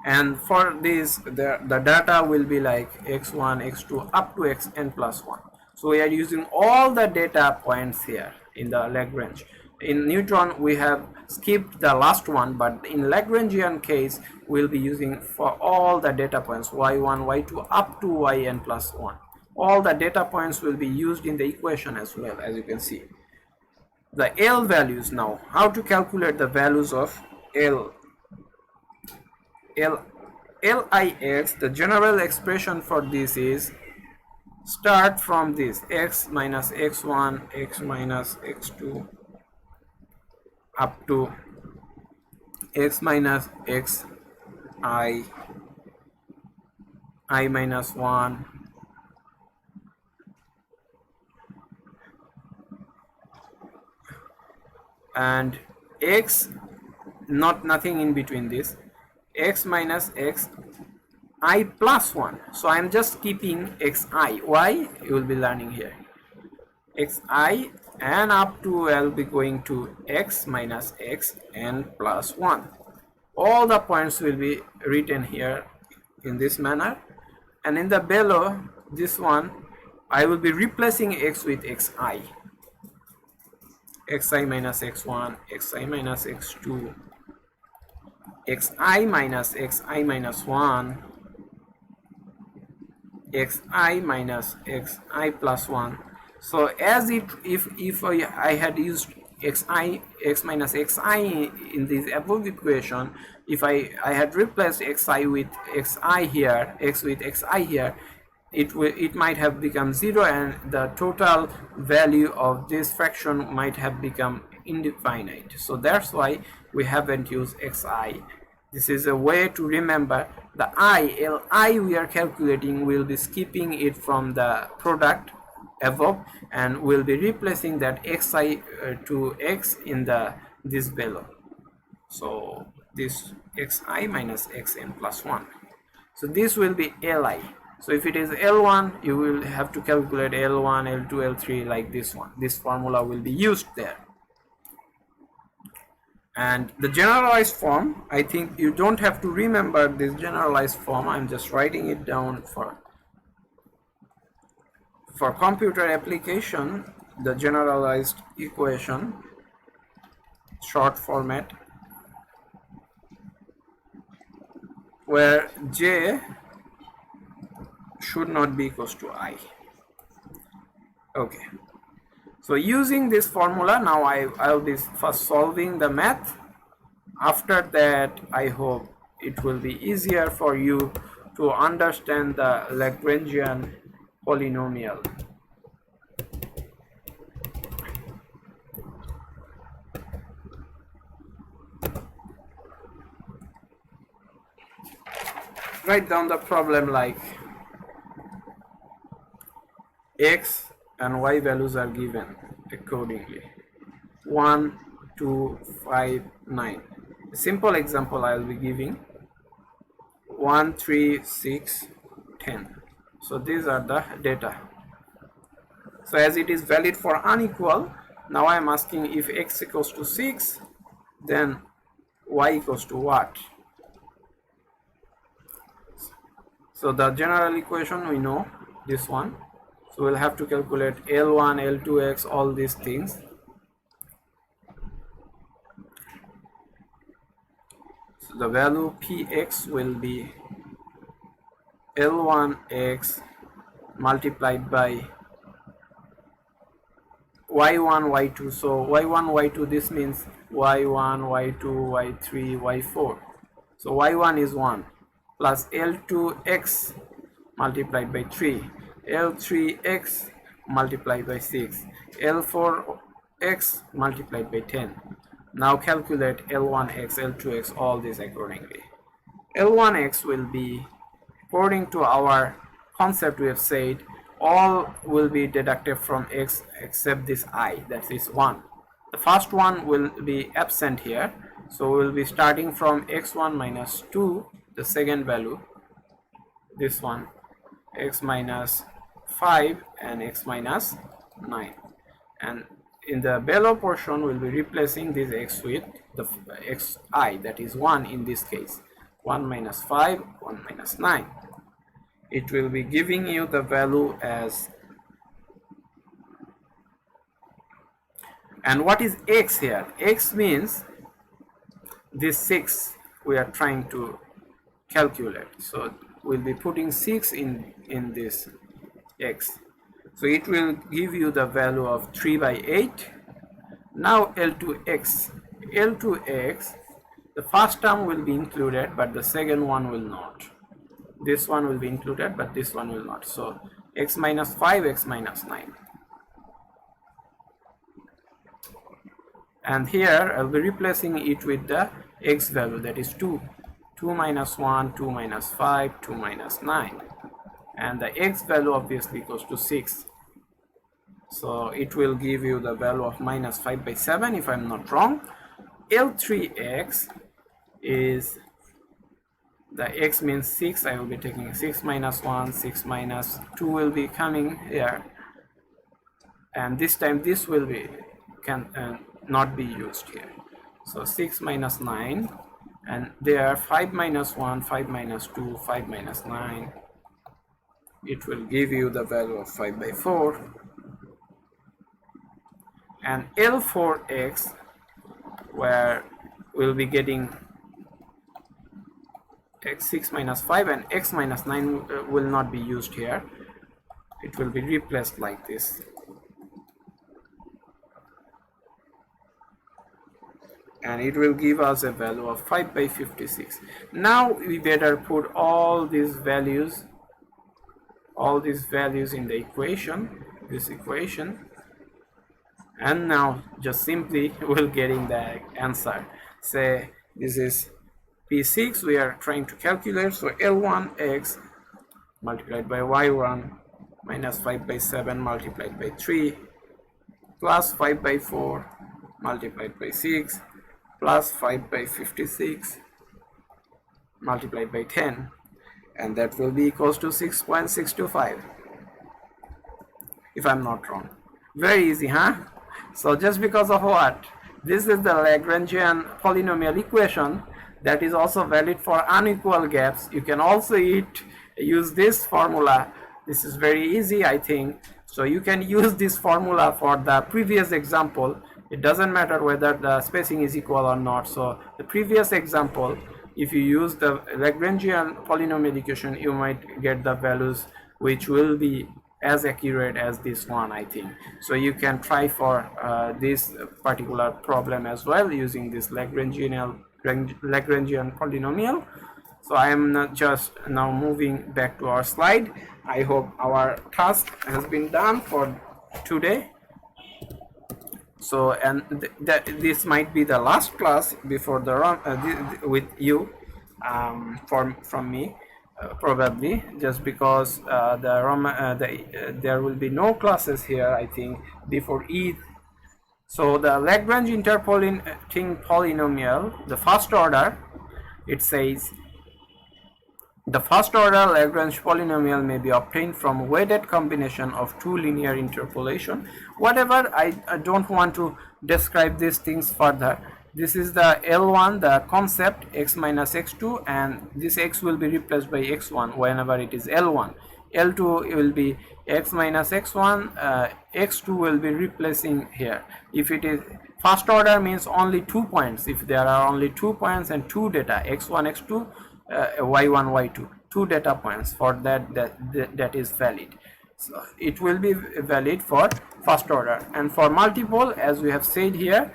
and for this the data will be like x1, x2 up to xn plus 1. So we are using all the data points here in the Lagrange. In Newton we have skipped the last one, but in Lagrangian case we'll be using for all the data points y1, y2 up to yn plus 1. All the data points will be used in the equation as well, as you can see. The L values now, how to calculate the values of Lix, the general expression for this is start from this x minus x1, x minus x2 up to x minus xi, I minus 1, and x, nothing in between this, x minus xi plus 1. So I am just keeping xi. Why? You will be learning here. Xi, and up to I'll be going to x minus xn plus 1. All the points will be written here in this manner, and in the below this one I will be replacing x with xi. Xi minus x1, xi minus x2, xi minus xi minus 1, xi minus xi plus 1. So as if I had used x minus xi in this above equation, if I had replaced xi with xi here, x with xi here, it might have become 0, and the total value of this fraction might have become indefinite. So that's why we haven't used xi. This is a way to remember the li we are calculating. We'll be skipping it from the product above, and we'll be replacing that xi to x in this below. So this xi minus xn plus 1. So this will be li. So if it is L1, you will have to calculate L1, L2, L3 like this one. This formula will be used there. And the generalized form, I think you don't have to remember this generalized form. I'm just writing it down for computer application. The generalized equation, short format, where J should not be equals to I. Okay, so using this formula, now I'll be first solving the math. After that, I hope it will be easier for you to understand the Lagrangian polynomial. Write down the problem like x and y values are given accordingly. 1, 2, 5, 9. A simple example I will be giving 1, 3, 6, 10. So these are the data. So as it is valid for unequal, now I am asking if x equals to 6, then y equals to what? So the general equation we know, this one. So we'll have to calculate L1, L2x, all these things. So the value Px will be L1x multiplied by y1, y2. So y1, y2, this means y1, y2, y3, y4. So y1 is 1 plus L2x multiplied by 3, L3x multiplied by 6, L4x multiplied by 10. Now calculate L1x, L2x, all this accordingly. L1x will be, according to our concept, we have said all will be deducted from x except this I, that is 1. The first one will be absent here, so we will be starting from x1 minus 2, the second value, this one, x minus 5 and x minus 9, and in the below portion we'll be replacing this x with the xi, that is 1 in this case. 1 minus 5, 1 minus 9. It will be giving you the value as, and what is x here? X means this 6 we are trying to calculate, so we'll be putting 6 in this x, so it will give you the value of 3 by 8. Now L2x, the first term will be included but the second one will not. This one will be included but this one will not. So x minus 5, x minus 9. And here I'll be replacing it with the x value, that is 2. 2 minus 1, 2 minus 5, 2 minus 9. And the x value obviously equals to 6. So it will give you the value of minus 5 by 7 if I'm not wrong. L3x is, the x means 6, I will be taking 6 minus 1, 6 minus 2 will be coming here, and this time this will be not be used here. So 6 minus 9, and there 5 minus 1, 5 minus 2, 5 minus 9. It will give you the value of 5 by 4. And L4x, where we'll be getting x6 minus 5 and x minus 9 will not be used here. It will be replaced like this. And it will give us a value of 5 by 56. Now we better put all these values in the equation, this equation, and now just simply we're getting the answer. Say this is P6 we are trying to calculate, so L1x multiplied by y1 minus 5 by 7 multiplied by 3 plus 5 by 4 multiplied by 6 plus 5 by 56 multiplied by 10, and that will be equals to 6.625 if I'm not wrong. Very easy, huh? So just because of what? This is the Lagrangian polynomial equation that is also valid for unequal gaps. You can also use this formula. This is very easy, I think. So you can use this formula for the previous example. It doesn't matter whether the spacing is equal or not. So the previous example, if you use the Lagrangian polynomial equation, you might get the values which will be as accurate as this one, I think. So you can try for this particular problem as well using this Lagrangian polynomial. So I am just now moving back to our slide. I hope our task has been done for today. So, and this might be the last class before the with you from me. Probably just because there will be no classes here, I think, before Eid. So the Lagrange interpolating polynomial, the first order, it says The first order Lagrange polynomial may be obtained from weighted combination of two linear interpolation. Whatever, I don't want to describe these things further. This is the L1, the concept x minus x2, and this x will be replaced by x1 whenever it is L1. L2 will be x minus x1, x2 will be replacing here. If it is first order, means only 2 points. If there are only 2 points and 2 data, x1, x2, y1, y2, 2 data points, for that is valid. So it will be valid for first order. And for multiple, as we have said here,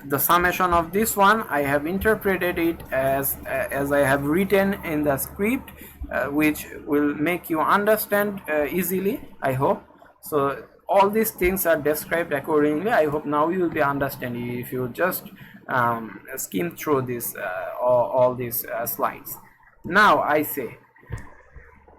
the summation of this one, I have interpreted it as I have written in the script, which will make you understand easily, I hope. So all these things are described accordingly. I hope now you will be understanding if you just skim through this all these slides. Now I say,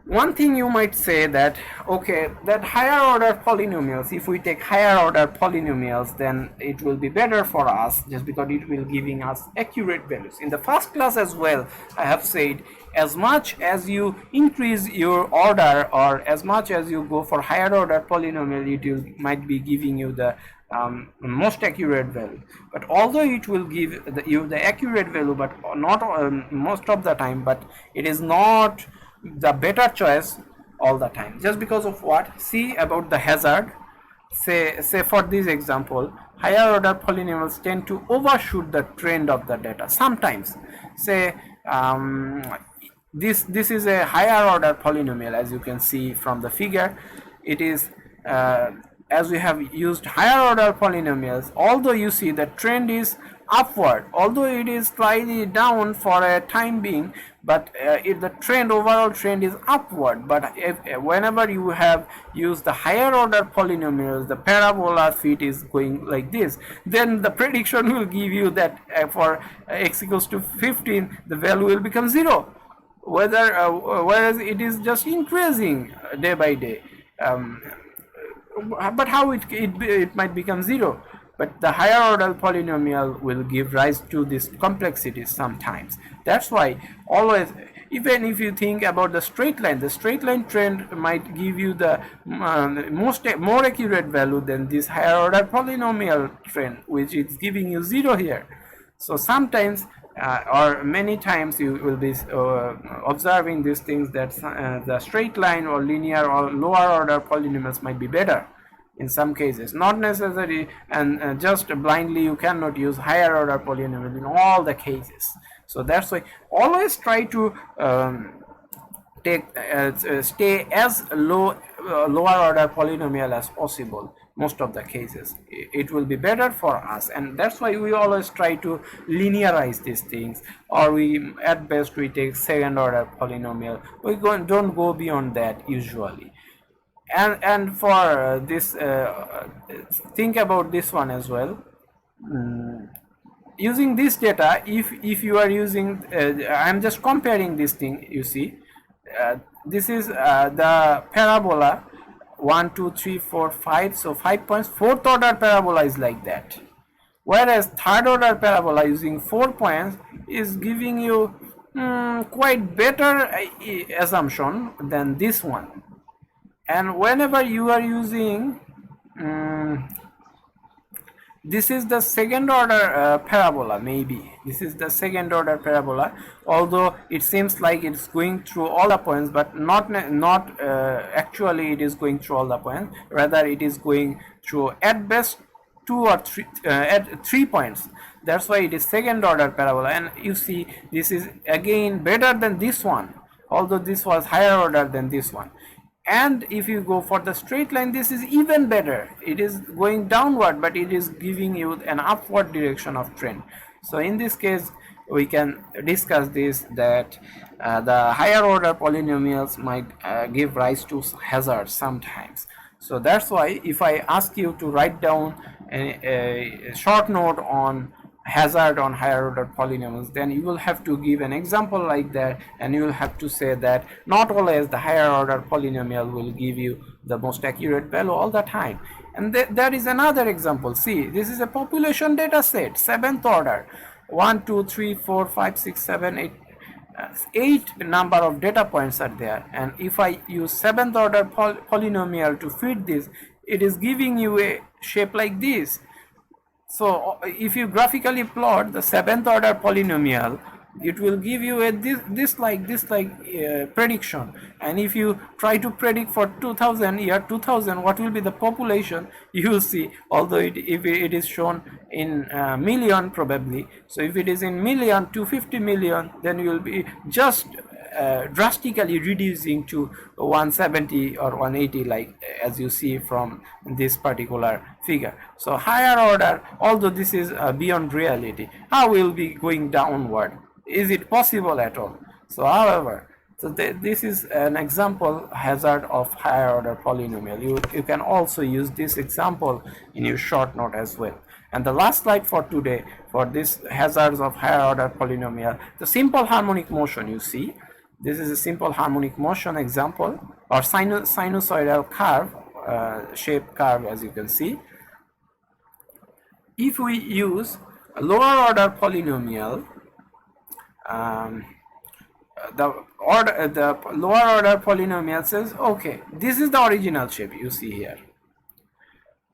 one thing you might say that, okay, that higher order polynomials, if we take higher order polynomials, then it will be better for us, just because it will giving us accurate values. In the first class as well, I have said, as much as you increase your order, or as much as you go for higher order polynomial, it might be giving you the most accurate value. But although it will give you the accurate value, but not most of the time, but it is not the better choice all the time. Just because of what? See about the hazard. Say for this example, higher order polynomials tend to overshoot the trend of the data sometimes. Say this is a higher order polynomial, as you can see from the figure. It is as we have used higher order polynomials, although you see the trend is upward, although it is slightly down for a time being, but if the trend, overall trend is upward. But whenever you have used the higher order polynomials, the parabola fit is going like this, then the prediction will give you that for x equals to 15, the value will become 0, whereas it is just increasing day by day. But how it might become 0? But the higher order polynomial will give rise to this complexity sometimes. That's why always, even if you think about the straight line trend might give you the more accurate value than this higher order polynomial trend, which is giving you 0 here. So sometimes or many times you will be observing these things, that the straight line or linear or lower order polynomials might be better in some cases, not necessary, and just blindly you cannot use higher order polynomial in all the cases. So that's why always try to stay as lower order polynomial as possible. Most of the cases it will be better for us, and that's why we always try to linearize these things, or we at best we take second order polynomial. We don't go beyond that usually. And for this, think about this one as well. Using this data, if you are using, I'm just comparing this thing. You see, this is the parabola 1, 2, 3, 4, 5. So 5 points. Fourth order parabola is like that, whereas third order parabola using 4 points is giving you quite better assumption than this one. And whenever you are using this is the second order parabola, maybe this is the second order parabola, although it seems like it's going through all the points, but not actually it is going through all the points, rather it is going through at best 2 or 3 at 3 points. That's why it is second order parabola. And you see, this is again better than this one, although this was higher order than this one. And if you go for the straight line, this is even better. It is going downward, but it is giving you an upward direction of trend. So in this case, we can discuss this, that the higher order polynomials might give rise to hazards sometimes. So that's why if I ask you to write down a short note on hazard on higher order polynomials, then you will have to give an example like that, and you will have to say that not always the higher order polynomial will give you the most accurate value all the time. And there is another example. See, this is a population data set, 7th order, 1, 2, 3, 4, 5, 6, 7, 8, 8 number of data points are there, and if I use 7th order polynomial to fit this, it is giving you a shape like this. So if you graphically plot the 7th order polynomial, it will give you a this like prediction. And if you try to predict for 2000, year 2000, what will be the population, you will see, although if it is shown in million probably, so if it is in million, 250 million, then you will be just drastically reducing to 170 or 180, like as you see from this particular figure. So higher order, although this is beyond reality, how will be going downward? Is it possible at all? So however, so this is an example hazard of higher order polynomial. You can also use this example in your short note as well. And the last slide for today, for this hazards of higher order polynomial, the simple harmonic motion, you see, this is a simple harmonic motion example, or sinusoidal curve, shape curve, as you can see. If we use a lower order polynomial, the lower order polynomial says, okay, this is the original shape you see here.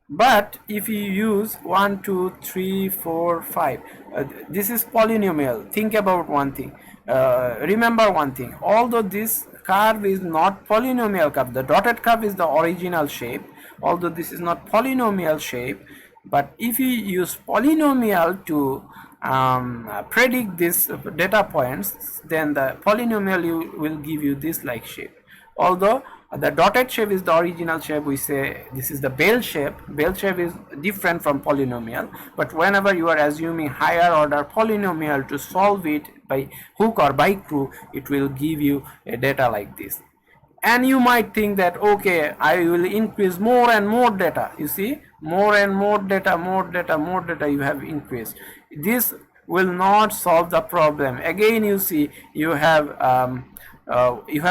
But if you use 1, 2, 3, 4, 5, this is polynomial. Think about one thing. Remember one thing. Although this curve is not polynomial curve, the dotted curve is the original shape. Although this is not polynomial shape, but if you use polynomial to predict this data points, then the polynomial will give you this like shape. Although the dotted shape is the original shape, we say this is the bell shape. Bell shape is different from polynomial, but whenever you are assuming higher order polynomial to solve it by hook or by crook, it will give you a data like this. And you might think that, okay, I will increase more and more data. You see, more and more data, you have increased. This will not solve the problem. Again, you see, you have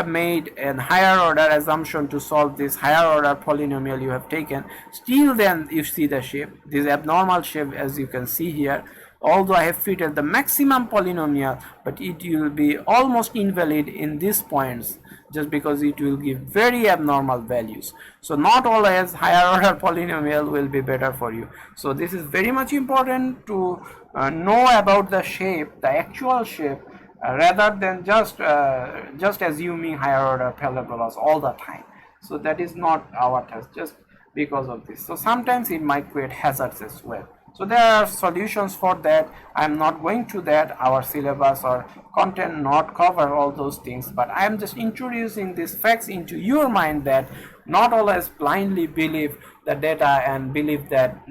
made a higher order assumption to solve this higher order polynomial you have taken. Still then you see the shape, this abnormal shape, as you can see here. Although I have fitted the maximum polynomial, but it will be almost invalid in these points, just because it will give very abnormal values. So not always higher order polynomial will be better for you. So this is very much important to know about the shape, the actual shape, rather than just assuming higher order parabolas all the time. So that is not our task, just because of this. So sometimes it might create hazards as well. So there are solutions for that. I am not going to that. Our syllabus or content not cover all those things, but I am just introducing these facts into your mind, that not always blindly believe the data and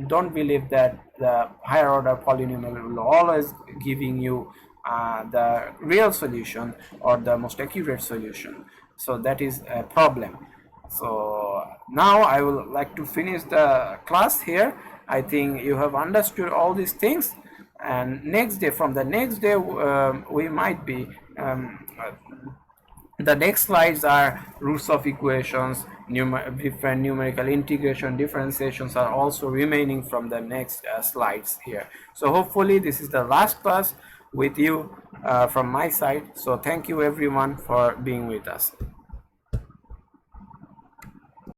don't believe that the higher order polynomial will always giving you the real solution or the most accurate solution. So that is a problem. So now I would like to finish the class here. I think you have understood all these things, and next day, from the next day, we might be the next slides are roots of equations, different numerical integration, differentiations are also remaining from the next slides here. So hopefully this is the last class with you from my side. So thank you everyone for being with us.